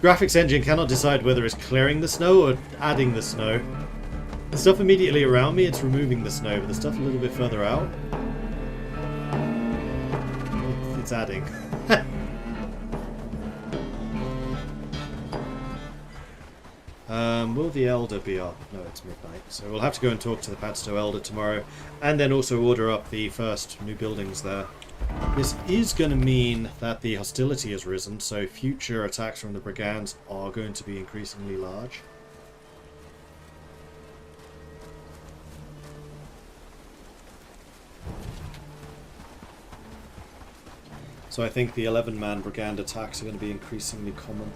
Graphics engine cannot decide whether it's clearing the snow or adding the snow. The stuff immediately around me, it's removing the snow, but the stuff a little bit further out, it's adding. Will the Elder be up? No, it's midnight. So we'll have to go and talk to the Padstow Elder tomorrow, and then also order up the first new buildings there. This is going to mean that the hostility has risen, so future attacks from the brigands are going to be increasingly large. So I think the 11-man brigand attacks are going to be increasingly common.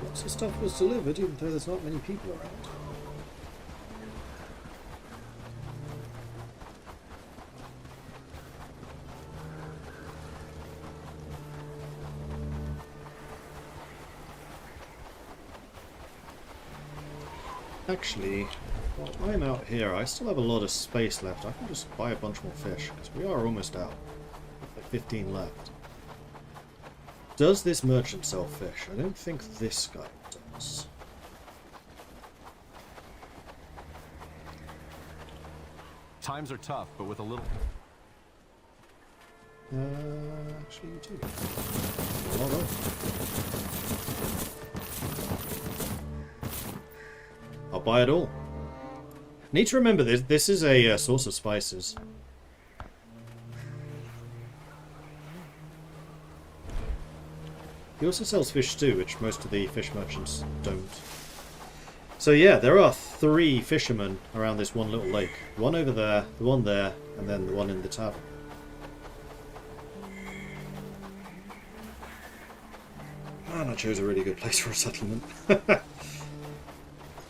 Lots of stuff was delivered, even though there's not many people around. Actually, while I'm out here, I still have a lot of space left. I can just buy a bunch more fish, because we are almost out. Like 15 left. Does this merchant sell fish? I don't think this guy does. Times are tough, but with a little... Actually you do. Hold on. I'll buy it all. Need to remember this. This is a source of spices. He also sells fish stew, which most of the fish merchants don't. So yeah, there are 3 fishermen around this one little lake. One over there, the one there, and then the one in the tavern. And I chose a really good place for a settlement.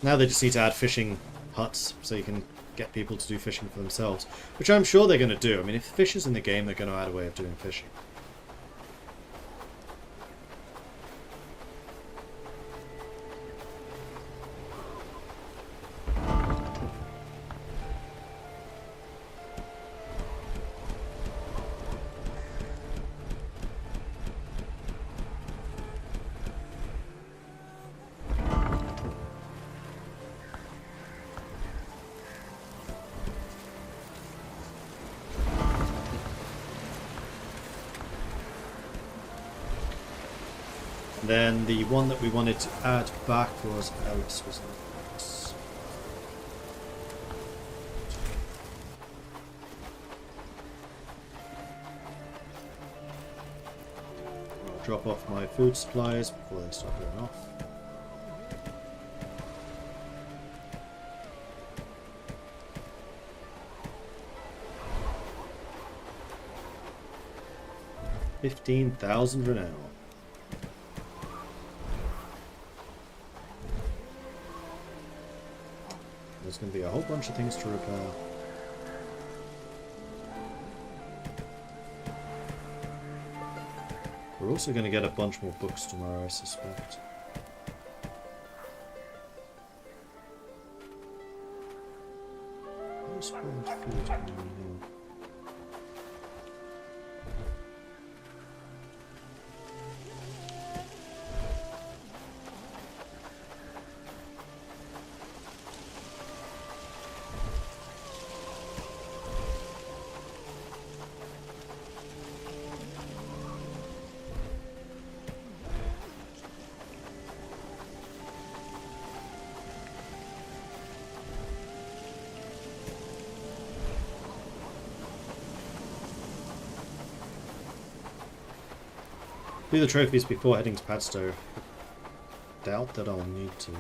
Now they just need to add fishing huts so you can get people to do fishing for themselves. Which I'm sure they're going to do. I mean, if fish is in the game, they're going to add a way of doing fishing. Then the one that we wanted to add back was Alice, wasn't it? I'll drop off my food supplies before they start going off. $15,000 for now. There's going to be a whole bunch of things to repair. We're also going to get a bunch more books tomorrow, I suspect. Where's spoiled food coming in here? Do the trophies before heading to Padstow. Doubt that I'll need to.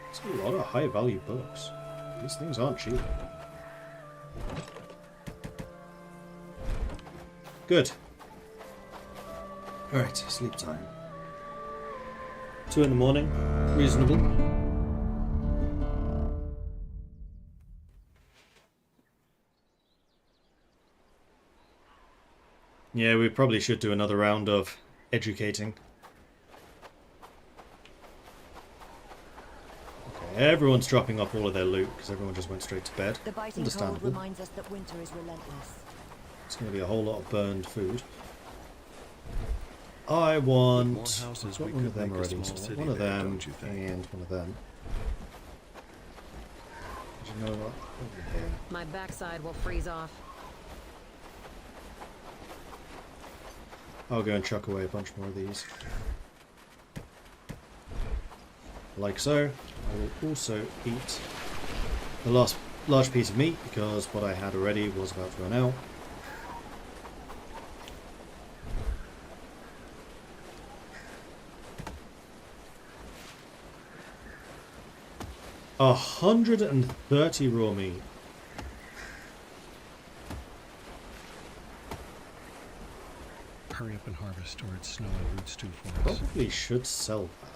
It's a lot of high value books. These things aren't cheap. Good. Alright, sleep time. 2 in the morning, reasonable. Yeah, we probably should do another round of educating. Okay, everyone's dropping off all of their loot because everyone just went straight to bed. The biting cold Understandable. reminds us that winter is relentless. It's going to be a whole lot of burned food. I want... I've got one of them already. So one of them and one of them. Do you know what? Over here. My backside will freeze off. I'll go and chuck away a bunch more of these. Like so. I will also eat the last large piece of meat because what I had already was about to run out. 130 raw meat. Hurry up and harvest, or it's snow and roots too for us. Probably should sell that.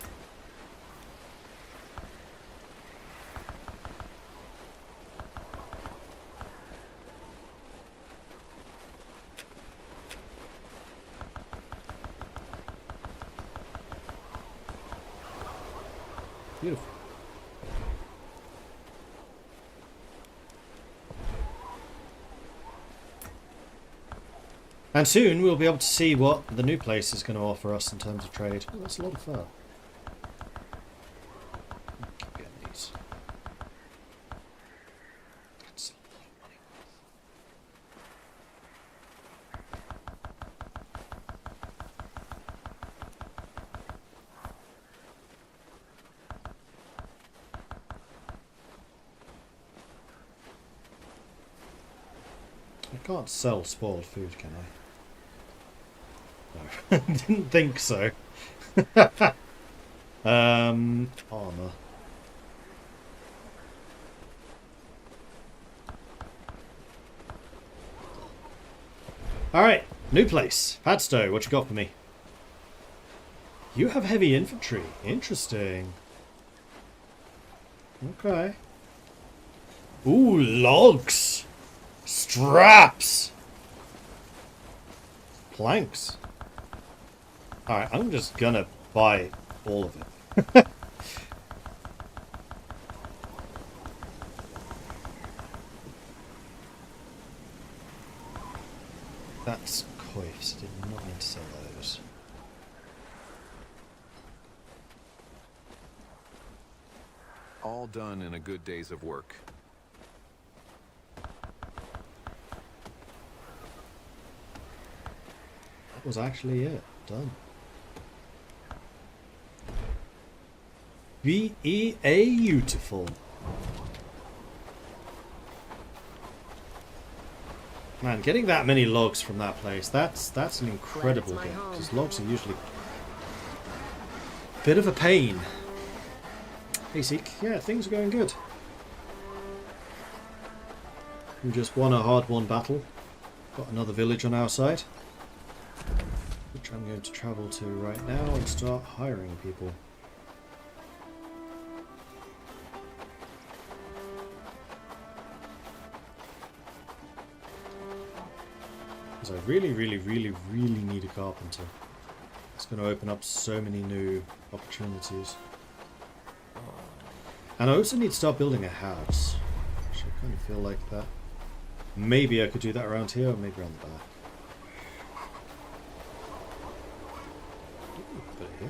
Beautiful. And soon we'll be able to see what the new place is going to offer us in terms of trade. Oh, that's a lot of fur. Keep getting these. That's a lot of money. I can't sell spoiled food, can I? No, didn't think so. Armor. Alright, new place. Padstow, what you got for me? You have heavy infantry. Interesting. Okay. Ooh, logs! Straps! Planks. Alright, I'm just gonna buy all of it. That's coifs. Did not mean to sell those. All done in a good day's of work. That was actually it. Done. Beautiful. Man, getting that many logs from that place, that's an incredible Glad it's my game. home. Because logs are usually a bit of a pain. Hey Zeke, yeah, things are going good. We just won a hard-won battle. Got another village on our side, which I'm going to travel to right now and start hiring people. Because I really, really, really, really need a carpenter. It's going to open up so many new opportunities. And I also need to start building a house. Which I kind of feel like that. Maybe I could do that around here, or maybe around the back. Ooh, put it here.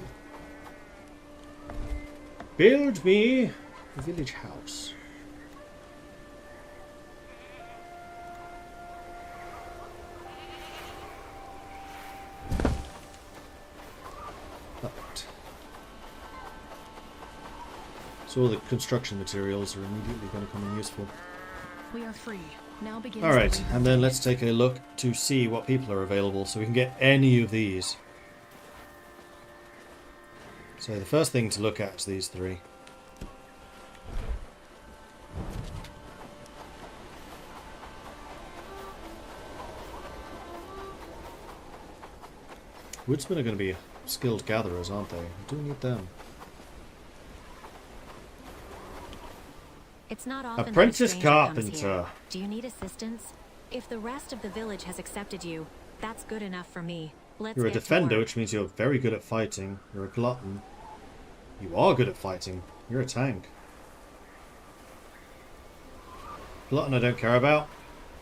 Build me a village house. Perfect. So all the construction materials are immediately going to come in useful. We are free. Now begins. Alright, and then let's take a look to see what people are available so we can get any of these. So the first thing to look at is these three. Woodsmen are going to be skilled gatherers, aren't they? We do need them. It's not often Apprentice that a stranger comes carpenter. here. Do you need assistance? If the rest of the village has accepted you, that's good enough for me. Let's You're a get to defender, work. which means you're very good at fighting. You're a glutton. You are good at fighting. You're a tank. Glutton I don't care about.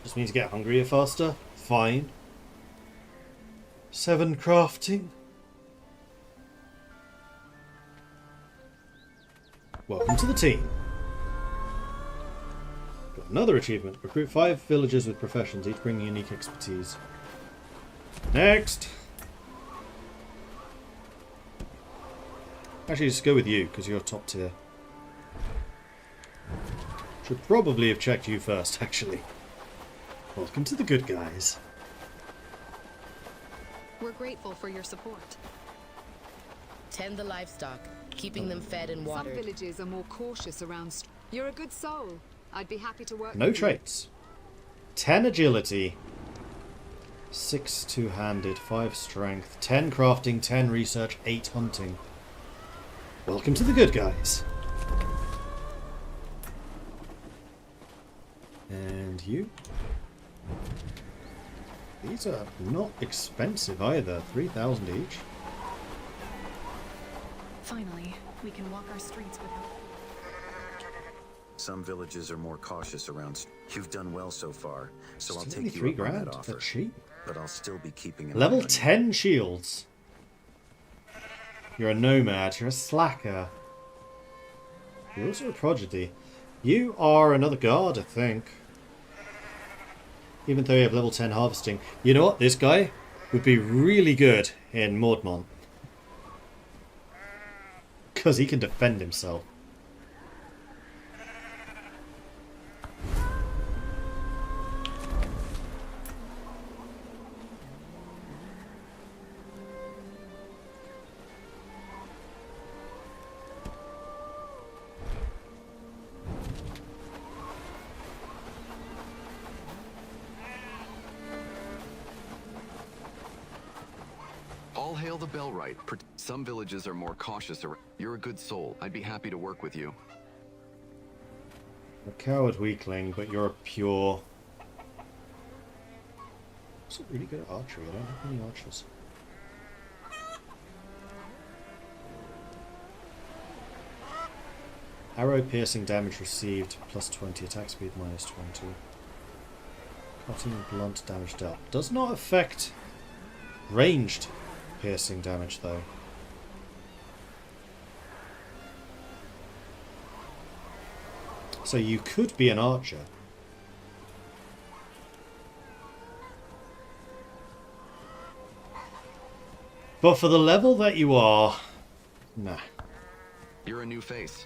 Just means you get hungrier faster. Fine. 7 crafting. Welcome to the team. Got another achievement. Recruit 5 villagers with professions, each bringing unique expertise. Next. Actually, just go with you, because you're top tier. Should probably have checked you first, actually. Welcome to the good guys. We're grateful for your support. Tend the livestock. keeping them fed and Some watered. villages are more cautious around. You're a good soul. I'd be happy to work No with you. traits. 10 agility. 6 two-handed, 5 strength, 10 crafting, 10 research, 8 hunting. Welcome to the good guys. And you? These are not expensive either. 3,000 each. Finally, we can walk our streets without... Some villages are more cautious around. You've done well so far, so I'll Still only take you 3 up on grand. that offer. That's cheap. But I'll still be keeping an Level eye on you. 10 shields. You're a nomad. You're a slacker. You're also a prodigy. You are another guard, I think. Even though you have level 10 harvesting. You know what? This guy would be really good in Mordmont. Because he can defend himself. All hail the Bellwright. Some villages are more cautious around. You're a good soul. I'd be happy to work with you. A coward weakling, but you're a pure... Also really good at archery. I don't have any archers. Arrow piercing damage received, plus 20. Attack speed, minus 20. Cutting blunt damage dealt. Does not affect ranged piercing damage, though. So you could be an archer. But for the level that you are, nah. You're a new face.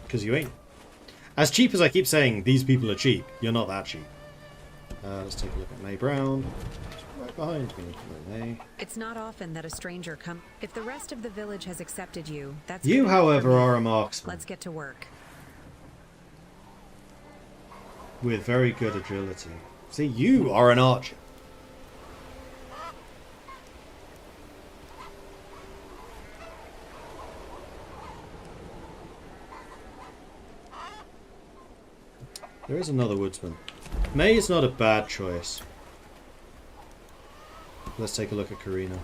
Because you ain't. As cheap as I keep saying, these people are cheap. You're not that cheap. Let's take a look at May Brown. She's right behind me. Hello, May. It's not often that a stranger comes. If the rest of the village has accepted you, that's You, good however, for me. are a marksman. Let's get to work. With very good agility. See, you are an archer. There is another woodsman. May is not a bad choice. Let's take a look at Karina.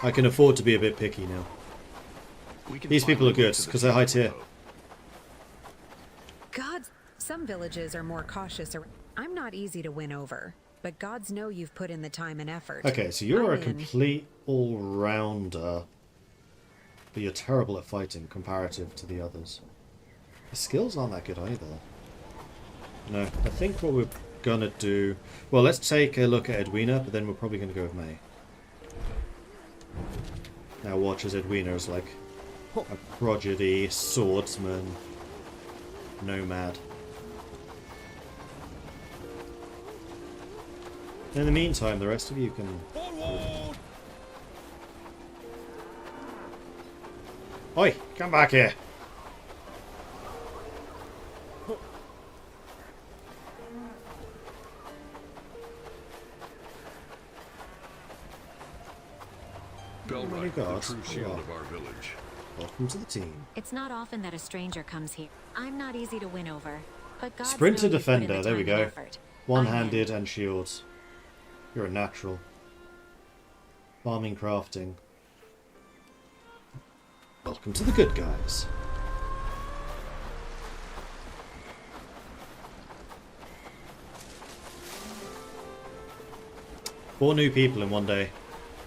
I can afford to be a bit picky now. These people are good because they're high tier. God, some villages are more cautious. I'm not easy to win over, but gods know you've put in the time and effort. Okay, so you're a I'm in. complete all-rounder, but you're terrible at fighting comparative to the others. The skills aren't that good either. No, I think what we're gonna do... Well, let's take a look at Edwina, but then we're probably gonna go with May. Now watch as Edwina is like a prodigy, swordsman, nomad. In the meantime, the rest of you can... Oi, come back here! Bellwright, the true shield of our village. Welcome to the team. It's not often that a stranger comes here. I'm not easy to win over, but gods Sprinter know you've put in defender, the there we time and go. effort. One-handed and shields. You're a natural. Farming, crafting. Welcome to the good guys. Four new people in one day.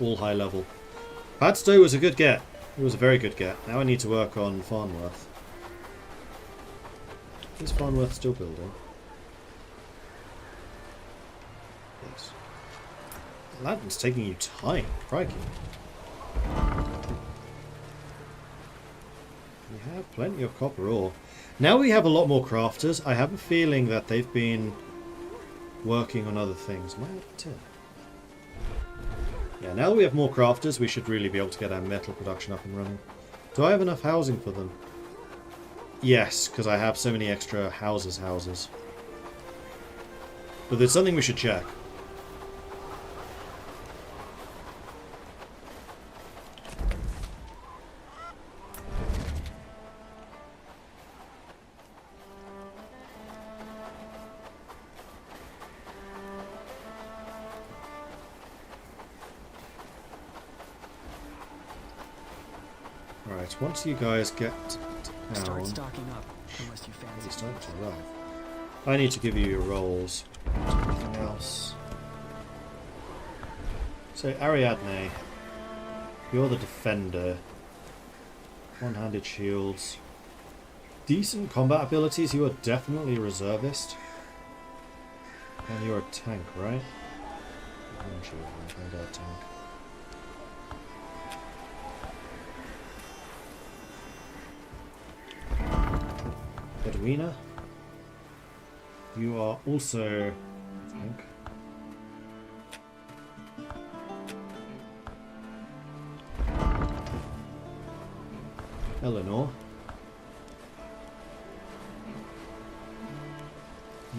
All high level. Padstow was a good get. It was a very good get. Now I need to work on Farnworth. Is Farnworth still building? Yes. Lantern's taking you time. Crikey. We have plenty of copper ore. Now we have a lot more crafters. I have a feeling that they've been working on other things. Am I out of tin? Yeah, now that we have more crafters, we should really be able to get our metal production up and running. Do I have enough housing for them? Yes, because I have so many extra houses. But there's something we should check. Right, once you guys get to town, Start stocking up, unless you fancy. it's time to arrive. I need to give you your roles. Anything else? So Ariadne, you're the defender. One-handed shields. Decent combat abilities. You are definitely a reservist. And you're a tank, right? I'm sure you're a tank. Edwina, you are also, I think, Eleanor,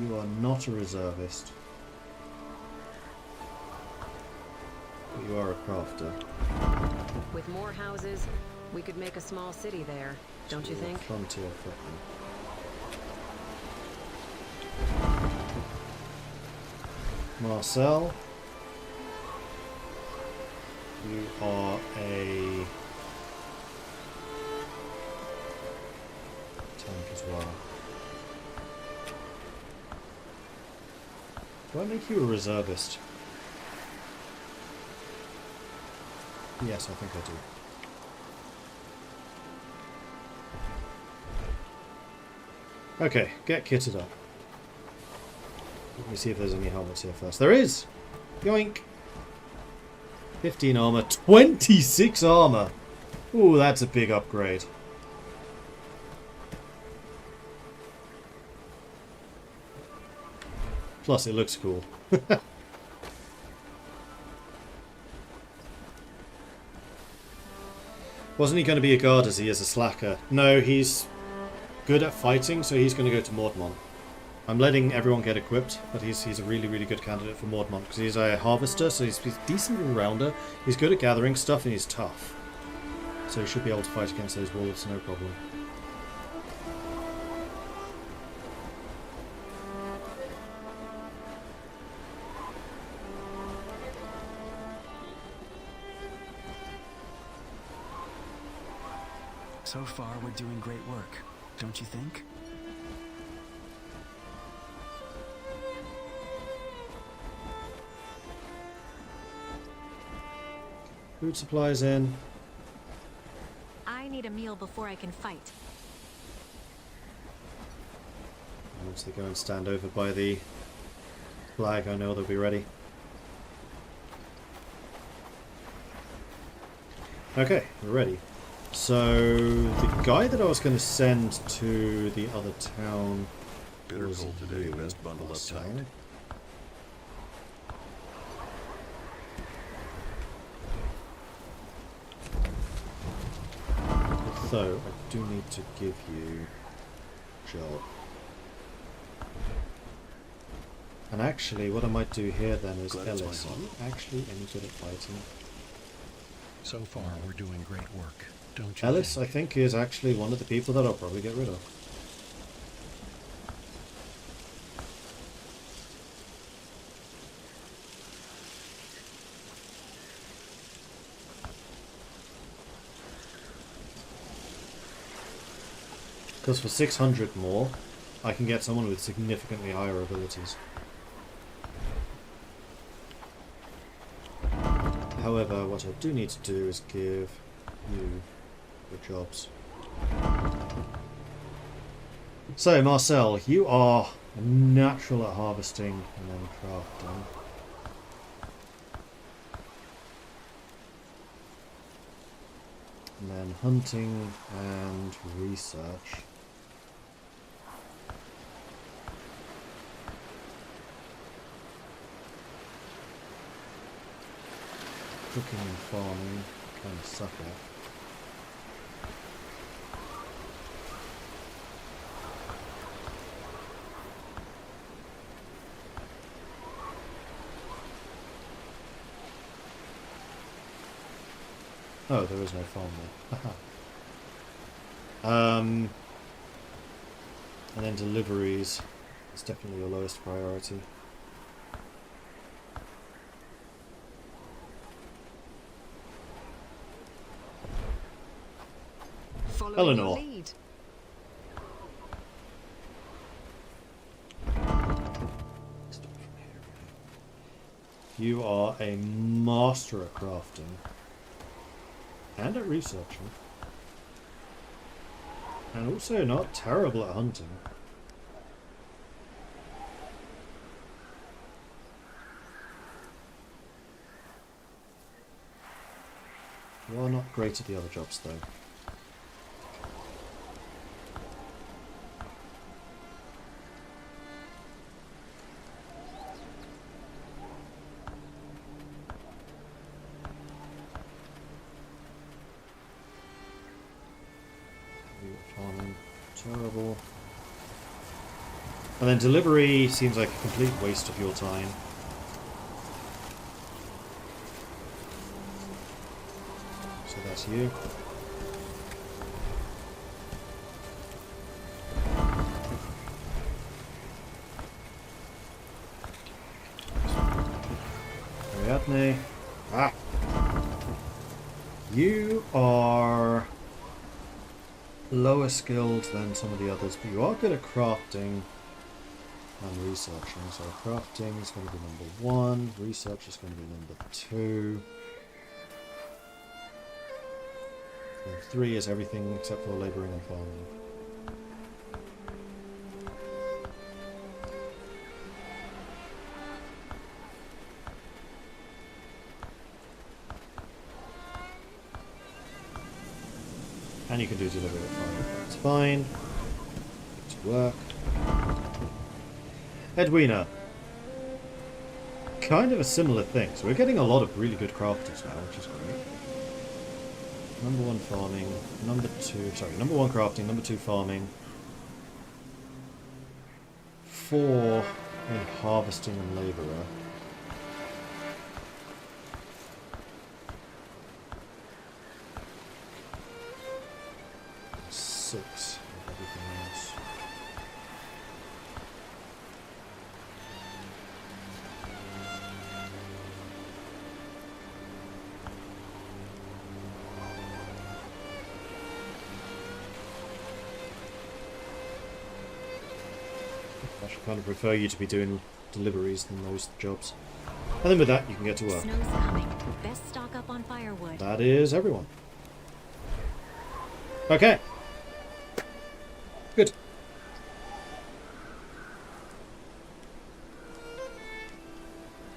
you are not a reservist, but you are a crafter. With more houses, we could make a small city there, don't you think? Frontier footman. Marcel, you are a tank as well. Do I make you a reservist? Yes, I think I do. Okay, get kitted up. Let me see if there's any helmets here first. There is! Yoink! 15 armor, 26 armor! Ooh, that's a big upgrade. Plus, it looks cool. Wasn't he going to be a guard as he is a slacker? No, he's good at fighting, so he's going to go to Mordmont. I'm letting everyone get equipped, but he's a really, really good candidate for Mordmont because he's a harvester, so he's decent all-rounder. He's good at gathering stuff and he's tough. So he should be able to fight against those wolves, no problem. So far, we're doing great work, don't you think? Food supplies in. I need a meal before I can fight. Once they go and stand over by the flag, I know they'll be ready. Okay, we're ready. So, the guy that I was going to send to the other town... Bitter cold today, best bundle up tight. So, I do need to give you a job. And actually, what I might do here then is Ellis. Are you actually any good at fighting? So far, we're doing great work, don't you? Ellis, I think, is actually one of the people that I'll probably get rid of. Because for 600 more, I can get someone with significantly higher abilities. However, what I do need to do is give you your jobs. So, Marcel, you are natural at harvesting and then crafting. And then hunting and research. cooking and farming kind of suck at. Oh, there is no farm there. And then deliveries is definitely your lowest priority. Following Eleanor. your lead. You are a master at crafting and at researching, and also not terrible at hunting. You are not great at the other jobs though. Farming, terrible. And then delivery seems like a complete waste of your time. So that's you. Ariadne. Ah! You are lower skilled than some of the others, but you are good at crafting and researching. So crafting is going to be number 1, research is going to be number 2. And 3 is everything except for labouring and farming. And you can do delivery at 5. That's fine. Get to work. Edwina. Kind of a similar thing. So we're getting a lot of really good crafters now, which is great. Number 1 farming. Number 1 crafting. Number 2 farming. 4 in harvesting and labourer. 6 of everything else. I should kind of prefer you to be doing deliveries than those jobs. And then with that, you can get to work. Snow's coming. Best stock up on firewood. That is everyone. Okay. Good.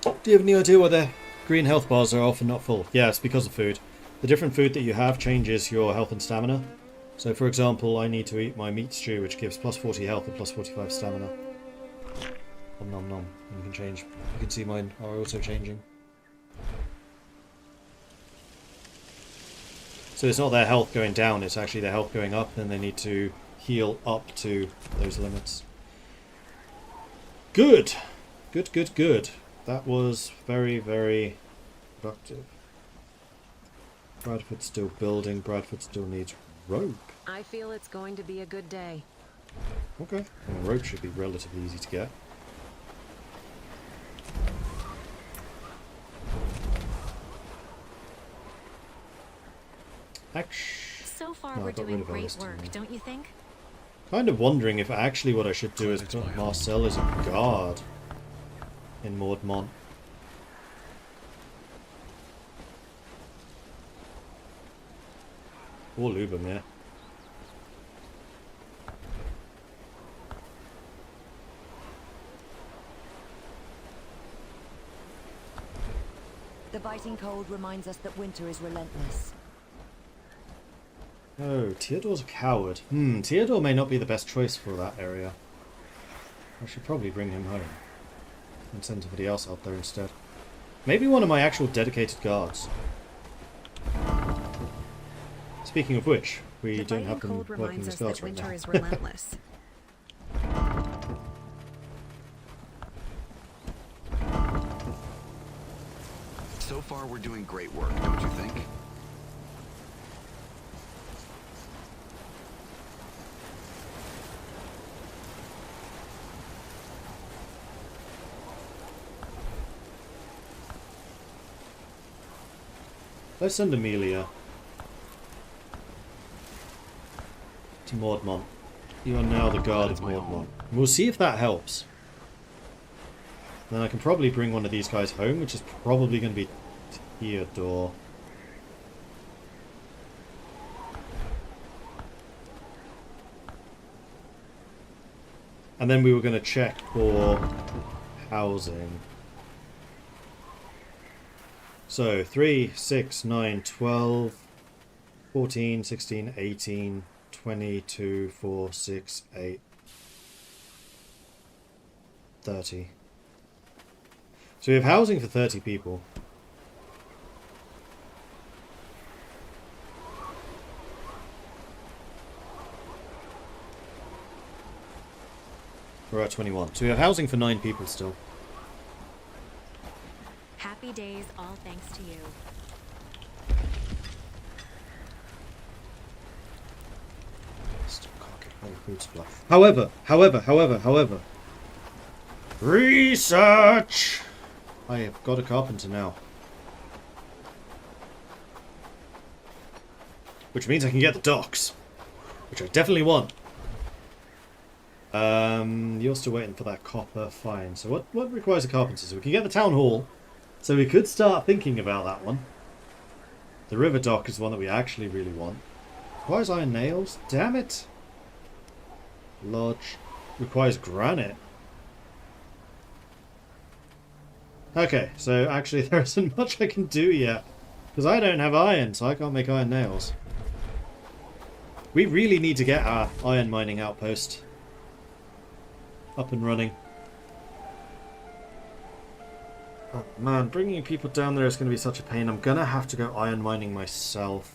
Do you have any idea why the green health bars are often not full? Yeah, it's because of food. The different food that you have changes your health and stamina. So for example, I need to eat my meat stew, which gives plus 40 health and plus 45 stamina. Nom nom nom. And you can change. You can see mine are also changing. So it's not their health going down, it's actually their health going up, and they need to heal up to those limits. Good! Good, good, good. That was very, very productive. Bradford's still building. Bradford still needs rope. I feel it's going to be a good day. Okay. Well, rope should be relatively easy to get. So far we're doing great work, don't you think? Kind of wondering if actually what I should do is put Marcel as a guard in Mordmont. Or Lubomir. The biting cold reminds us that winter is relentless. Oh, Theodore's a coward. Theodore may not be the best choice for that area. I should probably bring him home and send somebody else out there instead. Maybe one of my actual dedicated guards. Speaking of which, we don't have them cold working reminds as us guards that right winter now. is relentless. So far, we're doing great work, don't you think? Let's send Amelia to Maudmont. You are now the guard of Maudmont. We'll see if that helps. Then I can probably bring one of these guys home, which is probably going to be Theodore. And then we were going to check for housing. So 3, 6, 9, 12, 14, 16, 18, 22, 4, 6, 8, 30. So we have housing for 30 people. We're at 21. So we have housing for 9 people still. Happy days, all thanks to you. Still can't get all food supply. However. Research! I have got a carpenter now. Which means I can get the docks. Which I definitely want. You're still waiting for that copper. Fine. So what requires a carpenter? So we can get the town hall. So we could start thinking about that one. The river dock is one that we actually really want. Requires iron nails? Damn it! Lodge. Requires granite. Okay, so actually there isn't much I can do yet. Because I don't have iron, so I can't make iron nails. We really need to get our iron mining outpost up and running. Oh man, bringing people down there is going to be such a pain. I'm going to have to go iron mining myself.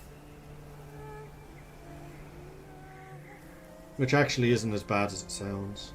Which actually isn't as bad as it sounds.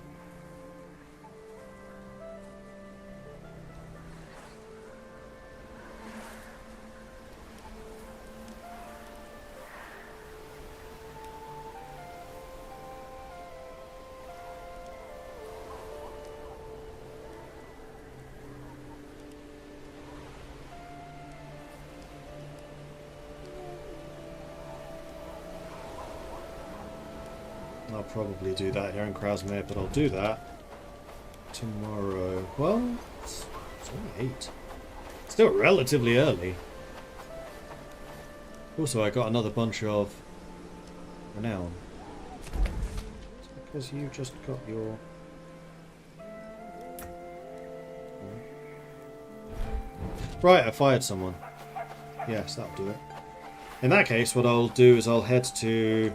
I'll probably do that here in Krasmir, but I'll do that tomorrow. Well, it's only 8. Still relatively early. Also, I got another bunch of renown. It's because you just got your... Right, I fired someone. Yes, that'll do it. In that case, what I'll do is I'll head to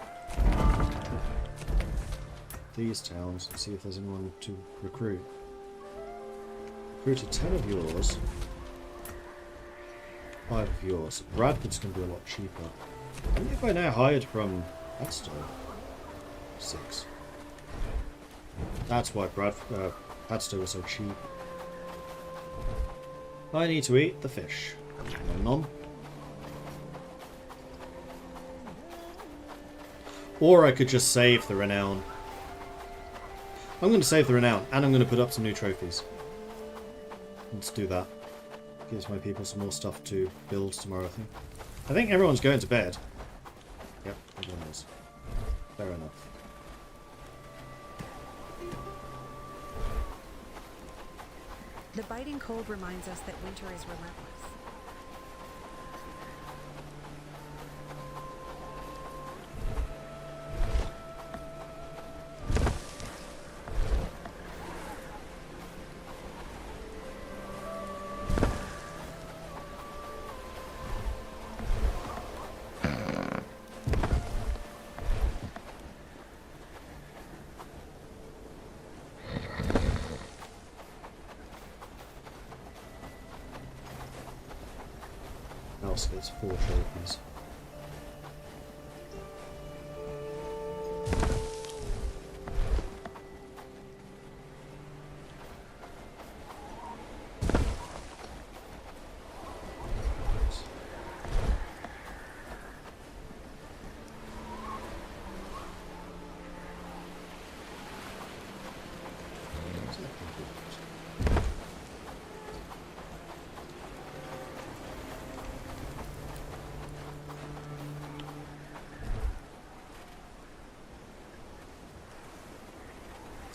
these towns and see if there's anyone to recruit. Recruited 10 of yours. 5 of yours. Bradford's going to be a lot cheaper. How many have I now hired from Padstow? 6. That's why Padstow was so cheap. I need to eat the fish. Nom nom. Or I could just save the renown. I'm going to save the renown, and I'm going to put up some new trophies. Let's do that. Gives my people some more stuff to build tomorrow, I think. I think everyone's going to bed. Yep, everyone is. Fair enough. The biting cold reminds us that winter is relentless. baskets, 4 trophies.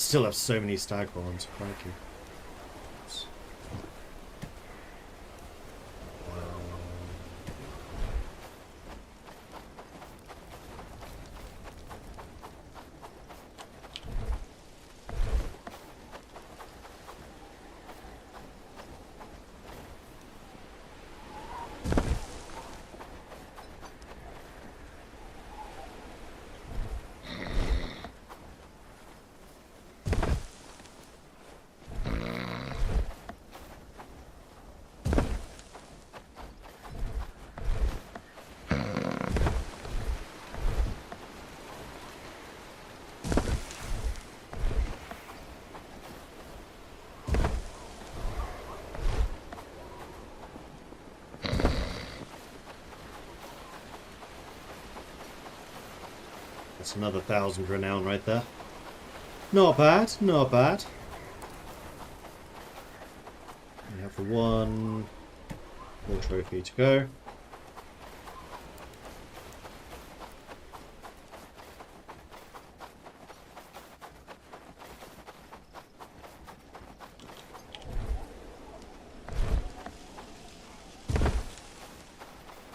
Still have so many stag horns, crikey. That's another 1,000 renown right there. Not bad, not bad. We have the one more trophy to go.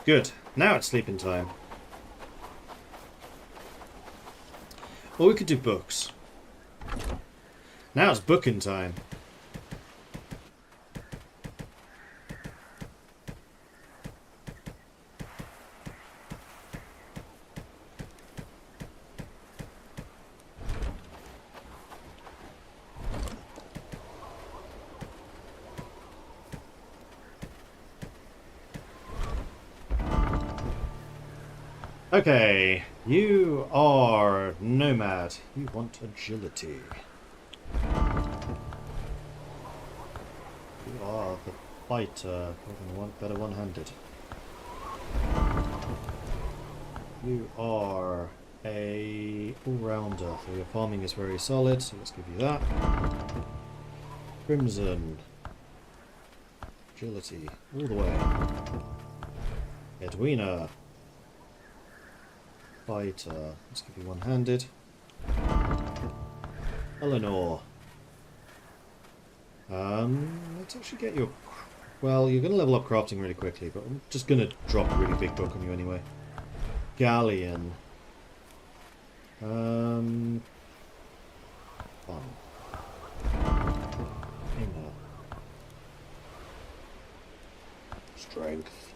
Good. Now it's sleeping time. Or we could do books. Now it's booking time. Okay, you are nomad. You want agility. You are the fighter. You're going to want better one-handed. You are a all-rounder. So your farming is very solid, so let's give you that. Crimson. Agility. All the way. Edwina. Fighter. Let's give you one-handed. Eleanor. Let's actually get your... Well, you're going to level up crafting really quickly, but I'm just going to drop a really big book on you anyway. Galleon. Fun. Inner. Strength.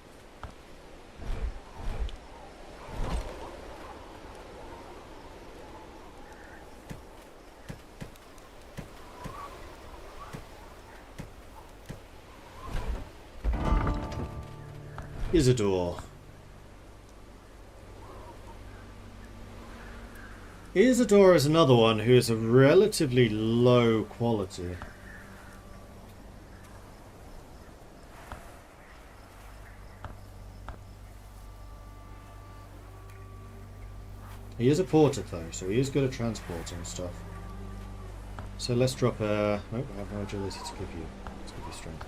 Isidore. Isidore is another one who is a relatively low quality. He is a porter though, so he is good at transporting stuff. So let's drop a... Oh, I have no agility to give you. Let's give you strength.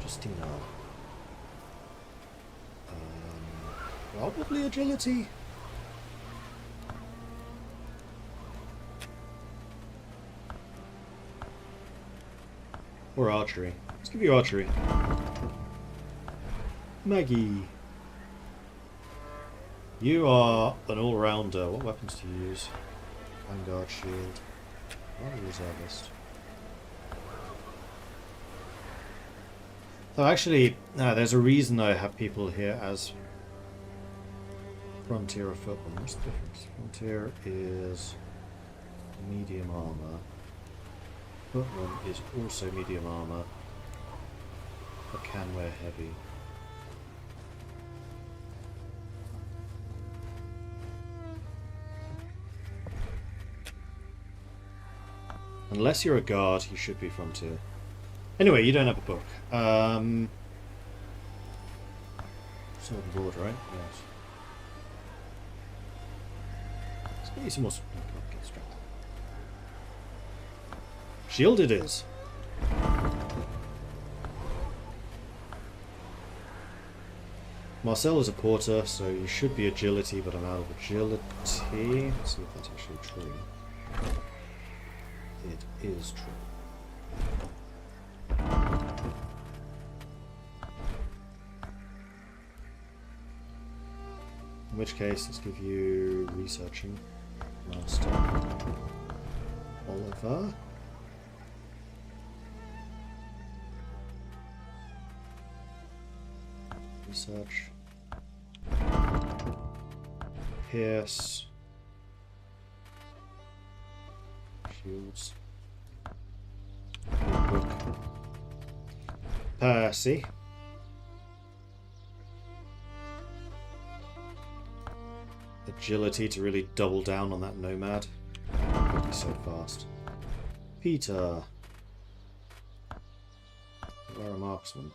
Justina. Probably agility. Or archery. Let's give you archery. Maggie. You are an all-rounder. What weapons do you use? Vanguard, shield. Oh, reservist. So actually, there's a reason I have people here as Frontier or Footman. What's the difference? Frontier is medium armor. Footman is also medium armor, but can wear heavy. Unless you're a guard, you should be frontier. Anyway, you don't have a book. Sword and Board, right? Yes. Let's get you some more strength. Shield it is. Marcel is a porter, so you should be agility, but I'm out of agility. Let's see if that's actually true. It is true. In which case, let's give you researching. Master. Oliver. Research. Pierce. Shields. Big book. Percy. Agility to really double down on that nomad. Could be so fast. Peter. We're a marksman.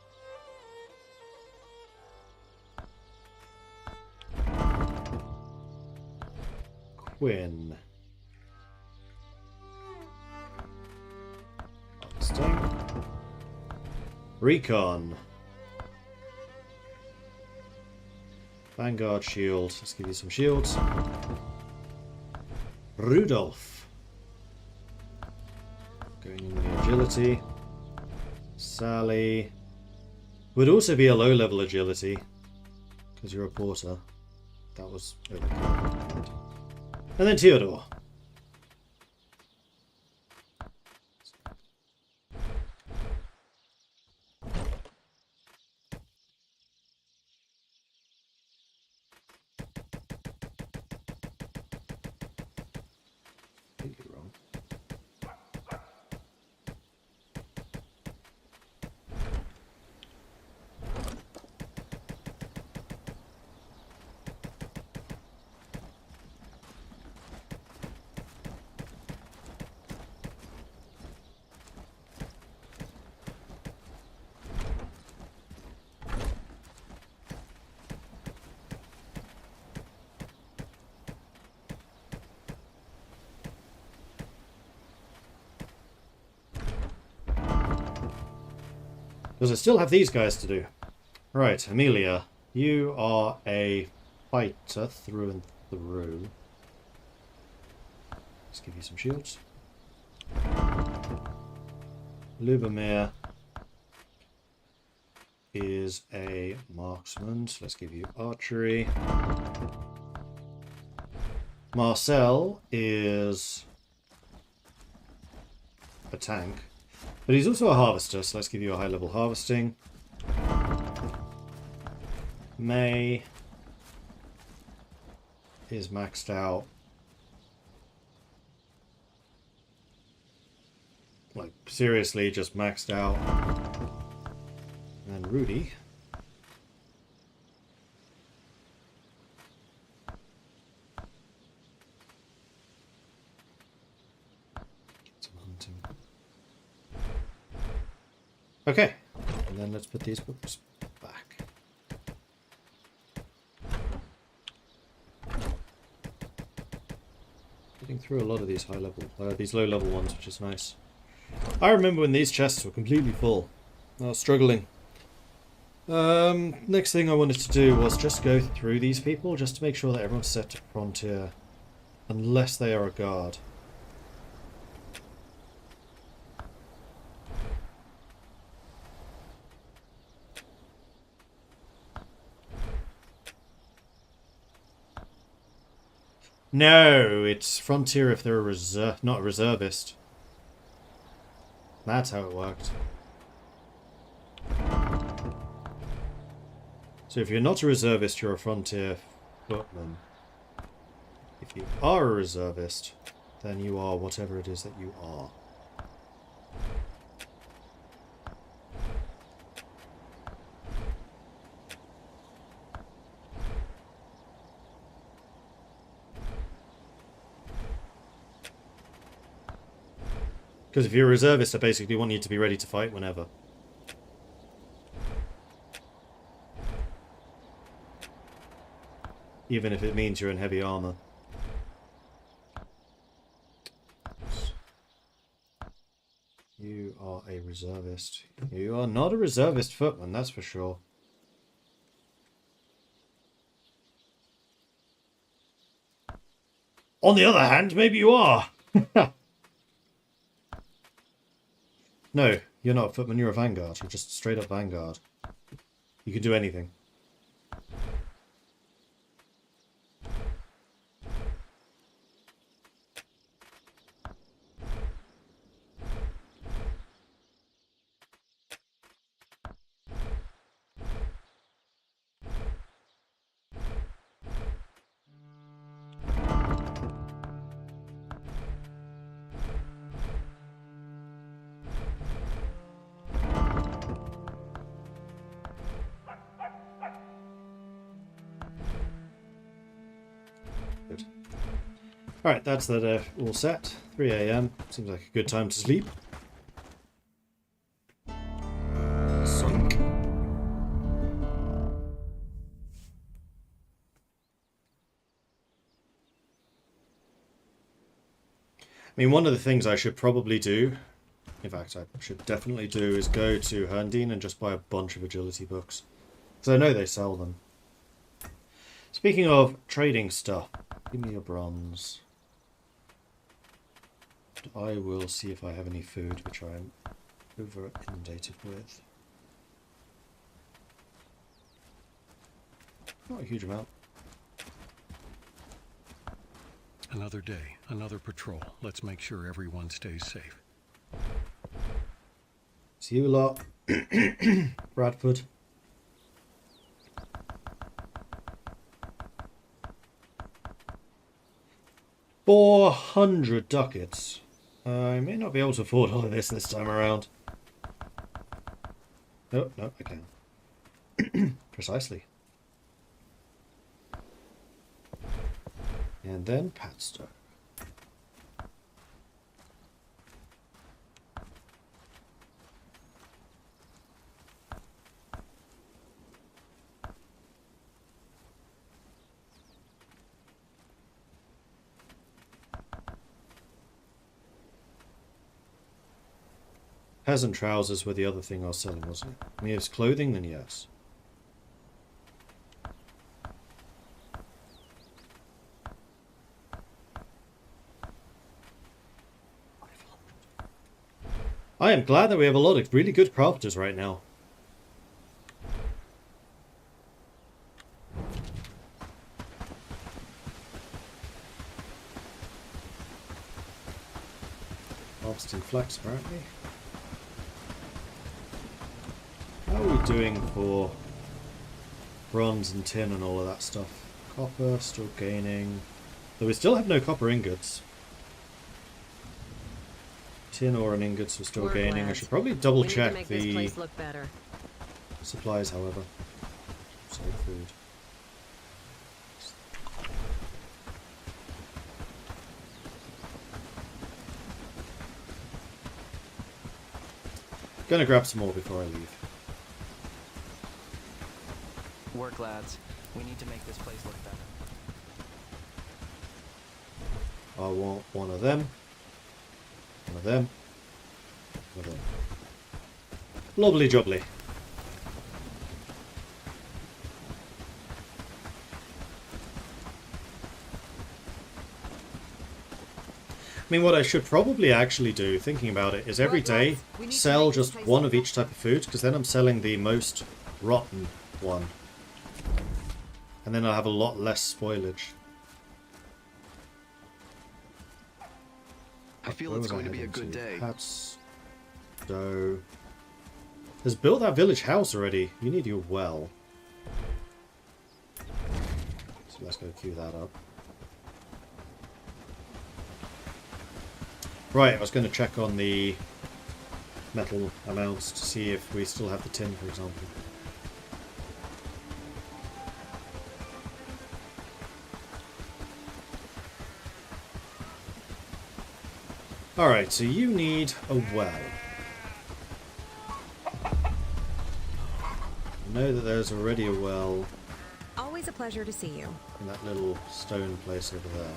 Quinn. Sting. Recon. Vanguard shield. Let's give you some shields. Rudolph. Going in the agility. Sally. Would also be a low level agility. Because you're a porter. That was overkill. And then Theodore. Completely wrong. Because I still have these guys to do. Right, Amelia, you are a fighter through and through. Let's give you some shields. Lubomir is a marksman, so let's give you archery. Marcel is a tank. But he's also a harvester, so let's give you a high-level harvesting. May is maxed out. Like, seriously, just maxed out. And Rudy. Get some hunting. Okay, and then let's put these books back. Getting through a lot of these these low-level ones, which is nice. I remember when these chests were completely full. I was struggling. Next thing I wanted to do was just go through these people, just to make sure that everyone's set to frontier, unless they are a guard. No, it's frontier if they're a not a reservist. That's how it worked. So if you're not a reservist, you're a frontier footman. If you are a reservist, then you are whatever it is that you are. Because if you're a reservist, I basically want you to be ready to fight whenever. Even if it means you're in heavy armor. You are a reservist. You are not a reservist footman, that's for sure. On the other hand, maybe you are. No, you're not a footman, you're a vanguard. You're just straight up vanguard. You can do anything. Good. Alright, that's that all set. 3 AM. Seems like a good time to sleep. Sunk. I mean, one of the things I should probably do, in fact, I should definitely do, is go to Herndeen and just buy a bunch of agility books. Because I know they sell them. Speaking of trading stuff, give me your bronze. I will see if I have any food, which I'm over inundated with. Not a huge amount. Another day, another patrol. Let's make sure everyone stays safe. See you lot. Bradford. $400 ducats. I may not be able to afford all of this time around. Oh, no, I can. Precisely. And then Patstow. Peasant trousers were the other thing I was selling, wasn't it? I mean, if it's clothing, then yes. I am glad that we have a lot of really good crafters right now. Harvesting flax, apparently. How are we doing for bronze and tin and all of that stuff? Copper, still gaining. Though we still have no copper ingots. Tin ore and ingots are still gaining. I should probably double check the supplies, however. Save food. Gonna grab some more before I leave. Work, lads. We need to make this place look better. I want one of them. One of them. One of them. Lovely jubbly. I mean, what I should probably actually do, thinking about it, is every day sell just one of each type of food, because then I'm selling the most rotten one. And then I'll have a lot less spoilage. I feel it's going to be a good day. Perhaps. So. Has built that village house already. You need your well. So let's go queue that up. Right, I was going to check on the metal amounts to see if we still have the tin, for example. Alright, so you need a well. I know that there's already a well Always a pleasure to see you. in that little stone place over there.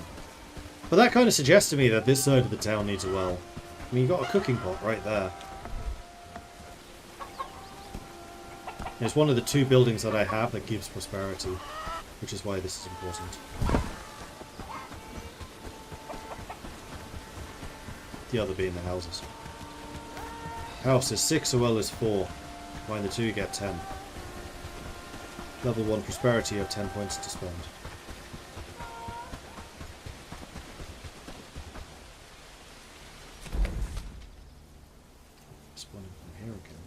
But that kind of suggests to me that this side of the town needs a well. I mean, you've got a cooking pot right there. It's one of the 2 buildings that I have that gives prosperity, which is why this is important. The other being the houses. House is 6, a well is 4. Combine the 2, you get 10. Level 1 prosperity, you have 10 points to spend. Spawning from here again.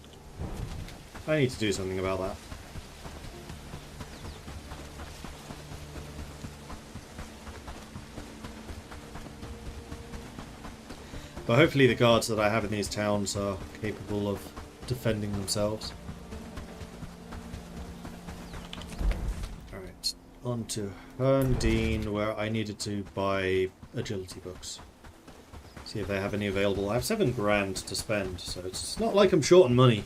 I need to do something about that. But hopefully the guards that I have in these towns are capable of defending themselves. Alright, on to Herndeen, where I needed to buy agility books. See if they have any available. I have 7 grand to spend, so it's not like I'm short on money.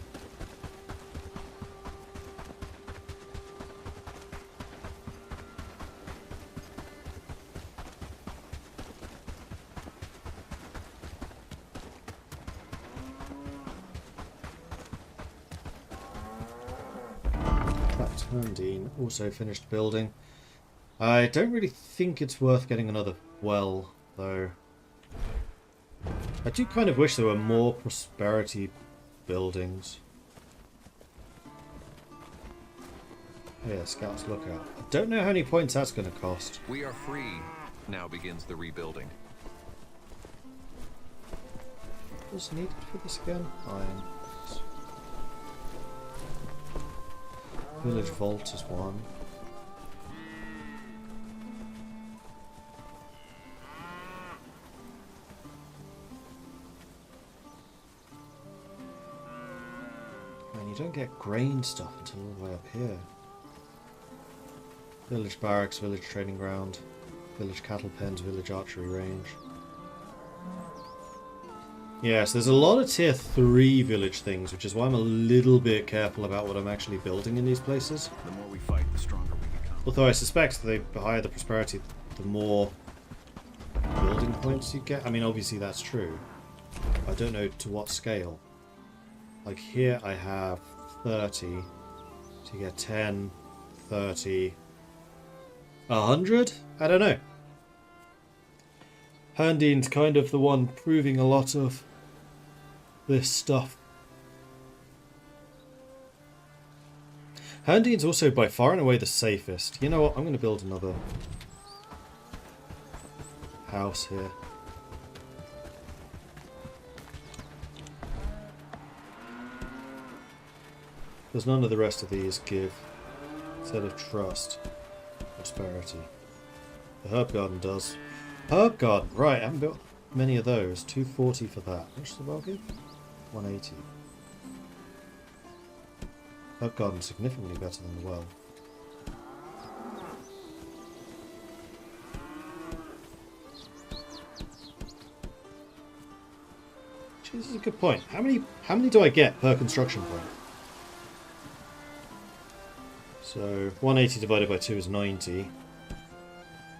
Herndeen also finished building. I don't really think it's worth getting another well, though. I do kind of wish there were more prosperity buildings. Oh yeah, Scouts Lookout. I don't know how many points that's going to cost. We are free. Now begins the rebuilding. What's needed for this again? Iron. Village Vault is 1. And you don't get grain stuff until all the way up here. Village Barracks, Village Training Ground, Village Cattle Pens, Village Archery Range. Yes, there's a lot of tier 3 village things, which is why I'm a little bit careful about what I'm actually building in these places. The more we fight, the stronger we become. Although I suspect the higher the prosperity, the more building points you get. I mean, obviously that's true. I don't know to what scale. Like here I have 30, so you get 10, 30, 100? I don't know. Herndeen's kind of the one proving a lot of this stuff. Herndeen's also by far and away the safest. You know what? I'm going to build another house here. Because none of the rest of these give, instead of trust, prosperity. The herb garden does. Herb garden, right, I haven't built many of those. 240 for that. How much does the well give? 180. Herb garden's significantly better than the well. Actually, this is a good point. How many do I get per construction point? So 180 divided by 2 is 90.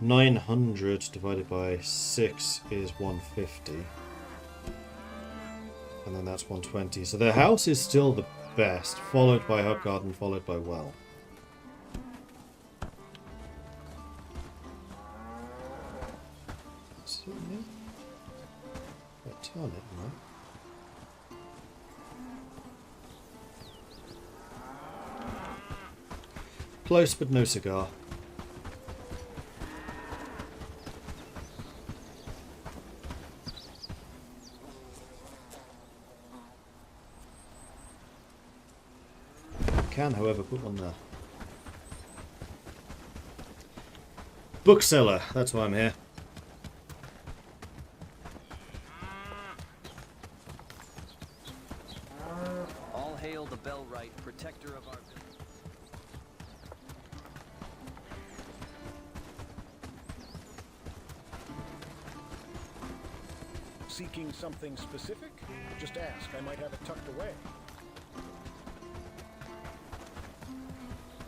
900 divided by 6 is 150. And then that's 120. So the house is still the best, followed by herb garden, followed by well. So, yeah. I'll turn it, right? Close, but no cigar. Can, however, put one there. Bookseller, that's why I'm here. All hail the Bellwright, protector of our village. Seeking something specific? Just ask. I might have it tucked away.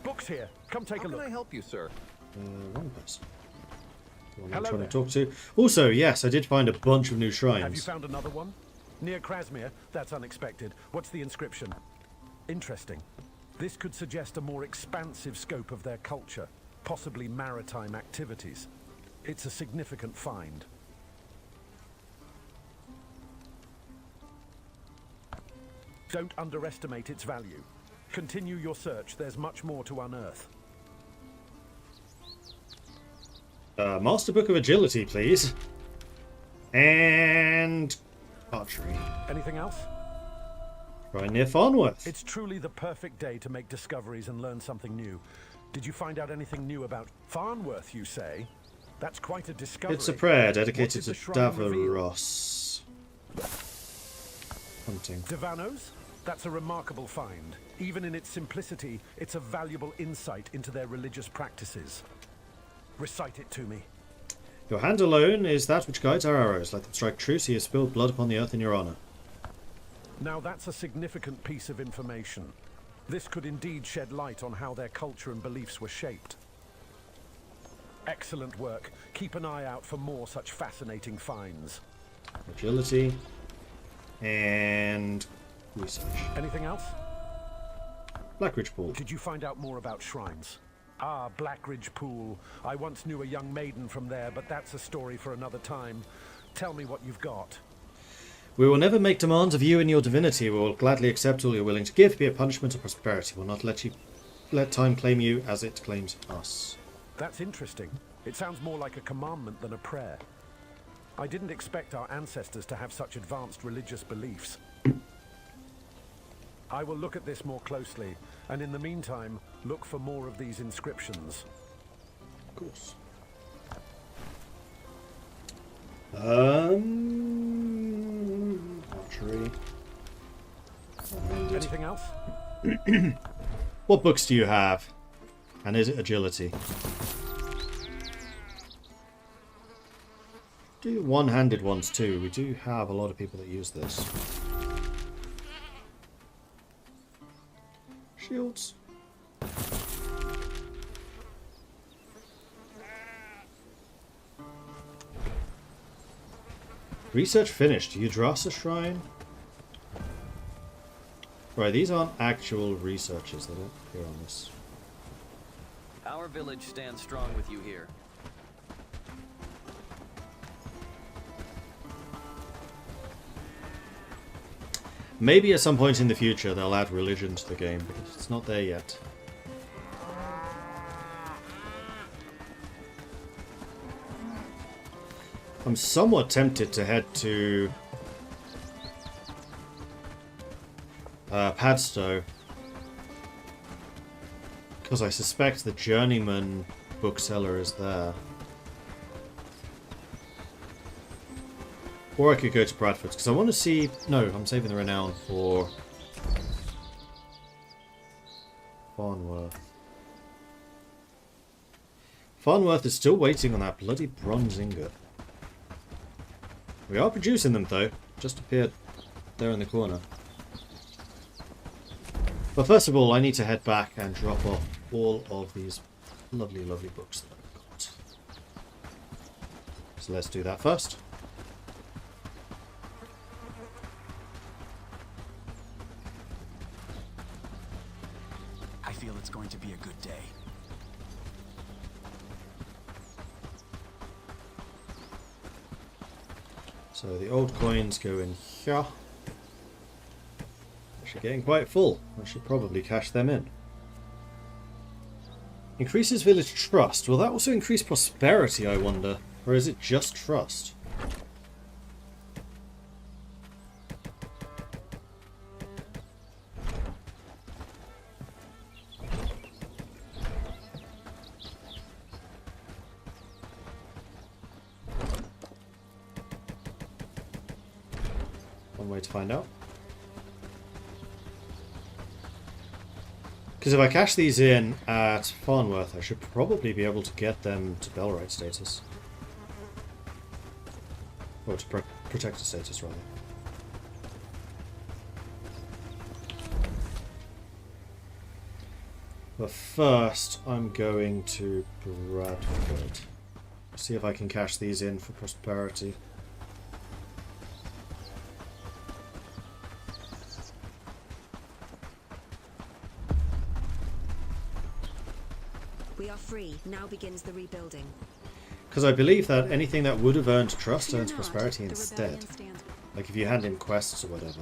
Books here. Come take a look. How can I help you, sir? Wrong person. The one I'm Hello trying there. to talk to. Also, yes, I did find a bunch of new Have you shrines. found another one? Near Krasmir? That's unexpected. What's the inscription? Interesting. This could suggest a more expansive scope of their culture, possibly maritime activities. It's a significant find. Don't underestimate its value. Continue your search. There's much more to unearth. Master Book of Agility, please. And archery. Anything else? Right near Farnworth. It's truly the perfect day to make discoveries and learn something new. Did you find out anything new about Farnworth, you say? That's quite a discovery. It's a prayer dedicated What to did the shrine reveal? Davros. Hunting. Devanos? That's a remarkable find. Even in its simplicity, it's a valuable insight into their religious practices. Recite it to me. Your hand alone is that which guides our arrows. Let them strike true, so you have spilled blood upon the earth in your honor. Now that's a significant piece of information. This could indeed shed light on how their culture and beliefs were shaped. Excellent work. Keep an eye out for more such fascinating finds. Agility. And research. Anything else? Blackridge Pool. Did you find out more about shrines? Ah, Blackridge Pool. I once knew a young maiden from there, but that's a story for another time. Tell me what you've got. We will never make demands of you and your divinity. We will gladly accept all you're willing to give, be it punishment or prosperity. We will not let time claim you as it claims us. That's interesting. It sounds more like a commandment than a prayer. I didn't expect our ancestors to have such advanced religious beliefs. I will look at this more closely, and in the meantime, look for more of these inscriptions. Of course. Archery. Anything else? What books do you have? And is it agility? Do one-handed ones too. We do have a lot of people that use this. Shields. Research finished. Yggdrasil Shrine. Right, these aren't actual researches. They don't appear on this. Our village stands strong with you here. Maybe at some point in the future they'll add religion to the game, but it's not there yet. I'm somewhat tempted to head to Padstow, because I suspect the journeyman bookseller is there. Or I could go to Bradford's, because I want to see... No, I'm saving the renown for Farnworth. Farnworth is still waiting on that bloody bronze ingot. We are producing them, though. Just appeared there in the corner. But first of all, I need to head back and drop off all of these lovely, lovely books that I've got. So let's do that first. I feel it's going to be a good day. So the old coins go in here. Actually getting quite full. I should probably cash them in. Increases village trust. Will that also increase prosperity, I wonder? Or is it just trust? One way to find out. Because if I cash these in at Farnworth, I should probably be able to get them to Bellwright status. Or to protector status, rather. But first, I'm going to Bradford. See if I can cash these in for prosperity. We are free. Now begins the rebuilding. Because I believe that anything that would have earned trust earns prosperity instead. Like if you hand in quests or whatever.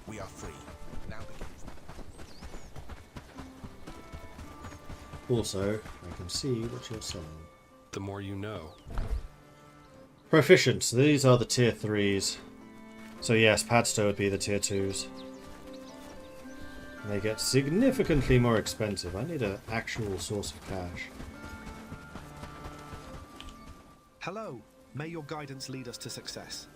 We are free. Now begins. Also, I can see what you're selling. The more you know. Proficient. So these are the tier 3s. So yes, Padstow would be the tier 2s. They get significantly more expensive. I need an actual source of cash. Hello. May your guidance lead us to success.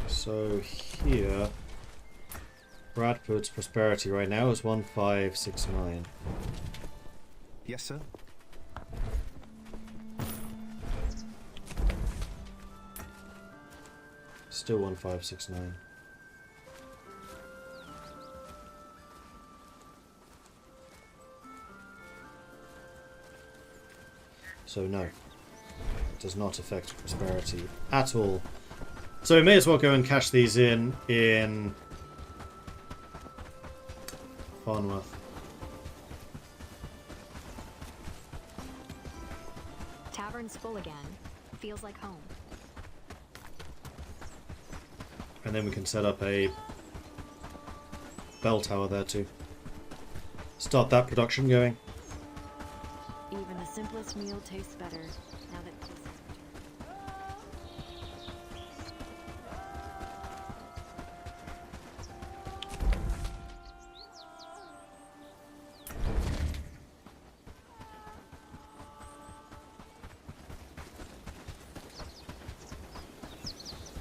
So here, Bradford's prosperity right now is 1569. Yes, sir. Still 1569. So no, it does not affect prosperity at all. So we may as well go and cash these in Farnworth. Tavern's full again. Feels like home. And then we can set up a bell tower there too. Start that production going. Even the simplest meal tastes better now that peace has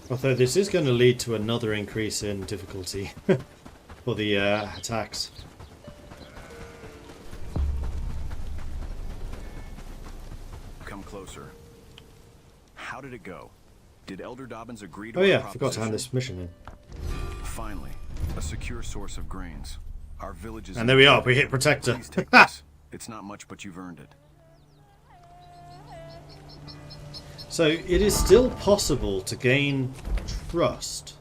Although this is going to lead to another increase in difficulty for the attacks. Come closer. How did it go? Did Elder Dobbins agree to Oh our yeah, proposition? forgot to hand this mission in. Finally, a secure source of grains. Our villages. And there we are, we hit Protector. Please take this. It's not much, but you've earned it. So it is still possible to gain trust.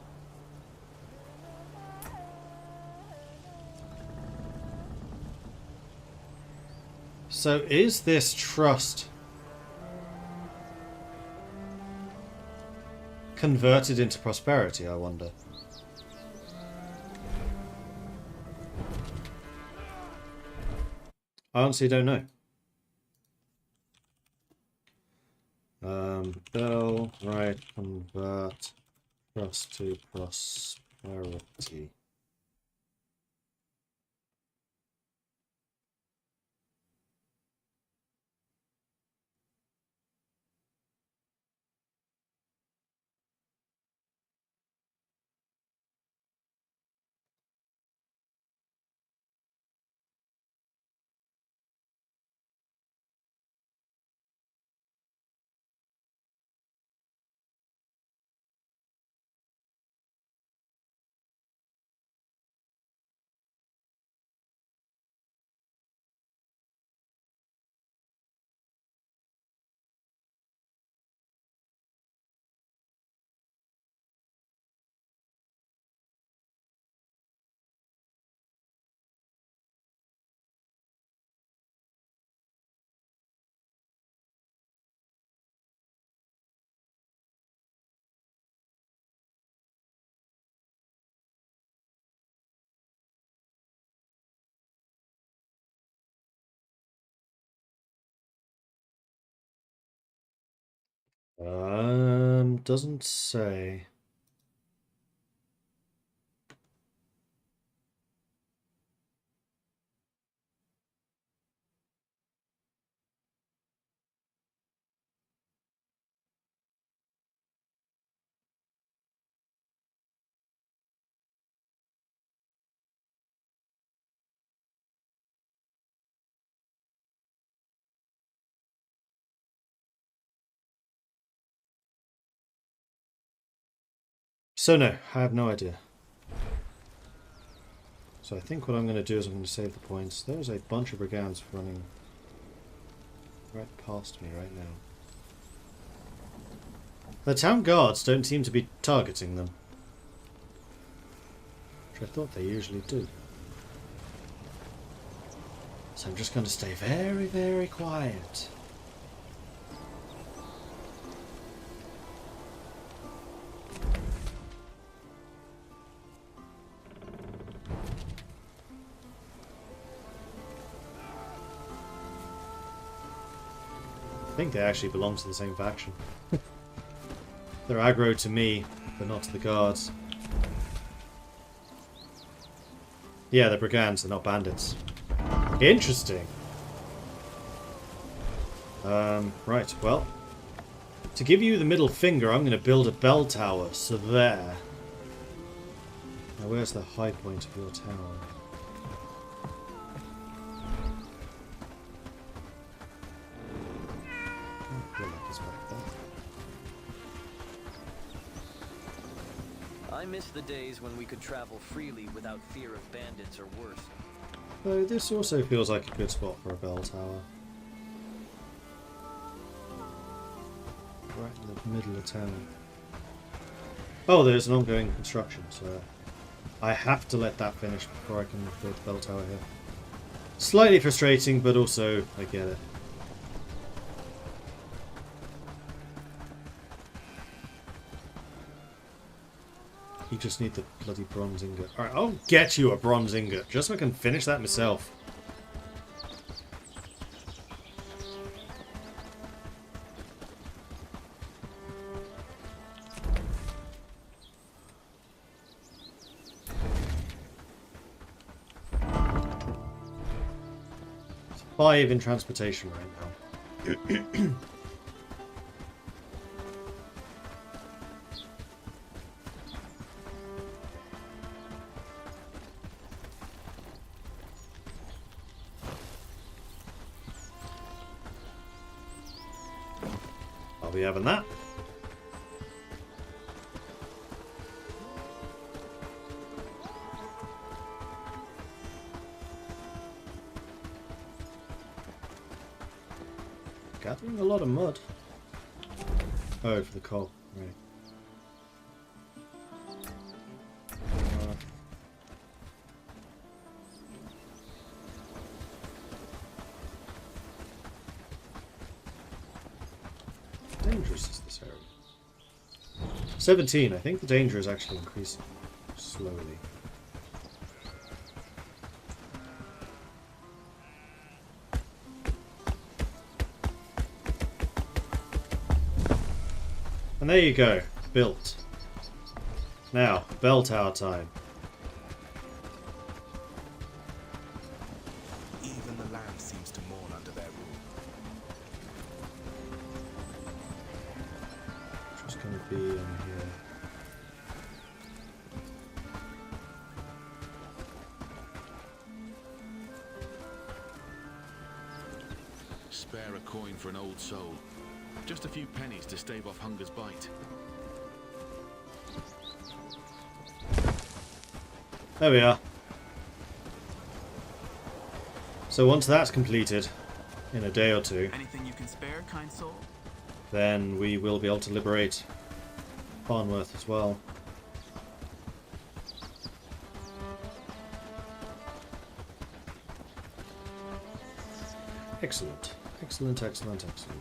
So is this trust converted into prosperity, I wonder? I honestly don't know. Bellwright convert trust to prosperity. Doesn't say. So no, I have no idea. So I think what I'm going to do is I'm going to save the points. There's a bunch of brigands running right past me right now. The town guards don't seem to be targeting them, which I thought they usually do. So I'm just going to stay very, very quiet. I think they actually belong to the same faction. They're aggro to me, but not to the guards. Yeah, they're brigands, they're not bandits. Interesting. Right, well. To give you the middle finger, I'm going to build a bell tower, so there. Now where's the high point of your tower? I miss the days when we could travel freely without fear of bandits or worse. Though this also feels like a good spot for a bell tower. Right in the middle of town. Oh, there's an ongoing construction, so I have to let that finish before I can build the bell tower here. Slightly frustrating, but also I get it. You just need the bloody bronze ingot. Alright, I'll get you a bronze ingot, just so I can finish that myself. It's 5 in transportation right now. I'll be having that. Gathering a lot of mud. Oh, for the coal, right. Dangerous is this area? 17. I think the danger is actually increasing slowly. And there you go, built. Now, bell tower time. Even the land seems to mourn under their rule. Just gonna be in here. Spare a coin for an old soul. Just a few pennies to stave off hunger's bite. There we are. So once that's completed, in a day or two, Anything you can spare, kind soul? then we will be able to liberate Farnworth as well. Excellent. Excellent, excellent, excellent.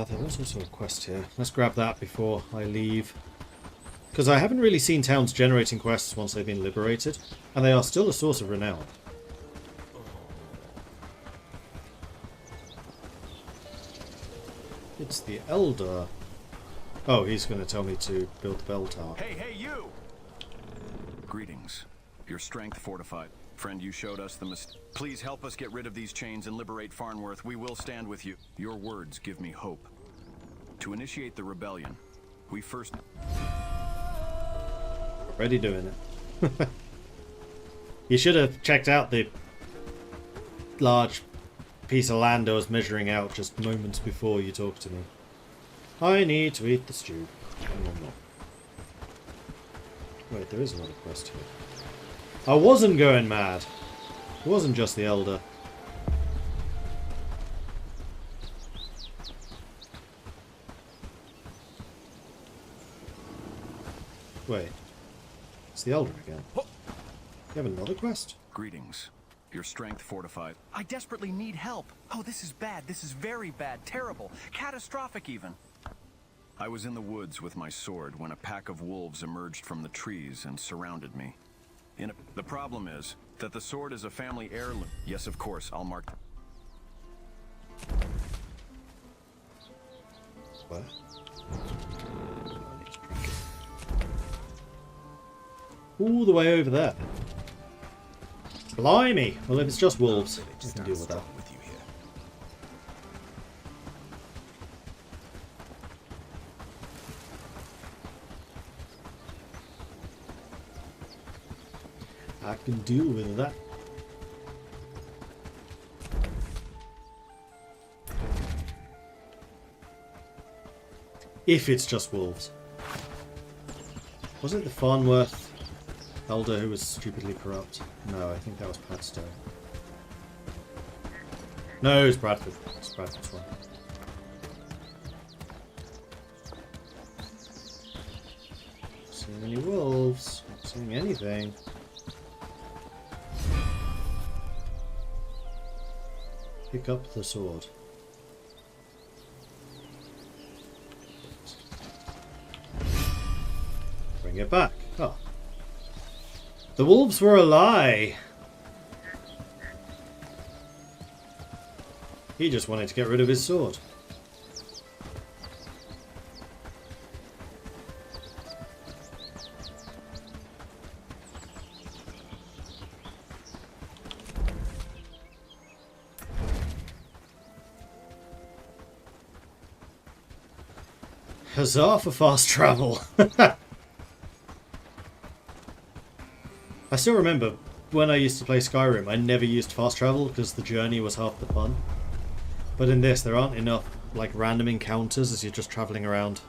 There was also a quest here. Let's grab that before I leave. Because I haven't really seen towns generating quests once they've been liberated, and they are still a source of renown. It's the Elder. Oh, he's going to tell me to build the bell tower. Hey, you! Greetings. Your strength fortified. Friend, you showed us the Please help us get rid of these chains and liberate Farnworth. We will stand with you. Your words give me hope. To initiate the rebellion, we first... Already doing it. You should have checked out the large piece of land I was measuring out just moments before you talked to me. I need to eat the stew. Wait, there is another quest here. I wasn't going mad. It wasn't just the Elder. Wait. It's the Elder again. You have another quest? Greetings. Your strength fortified. I desperately need help. Oh, this is bad. This is very bad. Terrible. Catastrophic even. I was in the woods with my sword when a pack of wolves emerged from the trees and surrounded me. The problem is that the sword is a family heirloom. Yes, of course, I'll mark... What? All the way over there. Blimey! Well, if it's just wolves, I can deal with that. I can deal with that. If it's just wolves. Was it the Farnworth Elder who was stupidly corrupt? No, I think that was Padstow. No, it's Bradford. It's Bradford's one. Not seeing any wolves. Not seeing anything. Pick up the sword. Bring it back. Oh. The wolves were a lie. He just wanted to get rid of his sword. Huzzah for fast travel. I still remember when I used to play Skyrim, I never used fast travel because the journey was half the fun. But in this, there aren't enough like random encounters as you're just traveling around.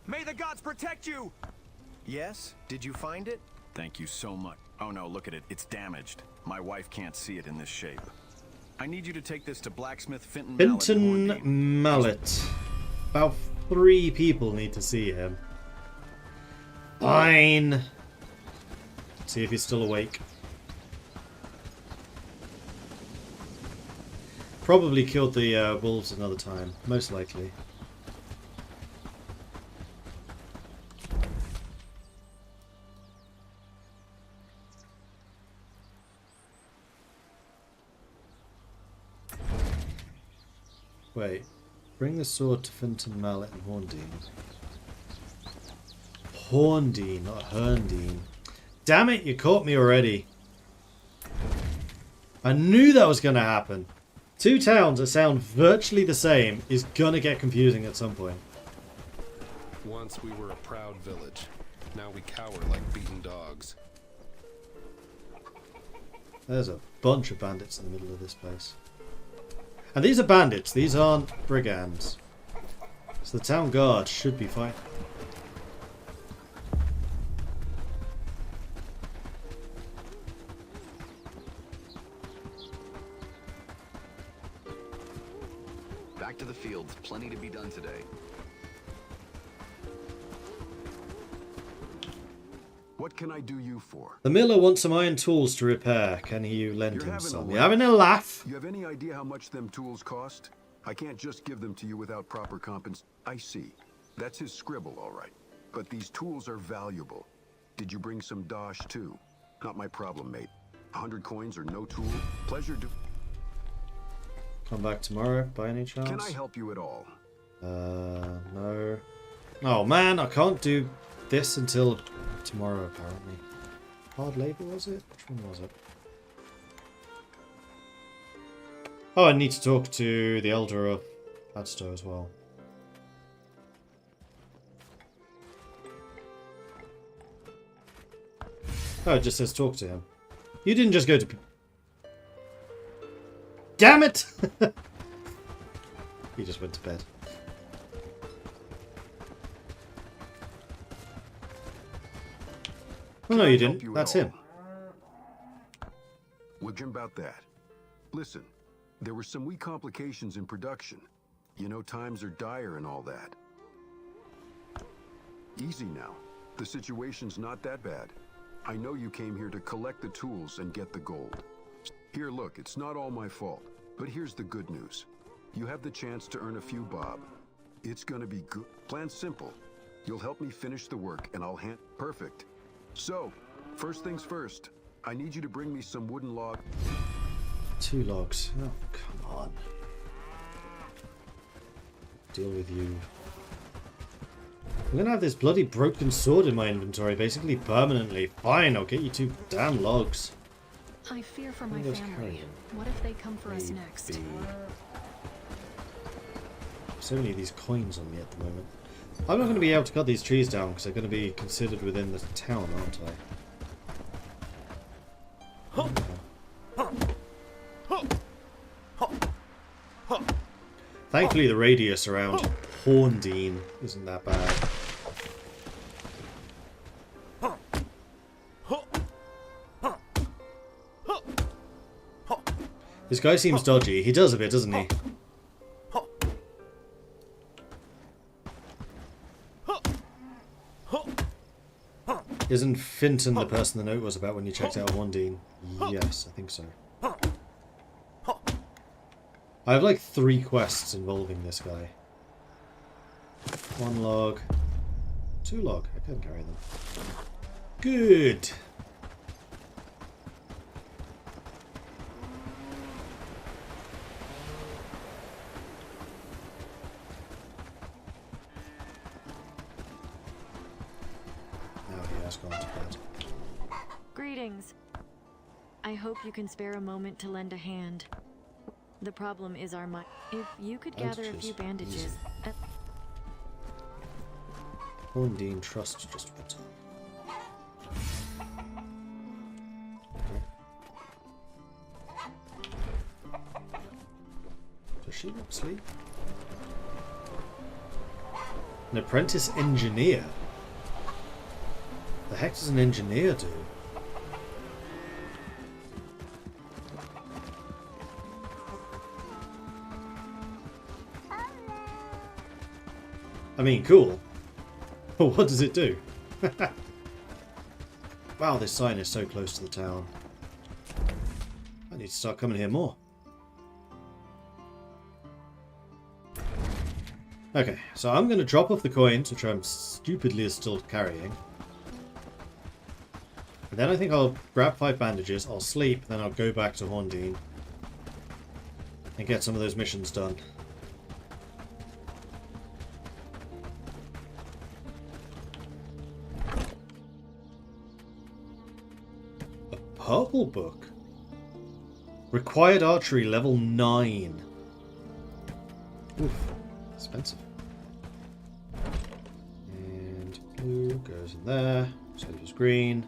May the gods protect you! Yes? Did you find it? Thank you so much. Oh no, look at it. It's damaged. My wife can't see it in this shape. I need you to take this to blacksmith Finton Mallet. About 3 people need to see him. Fine. See if he's still awake. Probably killed the wolves another time, most likely. Wait, bring the sword to Finton Mallet and Horndean. Horndean, not Herndeen. Damn it, you caught me already. I knew that was going to happen. 2 towns that sound virtually the same is going to get confusing at some point. Once we were a proud village. Now we cower like beaten dogs. There's a bunch of bandits in the middle of this place. And these are bandits, these aren't brigands. So the town guard should be fine. Back to the fields. Plenty to be done today. What can I do you for? The miller wants some iron tools to repair. Can you lend him some? You're having a laugh? You have any idea how much them tools cost? I can't just give them to you without proper compensation. I see. That's his scribble, all right. But these tools are valuable. Did you bring some dosh too? Not my problem, mate. 100 coins or no tool? Pleasure to... Come back tomorrow, by any chance? Can I help you at all? No. Oh man, I can't do this until tomorrow, apparently. Hard labor, was it? Which one was it? Oh, I need to talk to the Elder of Padstow as well. Oh, it just says talk to him. You didn't just go to... Damn it! He just went to bed. Oh, no, you didn't. That's him. What about that? Listen, there were some wee complications in production. You know, times are dire and all that. Easy now. The situation's not that bad. I know you came here to collect the tools and get the gold. Here, look, it's not all my fault. But here's the good news. You have the chance to earn a few bob. It's gonna be good. Plan's simple. You'll help me finish the work and I'll hand... Perfect. So, first things first. I need you to bring me some wooden log. 2 logs. Oh, come on. Deal with you. I'm gonna have this bloody broken sword in my inventory, basically permanently. Fine, I'll get you 2 damn logs. I fear for my family. What if they come for us next? So many of these coins on me at the moment. I'm not going to be able to cut these trees down because they're going to be considered within the town, aren't I? Thankfully the radius around Horndean isn't that bad. This guy seems dodgy. He does a bit, doesn't he? Isn't Finton the person the note was about when you checked out Horndean? Yes, I think so. I have like 3 quests involving this guy. 1 log. 2 log. I can carry them. Good. Greetings. I hope you can spare a moment to lend a hand. The problem is our money. If you could gather a few bandages. Horndean Trust just went on. Does she not sleep? An apprentice engineer? The heck does an engineer do? I mean, cool. But what does it do? Wow, this sign is so close to the town. I need to start coming here more. Okay, so I'm going to drop off the coins, which I'm stupidly still carrying. And then I think I'll grab 5 bandages, I'll sleep, then I'll go back to Horndean and get some of those missions done. A purple book? Required archery level 9. Oof, expensive. And blue goes in there, so does green.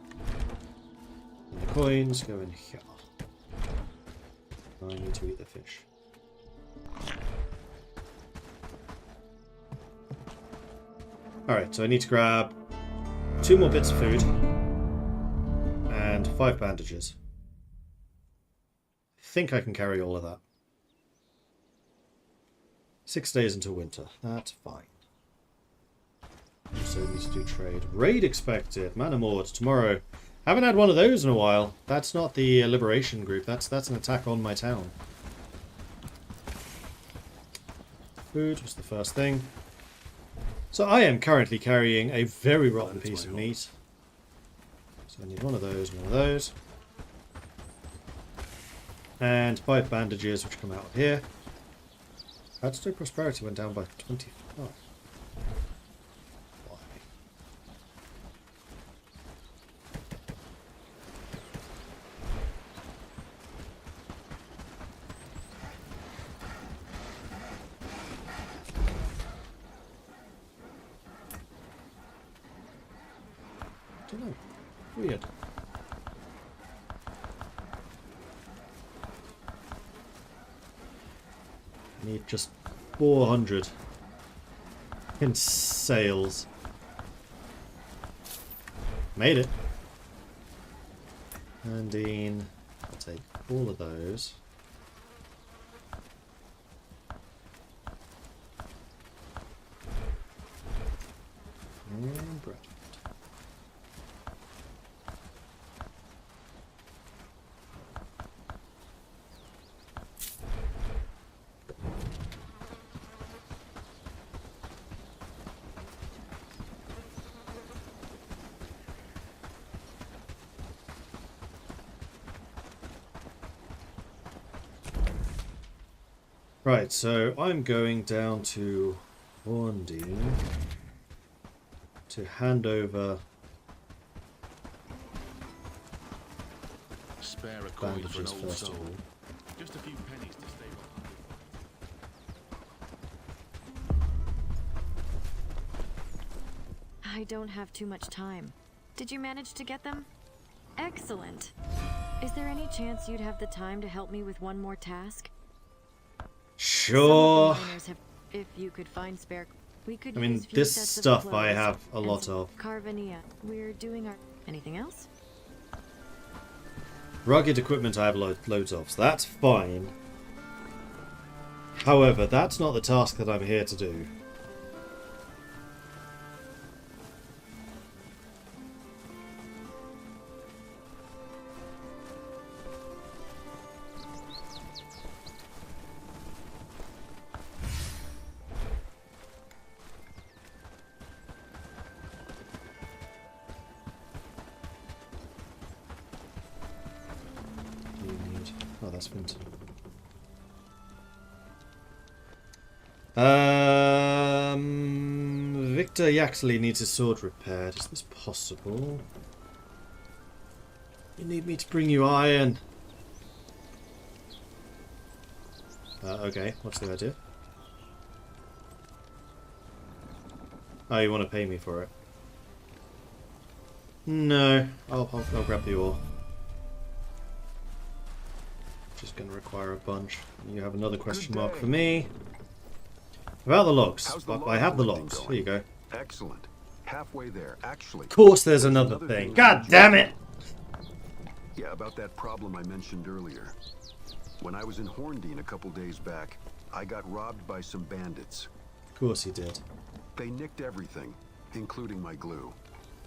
And the coins go in here. I need to eat the fish. Alright, so I need to grab 2 more bits of food and 5 bandages. I think I can carry all of that. 6 days until winter. That's fine. So we need to do trade. Raid expected. Man Mord tomorrow. Haven't had one of those in a while. That's not the liberation group. That's an attack on my town. Food was the first thing. So I am currently carrying a very rotten piece of meat. So I need one of those, one of those. And 5 bandages, which come out of here. Outstone prosperity went down by 25. Why? Don't know. Weird. Need just 400 in sales. Made it. Handine. I'll take all of those. And Bradford. Right, so I'm going down to Horndine to hand over Spare a coin for an bandages old first of soul. all. Just a few pennies to stay behind. I don't have too much time. Did you manage to get them? Excellent. Is there any chance you'd have the time to help me with one more task? Sure. Some of the miners have, if you could find spare, we could I mean, use few this sets of stuff I clothes have a and lot some of. Carvania. We're doing our. Anything else? Rugged equipment I have loads of, so that's fine. However, that's not the task that I'm here to do. Oh, that's Vinton. Victor Yaxley needs his sword repaired. Is this possible? You need me to bring you iron. Okay, what's the idea? Oh, you want to pay me for it? No, I'll grab the ore. Just going to require a bunch. You have another question mark for me. About the logs. I have the logs. Here you go. Excellent. Halfway there, actually. Of course there's another thing. God damn it! Yeah, about that problem I mentioned earlier. When I was in Horndine a couple days back, I got robbed by some bandits. Of course he did. They nicked everything, including my glue.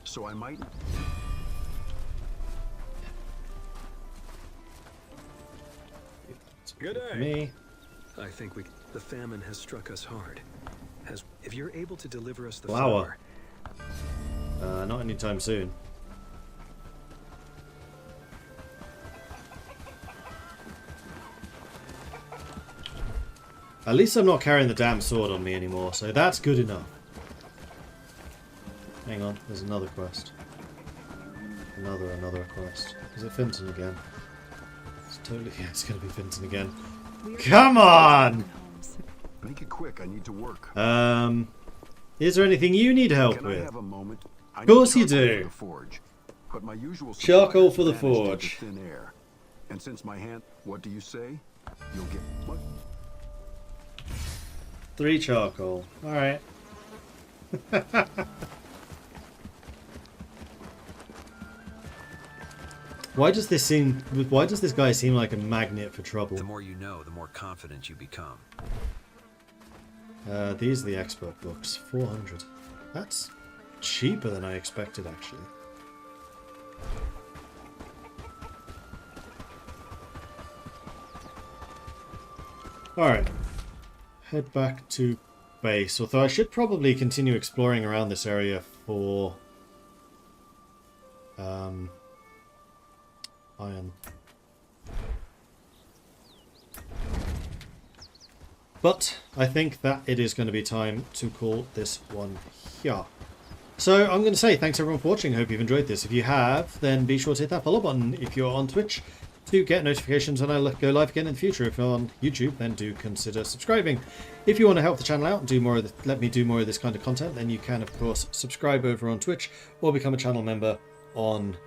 So I might... Good day. Me. I think the famine has struck us hard. If you're able to deliver us the Flour. flour... Not anytime soon. At least I'm not carrying the damn sword on me anymore, so that's good enough. Hang on, there's another quest. Another quest. Is it Finton again? It's totally... Yeah, it's gonna be Finton again. Come on! Make it quick, I need to work. Is there anything you need help Can with? I have a moment? Of course you do. The forge, but my usual Charcoal for the supplies vanished forge. into thin air. And since my hand, what do you say? You'll get what? 3 charcoal. Alright. Why does this guy seem like a magnet for trouble? The more you know, the more confident you become. These are the expert books. 400. That's cheaper than I expected, actually. Alright. Head back to base. Although I should probably continue exploring around this area for... iron. But I think that it is going to be time to call this one here. So I'm going to say thanks everyone for watching. Hope you've enjoyed this. If you have, then be sure to hit that follow button if you're on Twitch to get notifications when I go live again in the future. If you're on YouTube, then do consider subscribing. If you want to help the channel out and do more of let me do more of this kind of content, then you can of course subscribe over on Twitch or become a channel member on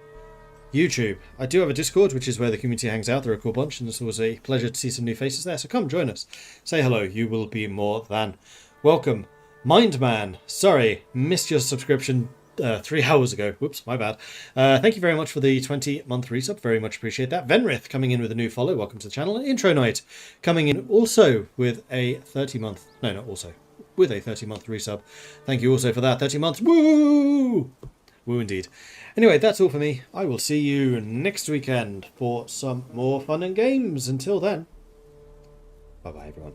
YouTube. I do have a Discord, which is where the community hangs out. They're a cool bunch, and it's always a pleasure to see some new faces there. So come join us. Say hello. You will be more than welcome. Mindman, sorry, missed your subscription 3 hours ago. Whoops, my bad. Thank you very much for the 20-month resub. Very much appreciate that. Venrith coming in with a new follow. Welcome to the channel. And Intro Night coming in also with a 30-month... No, not also. With a 30-month resub. Thank you also for that. 30 months. Woo! Woo indeed. Anyway, that's all for me. I will see you next weekend for some more fun and games. Until then, bye-bye, everyone.